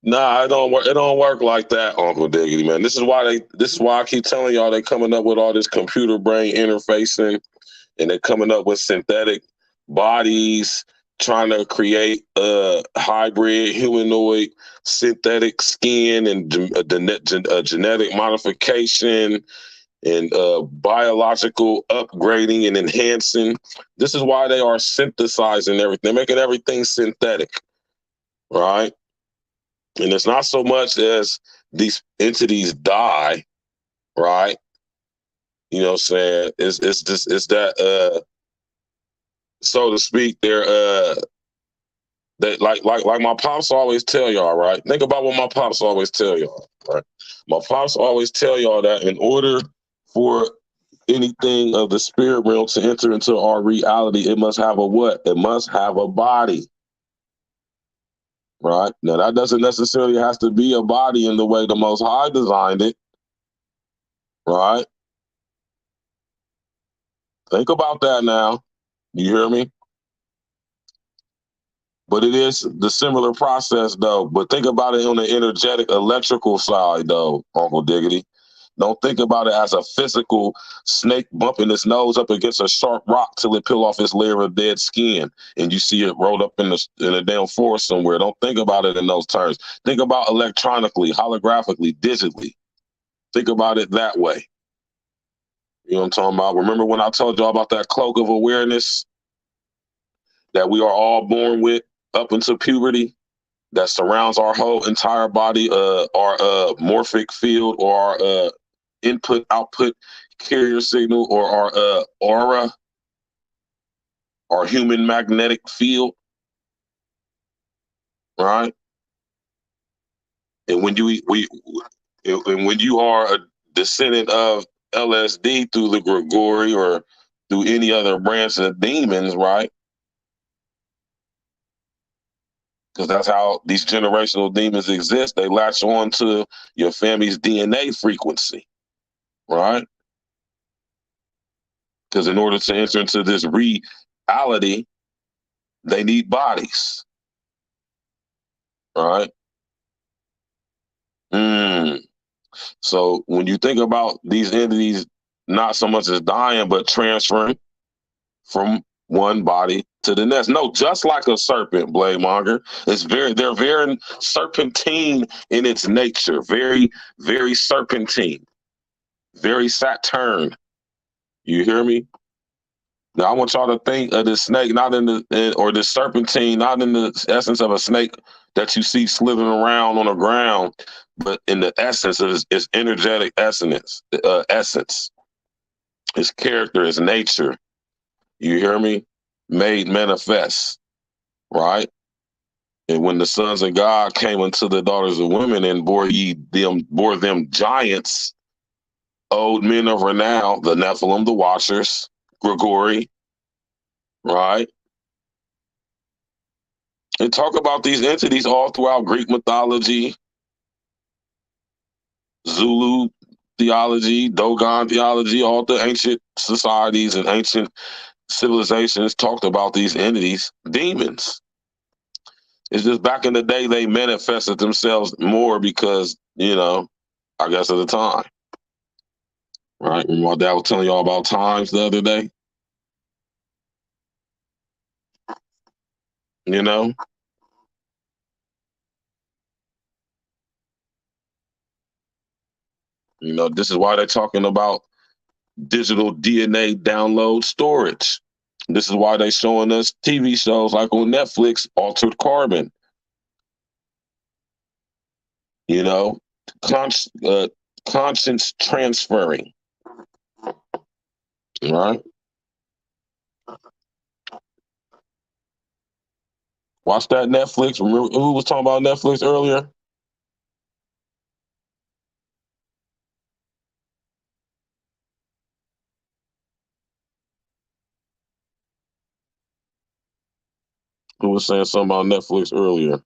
Nah, it don't work. It don't work like that, Uncle Diggity, man. This is why I keep telling y'all they coming up with all this computer brain interfacing, and they're coming up with synthetic bodies, trying to create hybrid humanoid synthetic skin and genetic modification and biological upgrading and enhancing. This is why they are synthesizing everything. They're making everything synthetic, right? And it's not so much as these entities die, right? You know what I'm saying? It's that so to speak, they like my pops always tell y'all, right? Think about what my pops always tell y'all, right? My pops always tell y'all that in order for anything of the spirit realm to enter into our reality, it must have a what? It must have a body. Right? Now that doesn't necessarily have to be a body in the way the Most High designed it. Right? Think about that now. You hear me? But it is the similar process though. But think about it on the energetic electrical side though, Uncle Diggity. Don't think about it as a physical snake bumping its nose up against a sharp rock till it peel off its layer of dead skin and you see it rolled up in a damn forest somewhere. Don't think about it in those terms. Think about electronically, holographically, digitally. Think about it that way. You know what I'm talking about? Remember when I told y'all about that cloak of awareness that we are all born with up until puberty that surrounds our whole entire body, our morphic field or our input-output carrier signal or our aura, our human magnetic field, right? And when you are a descendant of LSD through the Grigori or through any other branch of demons, right? Because that's how these generational demons exist. They latch on to your family's DNA frequency, right? Because in order to enter into this reality, they need bodies, right? So when you think about these entities, not so much as dying, but transferring from one body to the next. No, just like a serpent, Blade Monger. They're very serpentine in its nature. Very, very serpentine. Very Saturn. You hear me? Now I want y'all to think of this snake, not or this serpentine, not in the essence of a snake that you see slithering around on the ground, but in the essence of its energetic essence, its character, its nature. You hear me? Made manifest, right? And when the sons of God came unto the daughters of women and bore them giants, old men of renown, the Nephilim, the Watchers, Grigori, right? And talk about these entities all throughout Greek mythology, Zulu theology, Dogon theology, all the ancient societies and ancient civilizations talked about these entities, demons. It's just back in the day they manifested themselves more because, I guess at the time. Right? And my dad was telling y'all about times the other day. You know? This is why they're talking about digital DNA download storage. This is why they're showing us TV shows like on Netflix, Altered Carbon. Conscience transferring. Right? Watch that Netflix. Remember who was talking about Netflix earlier? Who was saying something about Netflix earlier?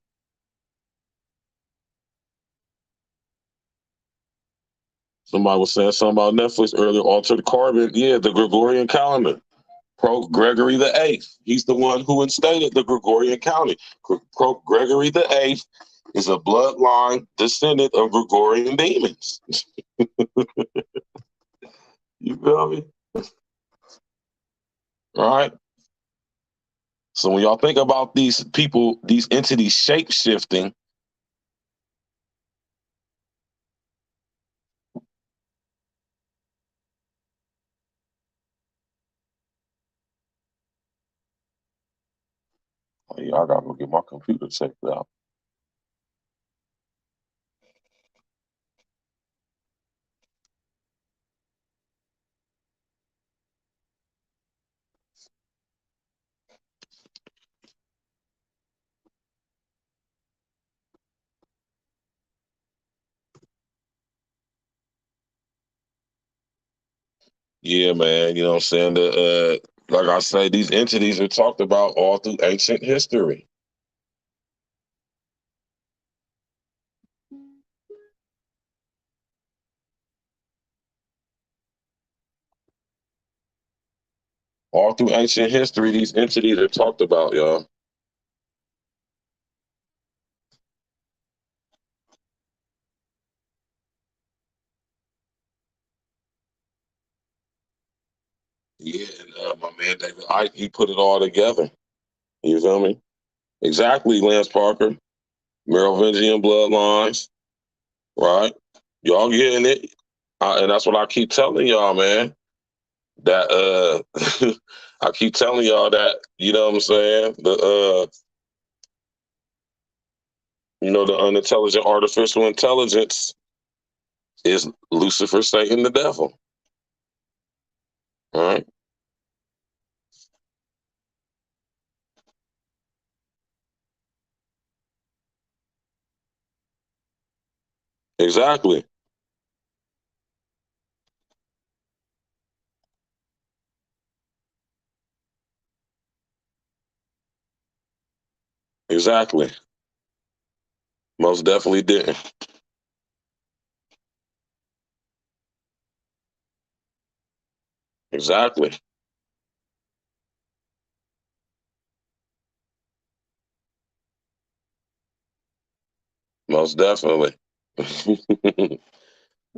Somebody was saying something about Netflix earlier. Altered Carbon. Yeah, the Gregorian calendar. Pope Gregory the Eighth. He's the one who instated the Gregorian calendar. Pope Gregory the Eighth is a bloodline descendant of Gregorian demons. You feel me? All right. So when y'all think about these people, these entities shape shifting, oh, yeah, I gotta go get my computer checked out. Yeah, man. You know what I'm saying? Like I say, these entities are talked about all through ancient history. All through ancient history, these entities are talked about, y'all. Yeah, and my man David Icke, he put it all together. You feel me? Exactly, Lance Parker. Merovingian bloodlines, right? Y'all getting it? And that's what I keep telling y'all, man. That I keep telling y'all that, you know what I'm saying? The unintelligent artificial intelligence is Lucifer, Satan, the devil. All right. Exactly. Exactly. Most definitely didn't. Exactly. Most definitely.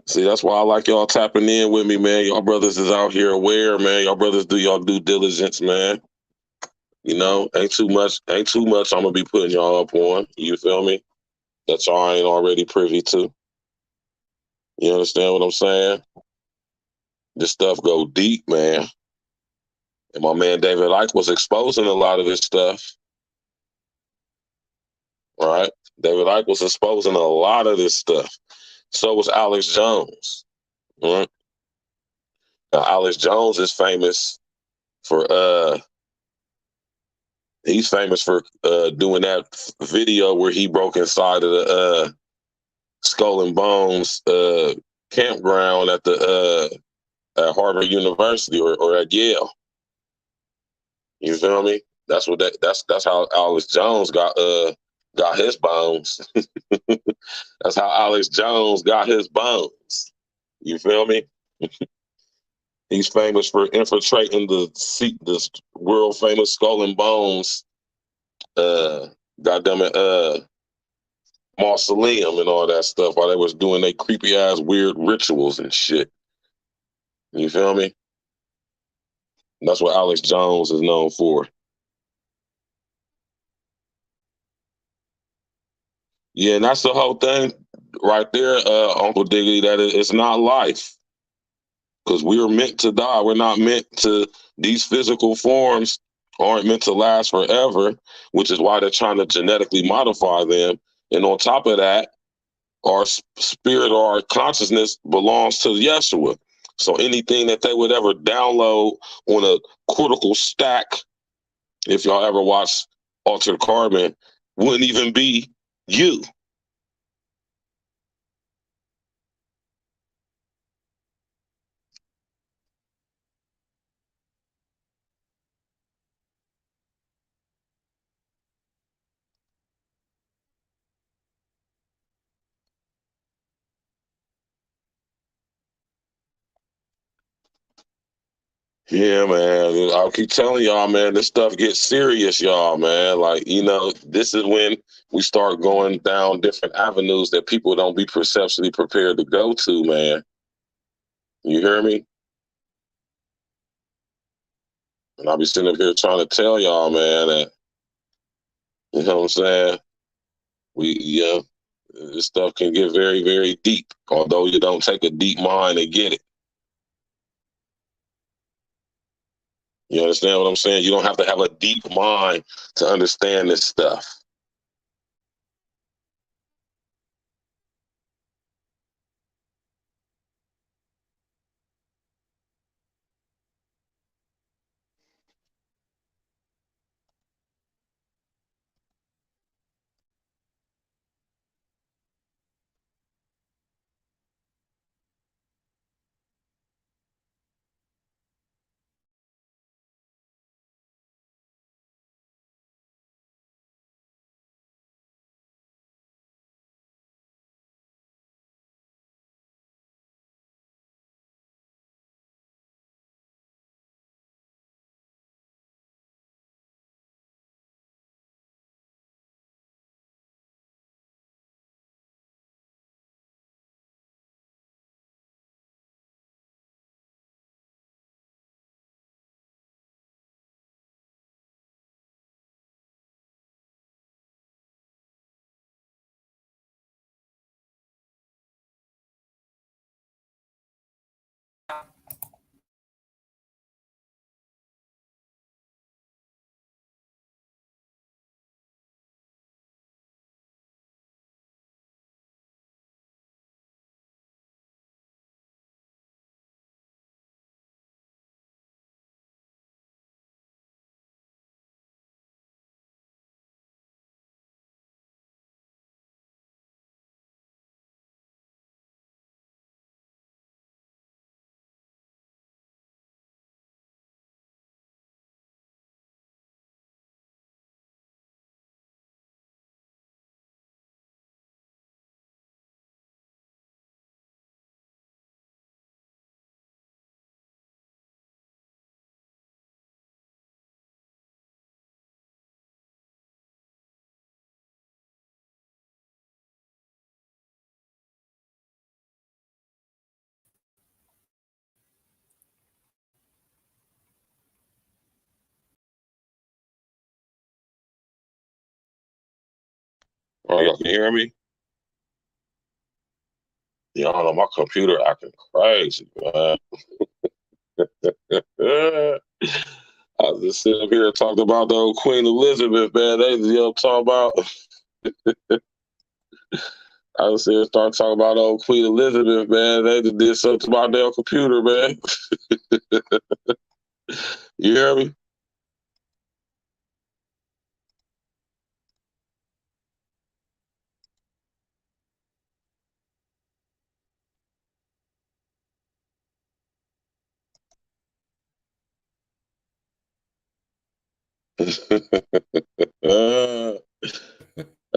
See, that's why I like y'all tapping in with me, man. Y'all brothers is out here aware, man. Y'all brothers do y'all due diligence, man. You know, ain't too much I'm gonna be putting y'all up on. You feel me? That y'all ain't already privy to. You understand what I'm saying? This stuff go deep, man. And my man David Icke was exposing a lot of this stuff. Right? David Icke was exposing a lot of this stuff. So was Alex Jones. Right? Now, Alex Jones is famous for he's famous for doing that video where he broke inside of the Skull and Bones campground at the at Harvard University or at Yale. You feel me? That's how Alex Jones got his bones. That's how Alex Jones got his bones. You feel me? He's famous for infiltrating the world famous Skull and Bones goddamn it mausoleum and all that stuff while they was doing their creepy ass weird rituals and shit. You feel me? That's what Alex Jones is known for. Yeah, and that's the whole thing right there, Uncle Diggity, that it's not life. Because we are meant to die. We're not meant to, these physical forms aren't meant to last forever, which is why they're trying to genetically modify them. And on top of that, our spirit or our consciousness belongs to Yeshua. So anything that they would ever download on a critical stack, if y'all ever watch Altered Carbon, wouldn't even be you. Yeah, man. I'll keep telling y'all, man, this stuff gets serious, y'all, man. Like, you know, this is when we start going down different avenues that people don't be perceptually prepared to go to, man. You hear me? And I'll be sitting up here trying to tell y'all, man, that, you know what I'm saying? This stuff can get very, very deep, although you don't take a deep mind to get it. You understand what I'm saying? You don't have to have a deep mind to understand this stuff. Oh, y'all can hear me? Y'all know my computer acting crazy, man. I was just sitting up here and talked about the old Queen Elizabeth, man. They, you know, talking about. I was sitting start talking about old Queen Elizabeth, man. They just did something to my damn computer, man. You hear me?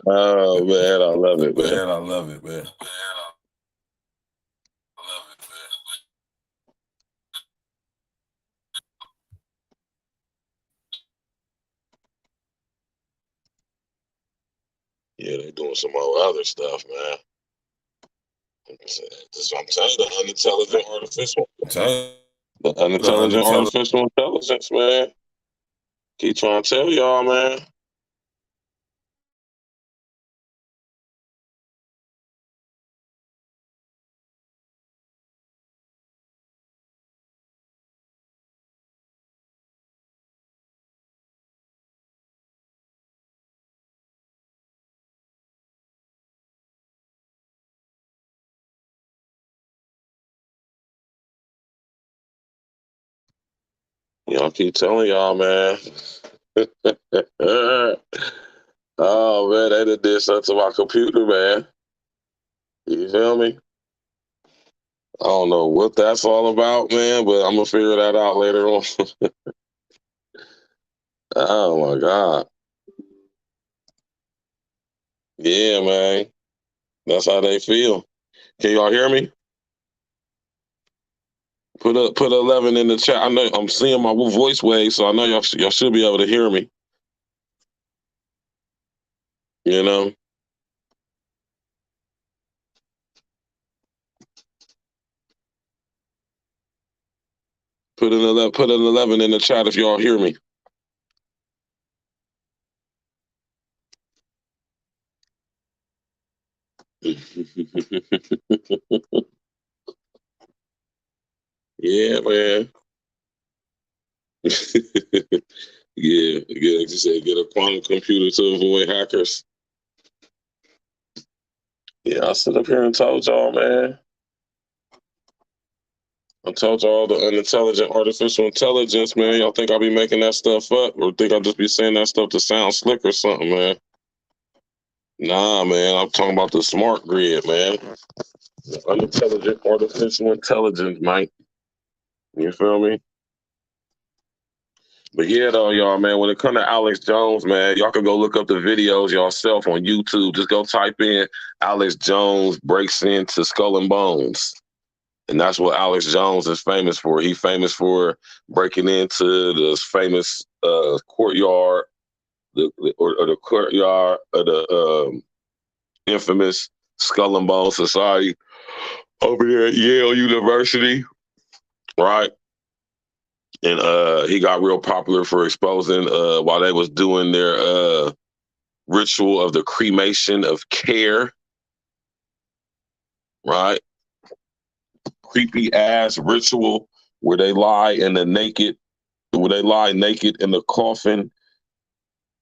Oh man, I love it, man. Man, I love it, man. Yeah, they doing some more other stuff, man. That's what I'm telling you, the unintelligent artificial. The unintelligent artificial intelligence, man. Keep trying to tell y'all, man. Y'all keep telling y'all, man. Oh man, they done did something to my computer, man. You feel me? I don't know what that's all about, man, but I'm gonna figure that out later on. Oh my God. Yeah, man. That's how they feel. Can y'all hear me? Put 11 in the chat. I know I'm seeing my voice wave, so I know y'all should be able to hear me. You know. Put an 11 in the chat if y'all hear me. Yeah, man. Yeah, you said get a quantum computer to avoid hackers. Yeah, I sit up here and told y'all, man. I told y'all the unintelligent artificial intelligence, man. Y'all think I'll be making that stuff up, or think I'll just be saying that stuff to sound slick or something, man? Nah, man. I'm talking about the smart grid, man. The unintelligent artificial intelligence, Mike. You feel me? But yeah, though, y'all, man, when it comes to Alex Jones, man, y'all can go look up the videos yourself on YouTube. Just go type in Alex Jones breaks into Skull and Bones. And that's what Alex Jones is famous for. He's famous for breaking into this famous courtyard, or the courtyard of the infamous Skull and Bones Society over there at Yale University, right? And he got real popular for exposing while they was doing their ritual of the cremation of care, right? Creepy ass ritual where they lie naked in the coffin,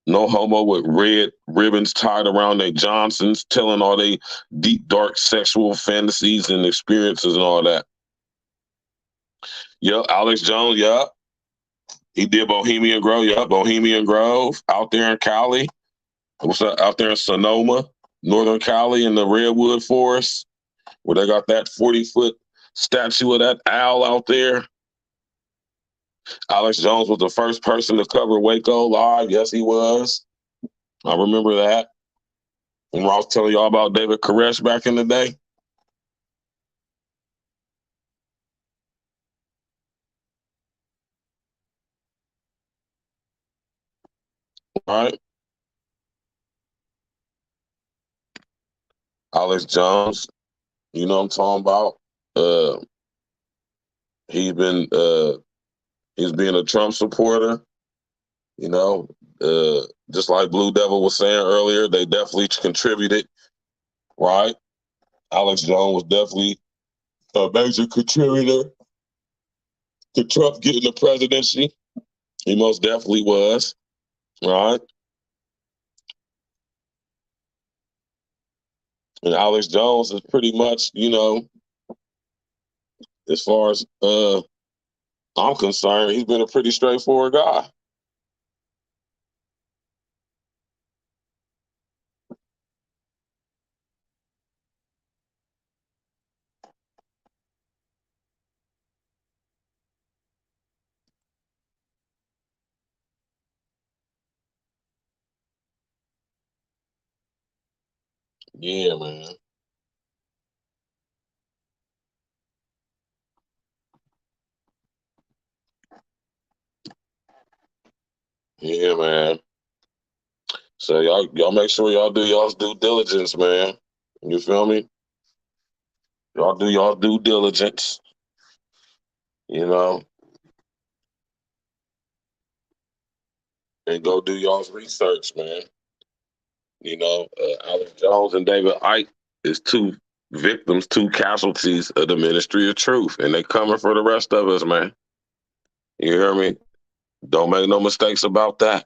no homo, with red ribbons tied around their Johnsons, telling all they deep, dark sexual fantasies and experiences and all that. Yep, Alex Jones, yep. He did Bohemian Grove, yep, Bohemian Grove, out there in Cali. What's that, out there in Sonoma, Northern Cali, in the Redwood Forest, where they got that 40-foot statue of that owl out there. Alex Jones was the first person to cover Waco live. Yes, he was. I remember that. And I was telling y'all about David Koresh back in the day. All right. Alex Jones, you know what I'm talking about? He's being a Trump supporter, you know, just like Blue Devil was saying earlier, they definitely contributed, right? Alex Jones was definitely a major contributor to Trump getting the presidency. He most definitely was, right? And Alex Jones is pretty much, you know, as far as I'm concerned, he's been a pretty straightforward guy. Yeah, man. Yeah, man. So y'all make sure y'all do y'all's due diligence, man. You feel me? Y'all do y'all due diligence. You know, and go do y'all's research, man. You know, Alex Jones and David Icke is two victims, two casualties of the Ministry of Truth, and they coming for the rest of us, man. You hear me? Don't make no mistakes about that.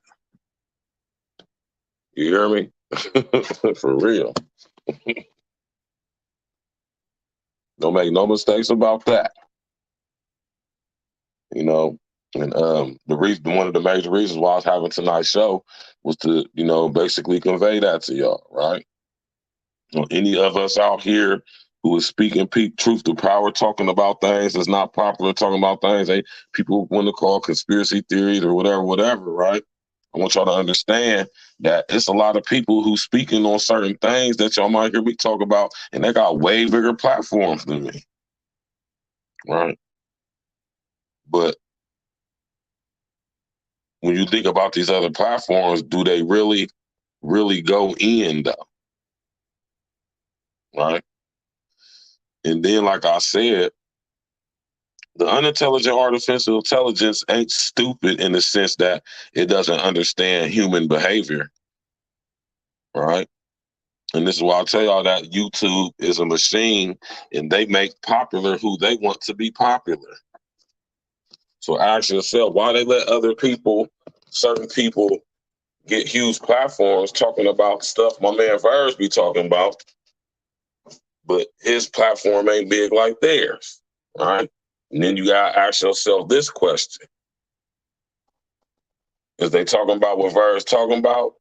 You hear me? For real. Don't make no mistakes about that. You know, and one of the major reasons why I was having tonight's show was to, you know, basically convey that to y'all, right? You know, any of us out here who is speaking truth to power, talking about things that's not popular, talking about things people want to call conspiracy theories or whatever, right? I want y'all to understand that it's a lot of people who speaking on certain things that y'all might hear me talk about, and they got way bigger platforms than me, right? But when you think about these other platforms, do they really go in though? Right? And then, like I said, the unintelligent artificial intelligence ain't stupid in the sense that it doesn't understand human behavior, right? And this is why I tell y'all that YouTube is a machine and they make popular who they want to be popular. So ask yourself, why they let other people, certain people, get huge platforms talking about stuff my man Virgil be talking about, but his platform ain't big like theirs, right? And then you gotta ask yourself this question. Is they talking about what Virgil's talking about?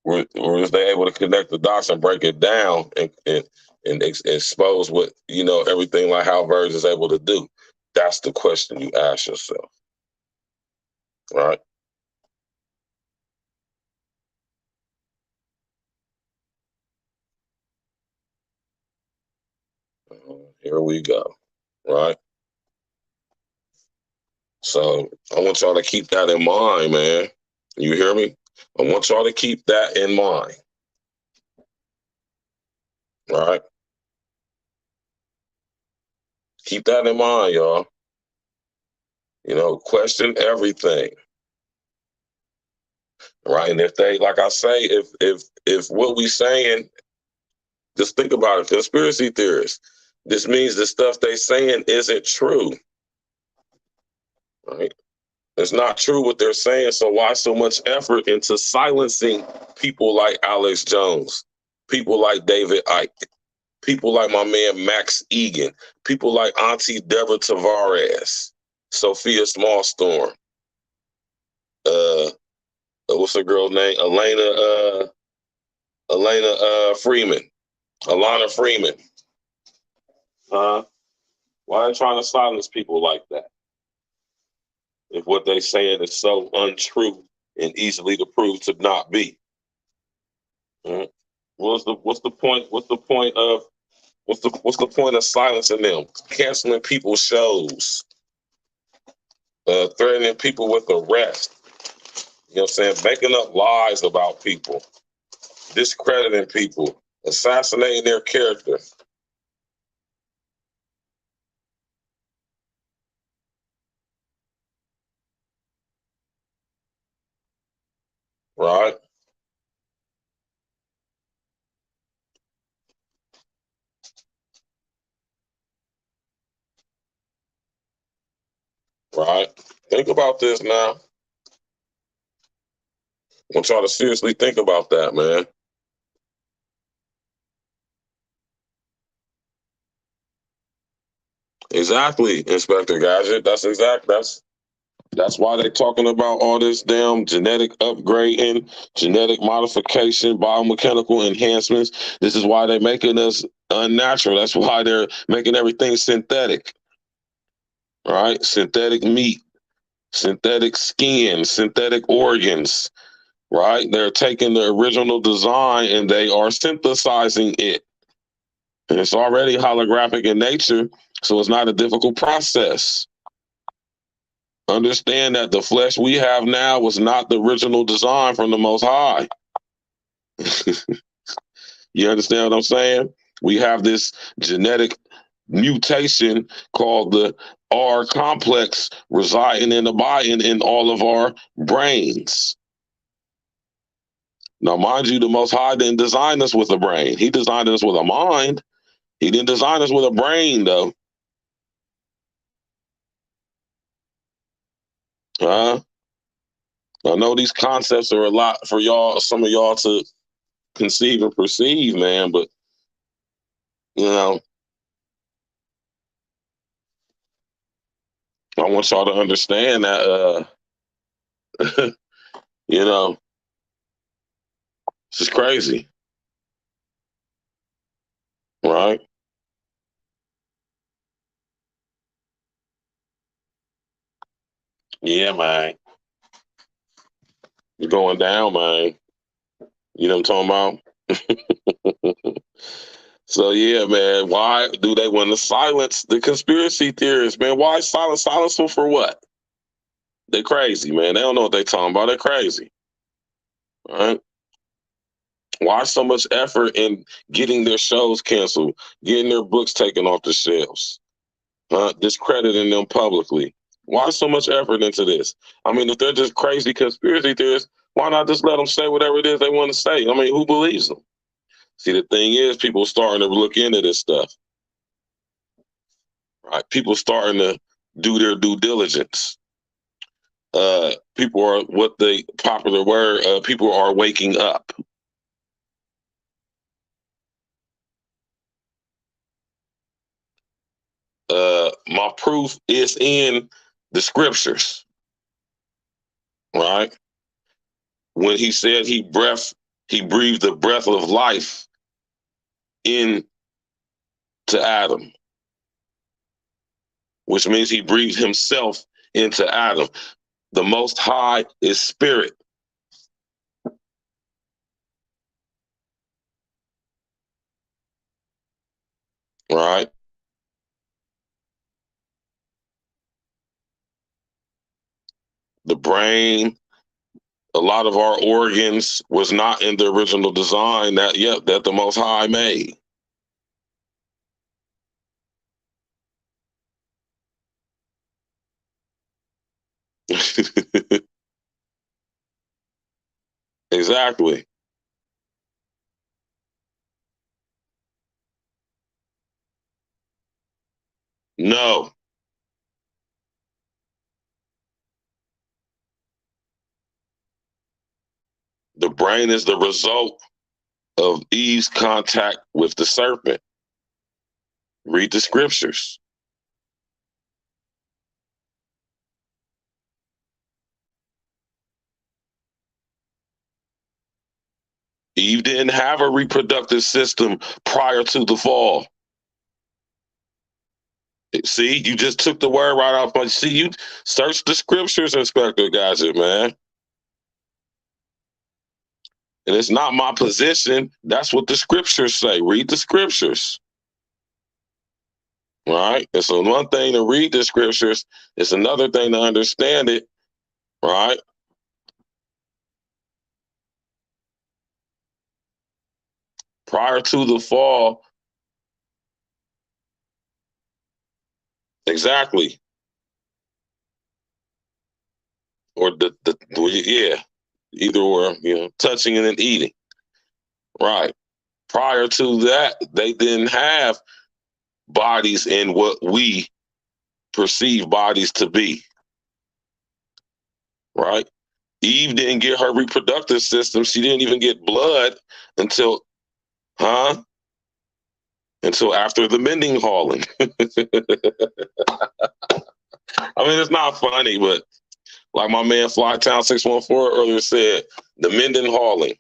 Or is they able to connect the dots and break it down and expose what, everything like how Virgil is able to do? That's the question you ask yourself, right? Here we go, right? So I want y'all to keep that in mind, man. You hear me? I want y'all to keep that in mind, right? Keep that in mind, y'all. Question everything, right? And if they, like I say, if what we saying, just think about it, conspiracy theorists, this means the stuff they saying isn't true, right? It's not true what they're saying, so why so much effort into silencing people like Alex Jones, people like David Icke, people like my man Max Egan, people like Auntie Deborah Tavares, Sophia Smallstorm, what's the girl's name? Elena Freeman, Alana Freeman. Why are they trying to silence people like that? If what they saying is so untrue and easily to prove to not be. What's the point? What's the point of silencing them? Canceling people's shows, threatening people with arrest. You know what I'm saying? Making up lies about people, discrediting people, assassinating their character. Right? Right? Think about this now. I want y'all to seriously think about that, man. Exactly, Inspector Gadget. That's why they're talking about all this damn genetic upgrading, genetic modification, biomechanical enhancements. This is why they're making us unnatural. That's why they're making everything synthetic. Right? Synthetic meat, synthetic skin, synthetic organs. Right? They're taking the original design and they are synthesizing it. And it's already holographic in nature, so it's not a difficult process. Understand that the flesh we have now was not the original design from the Most High. You understand what I'm saying? We have this genetic mutation called the R complex residing in the body in all of our brains. Now, mind you, the Most High didn't design us with a brain. He designed us with a mind. He didn't design us with a brain, though. I know these concepts are a lot for y'all, some of y'all to conceive and perceive, man, but, I want y'all to understand that, this is crazy. Right? Yeah, man. You're going down, man. You know what I'm talking about? So, yeah, man, why do they want to silence the conspiracy theorists, man? Why silence them for what? They're crazy, man. They don't know what they're talking about. They're crazy. Right? Why so much effort in getting their shows canceled, getting their books taken off the shelves, discrediting them publicly? Why so much effort into this? I mean, if they're just crazy conspiracy theorists, why not just let them say whatever it is they want to say? I mean, who believes them? See, the thing is, people are starting to look into this stuff. Right? People starting to do their due diligence. People are, what the popular word, people are waking up. My proof is in the scriptures, right? When he said he breathed the breath of life into Adam, which means he breathed himself into Adam. The Most High is spirit. Right? The brain, a lot of our organs was not in the original design that the Most High made. Exactly. No. The brain is the result of Eve's contact with the serpent. Read the scriptures. Eve didn't have a reproductive system prior to the fall. See, you just took the word right off my. See, you search the scriptures, Inspector Gadget, man. And it's not my position. That's what the scriptures say. Read the scriptures. Right? And so one thing to read the scriptures, it's another thing to understand it. Right? Prior to the fall. Exactly. Or yeah. Either or, touching and then eating. Right. Prior to that, they didn't have bodies in what we perceive bodies to be. Right? Eve didn't get her reproductive system. She didn't even get blood until after the mending hauling. I mean, it's not funny, but like my man Flytown 614 earlier said, the mending hauling.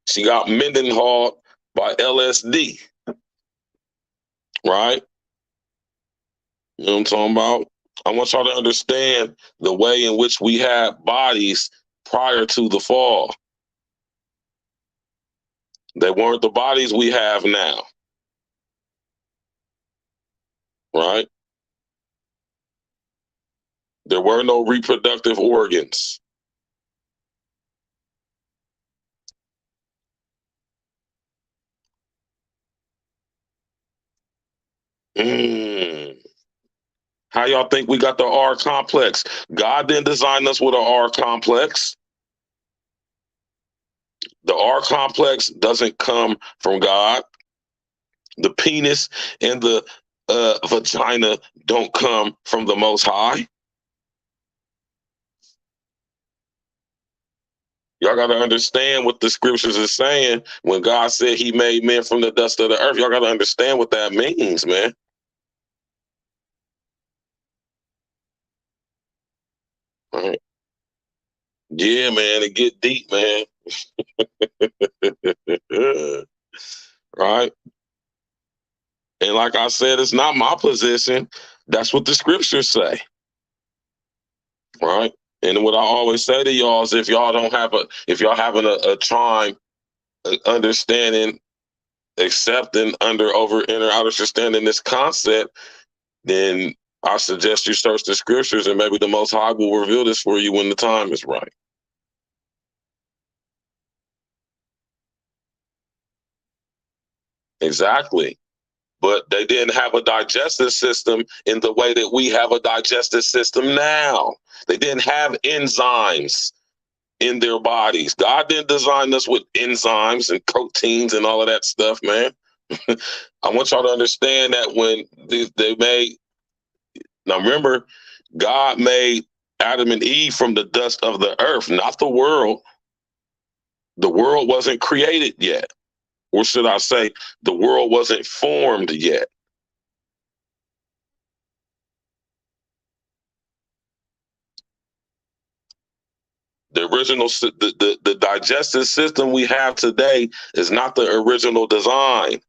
She got mending hauled by LSD. Right? You know what I'm talking about? I want y'all to understand the way in which we had bodies prior to the fall. They weren't the bodies we have now. Right? There were no reproductive organs. How y'all think we got the R complex? God didn't design us with an R complex. The R complex doesn't come from God. The penis and the vagina don't come from the Most High. Y'all got to understand what the scriptures is saying when God said he made men from the dust of the earth. Y'all got to understand what that means, man. All right. Yeah, man, it get deep, man. Right? And like I said, it's not my position. That's what the scriptures say. Right? And what I always say to y'all is if y'all having a time understanding, accepting, inner outer understanding this concept, then I suggest you search the scriptures, and maybe the Most High will reveal this for you when the time is right. Exactly. But they didn't have a digestive system in the way that we have a digestive system now. They didn't have enzymes in their bodies. God didn't design us with enzymes and proteins and all of that stuff, man. I want y'all to understand that when they made, now remember, God made Adam and Eve from the dust of the earth, not the world. The world wasn't created yet. Or should I say, the world wasn't formed yet. The original, the digestive system we have today is not the original design.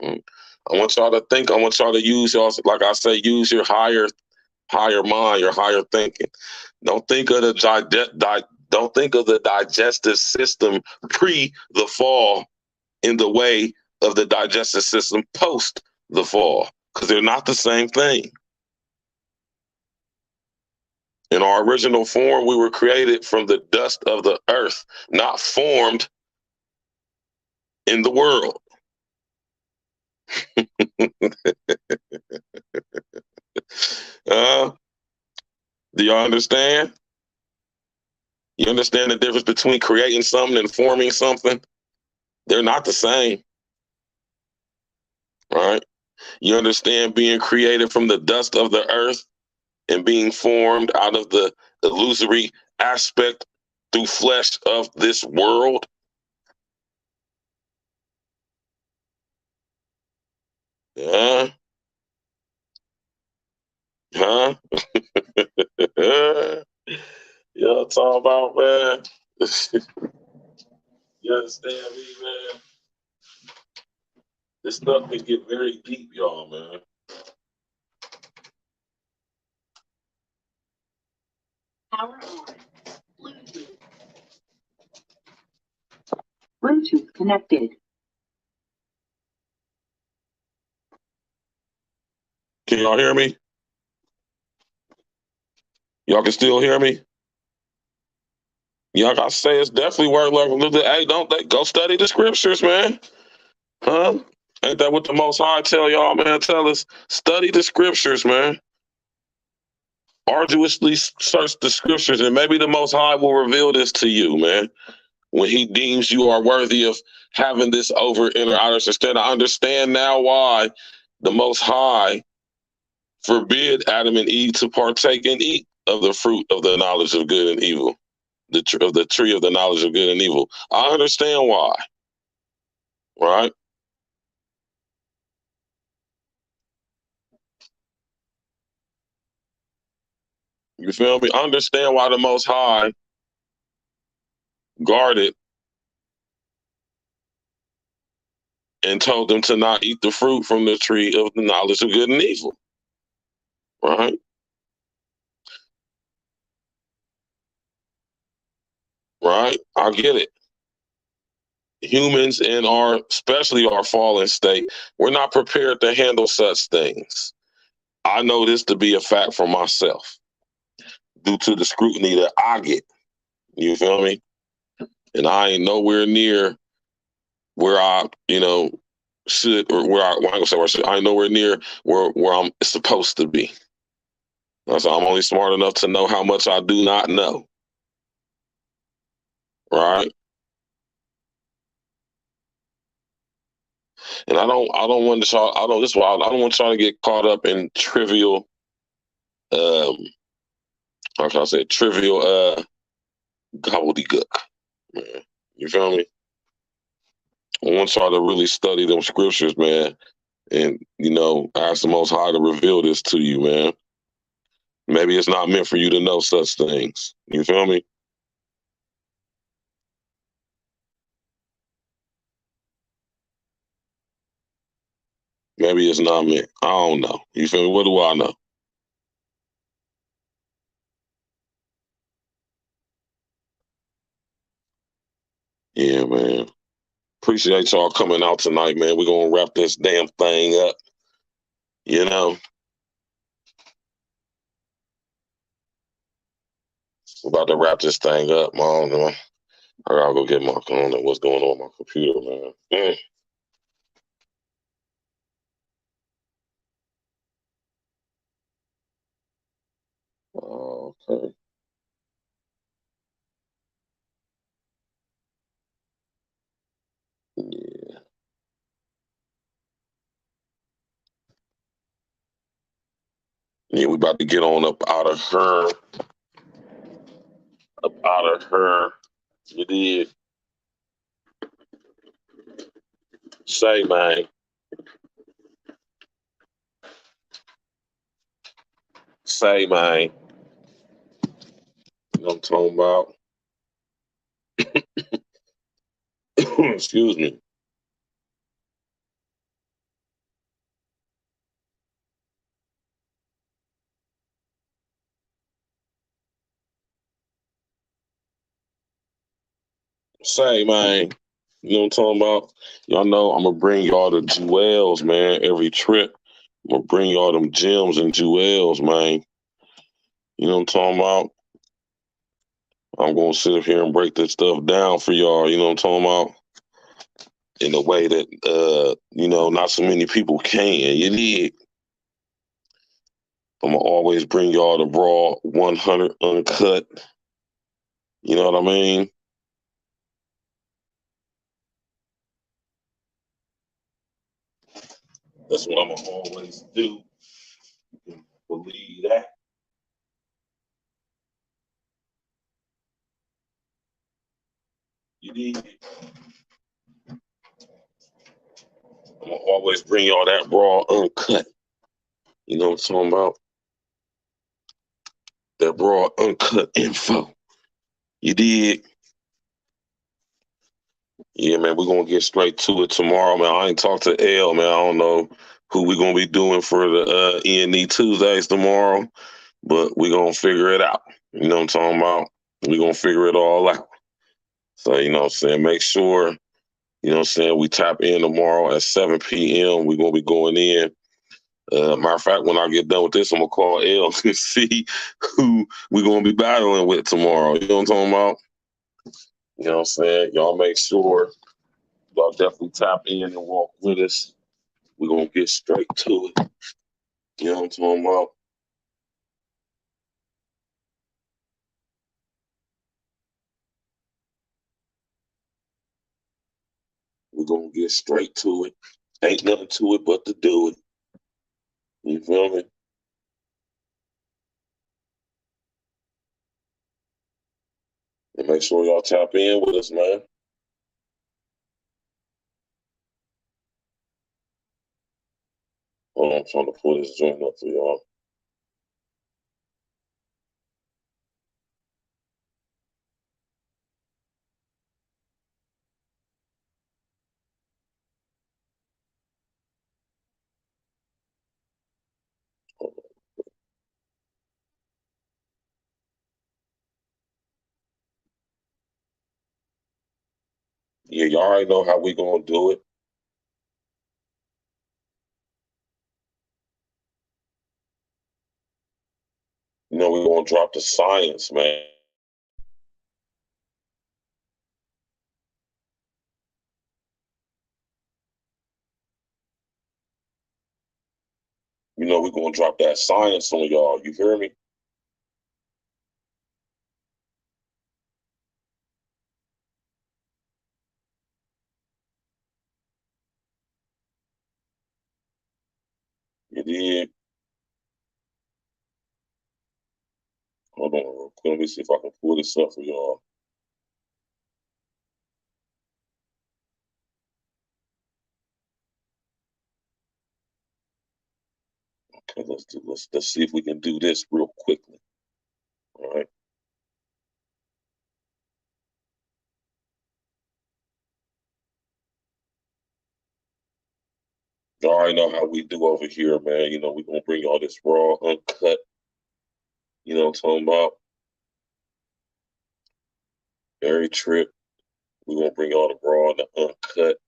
I want y'all to think. I want y'all to use y'all, like I say, use your higher mind, your higher thinking. Don't think of don't think of the digestive system pre the fall in the way of the digestive system post the fall, because they're not the same thing. In our original form, we were created from the dust of the earth, not formed in the world. Do y'all understand? You understand the difference between creating something and forming something? They're not the same. Right? You understand being created from the dust of the earth and being formed out of the illusory aspect through flesh of this world? Huh? Y'all talking about, man? You understand me, man? This stuff can get very deep, y'all, man. Power on. Bluetooth connected. Can y'all hear me? Y'all can still hear me? Y'all gotta say it's definitely worth looking. Hey, don't they go study the scriptures, man? Huh? Ain't that what the Most High tell y'all, man? Tell us, study the scriptures, man. Arduously search the scriptures, and maybe the Most High will reveal this to you, man. When He deems you are worthy of having this over inner understanding. I understand now why the Most High forbid Adam and Eve to partake and eat of the fruit of the knowledge of good and evil, of the tree of the knowledge of good and evil. I understand why, right? You feel me? I understand why the Most High guarded and told them to not eat the fruit from the tree of the knowledge of good and evil, right? Right? I get it. Humans in especially our fallen state, we're not prepared to handle such things. I know this to be a fact for myself due to the scrutiny that I get. You feel me? And I ain't nowhere near where I, should, or where I ain't gonna say I ain't nowhere near where I'm supposed to be. So I'm only smart enough to know how much I do not know. Right? And I don't want y'all, I don't want y'all to get caught up in trivial, how can I say, trivial gobbledygook. Man. You feel me? I want y'all to really study them scriptures, man. And, ask the Most High to reveal this to you, man. Maybe it's not meant for you to know such things. You feel me? Maybe it's not meant. I don't know. You feel me? What do I know? Yeah, man. Appreciate y'all coming out tonight, man. We're gonna wrap this damn thing up. You know. We're about to wrap this thing up, man. I gotta go get my phone and what's going on with my computer, man. Okay. Yeah. Yeah, we about to get on up out of her. Up out of her. You did. Say, man. Say, man. You know what I'm talking about? Excuse me. Say, man. You know what I'm talking about? Y'all know I'm gonna bring y'all the jewels, man, every trip. I'm gonna bring y'all them gems and jewels, man. You know what I'm talking about? I'm gonna sit up here and break this stuff down for y'all, you know what I'm talking about? In a way that you know, not so many people can. You need. I'm gonna always bring y'all the raw 100 uncut. You know what I mean? That's what I'm gonna always do. You can believe that. You need. I'm gonna always bring y'all that raw uncut. You know what I'm talking about? That raw uncut info. You did. Yeah, man, we're gonna get straight to it tomorrow, man. I ain't talked to L, man. I don't know who we're gonna be doing for the E&E Tuesdays tomorrow, but we're gonna figure it out. You know what I'm talking about? We're gonna figure it all out. So, you know what I'm saying? Make sure, you know what I'm saying, we tap in tomorrow at 7 p.m. We're gonna be going in. Matter of fact, when I get done with this, I'm gonna call L to see who we're gonna be battling with tomorrow. You know what I'm talking about? You know what I'm saying? Y'all make sure y'all definitely tap in and walk with us. We're going to get straight to it. You know what I'm talking about? We're going to get straight to it. Ain't nothing to it but to do it. You feel me? And make sure y'all tap in with us, man. Hold on, I'm trying to pull this joint up for y'all. Yeah, y'all already know how we going to do it. You know, we're going to drop the science, man. You know, we're going to drop that science on y'all. You hear me? You did. Hold on real quick. Let me see if I can pull this up for y'all. Okay, let's see if we can do this real quickly. All right. Y'all already know how we do over here, man. You know, we're gonna bring all this raw, uncut. You know what I'm talking about? Every trip. We're going to bring y'all the raw and the uncut.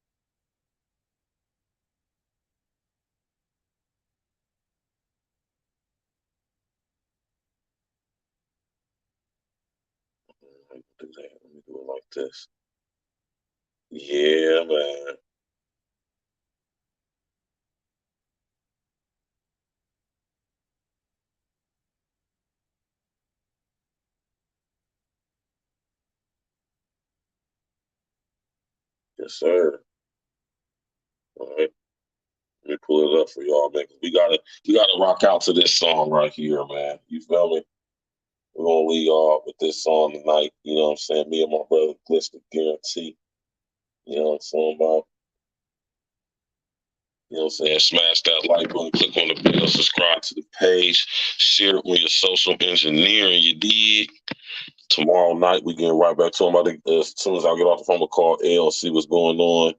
Let me do that. Let me do it like this. Yeah, man. Yes, sir. All right. Let me pull it up for y'all, man. We gotta rock out to this song right here, man. You feel me? We're gonna lead off with this song tonight. You know what I'm saying? Me and my brother Glitch the Guarantee. You know what I'm saying about? You know what I'm saying? Smash that like button, click on the bell, subscribe to the page, share it with your social engineering, you dig? Tomorrow night, we getting right back to him. As soon as I get off the phone, we'll call L, see what's going on.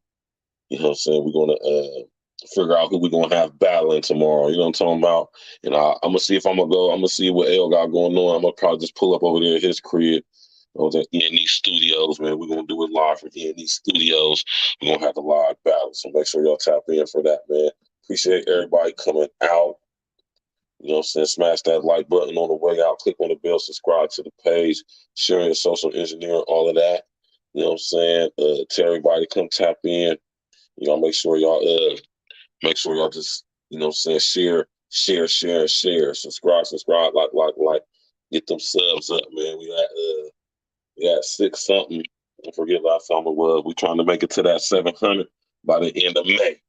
You know what I'm saying? We're going to figure out who we're going to have battling tomorrow. You know what I'm talking about? And I'm going to see if I'm going to see what L got going on. I'm going to probably just pull up over there at his crib. Over at E&E Studios, man. We're going to do it live from E&E Studios. We're going to have the live battle. So make sure y'all tap in for that, man. Appreciate everybody coming out. You know what I'm saying? Smash that like button on the way out. Click on the bell, subscribe to the page, sharing your social engineering, all of that. You know what I'm saying? Tell everybody to come tap in. You know, make sure y'all just, you know what I'm saying, share, subscribe, like. Get them subs up, man. We got 6 something. I forget last time it was. We trying to make it to that 700 by the end of May.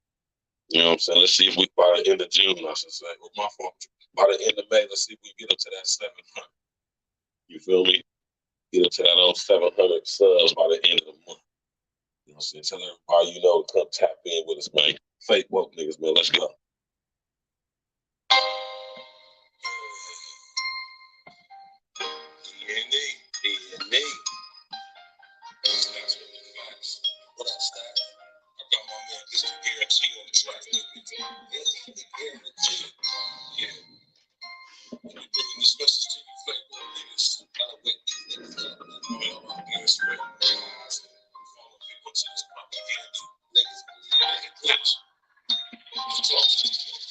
You know what I'm saying? Let's see if we, by the end of June, I should say, with my fault. By the end of May, let's see if we get up to that 700. You feel me? Get up to that old 700 subs by the end of the month. You know what I'm saying? Tell everybody you know to come tap in with us, man. Fake woke niggas, man. Let's go. D&E. Stacks with the facts. What up, Stacks? I got my man, this the guarantee on the track. This is the guarantee. Yeah. Let me bring this message to you, fake woke niggas. Gotta wake these niggas up. I'm against real guys. Follow people to this propaganda. Niggas make it glitch. Let's talk to these niggas.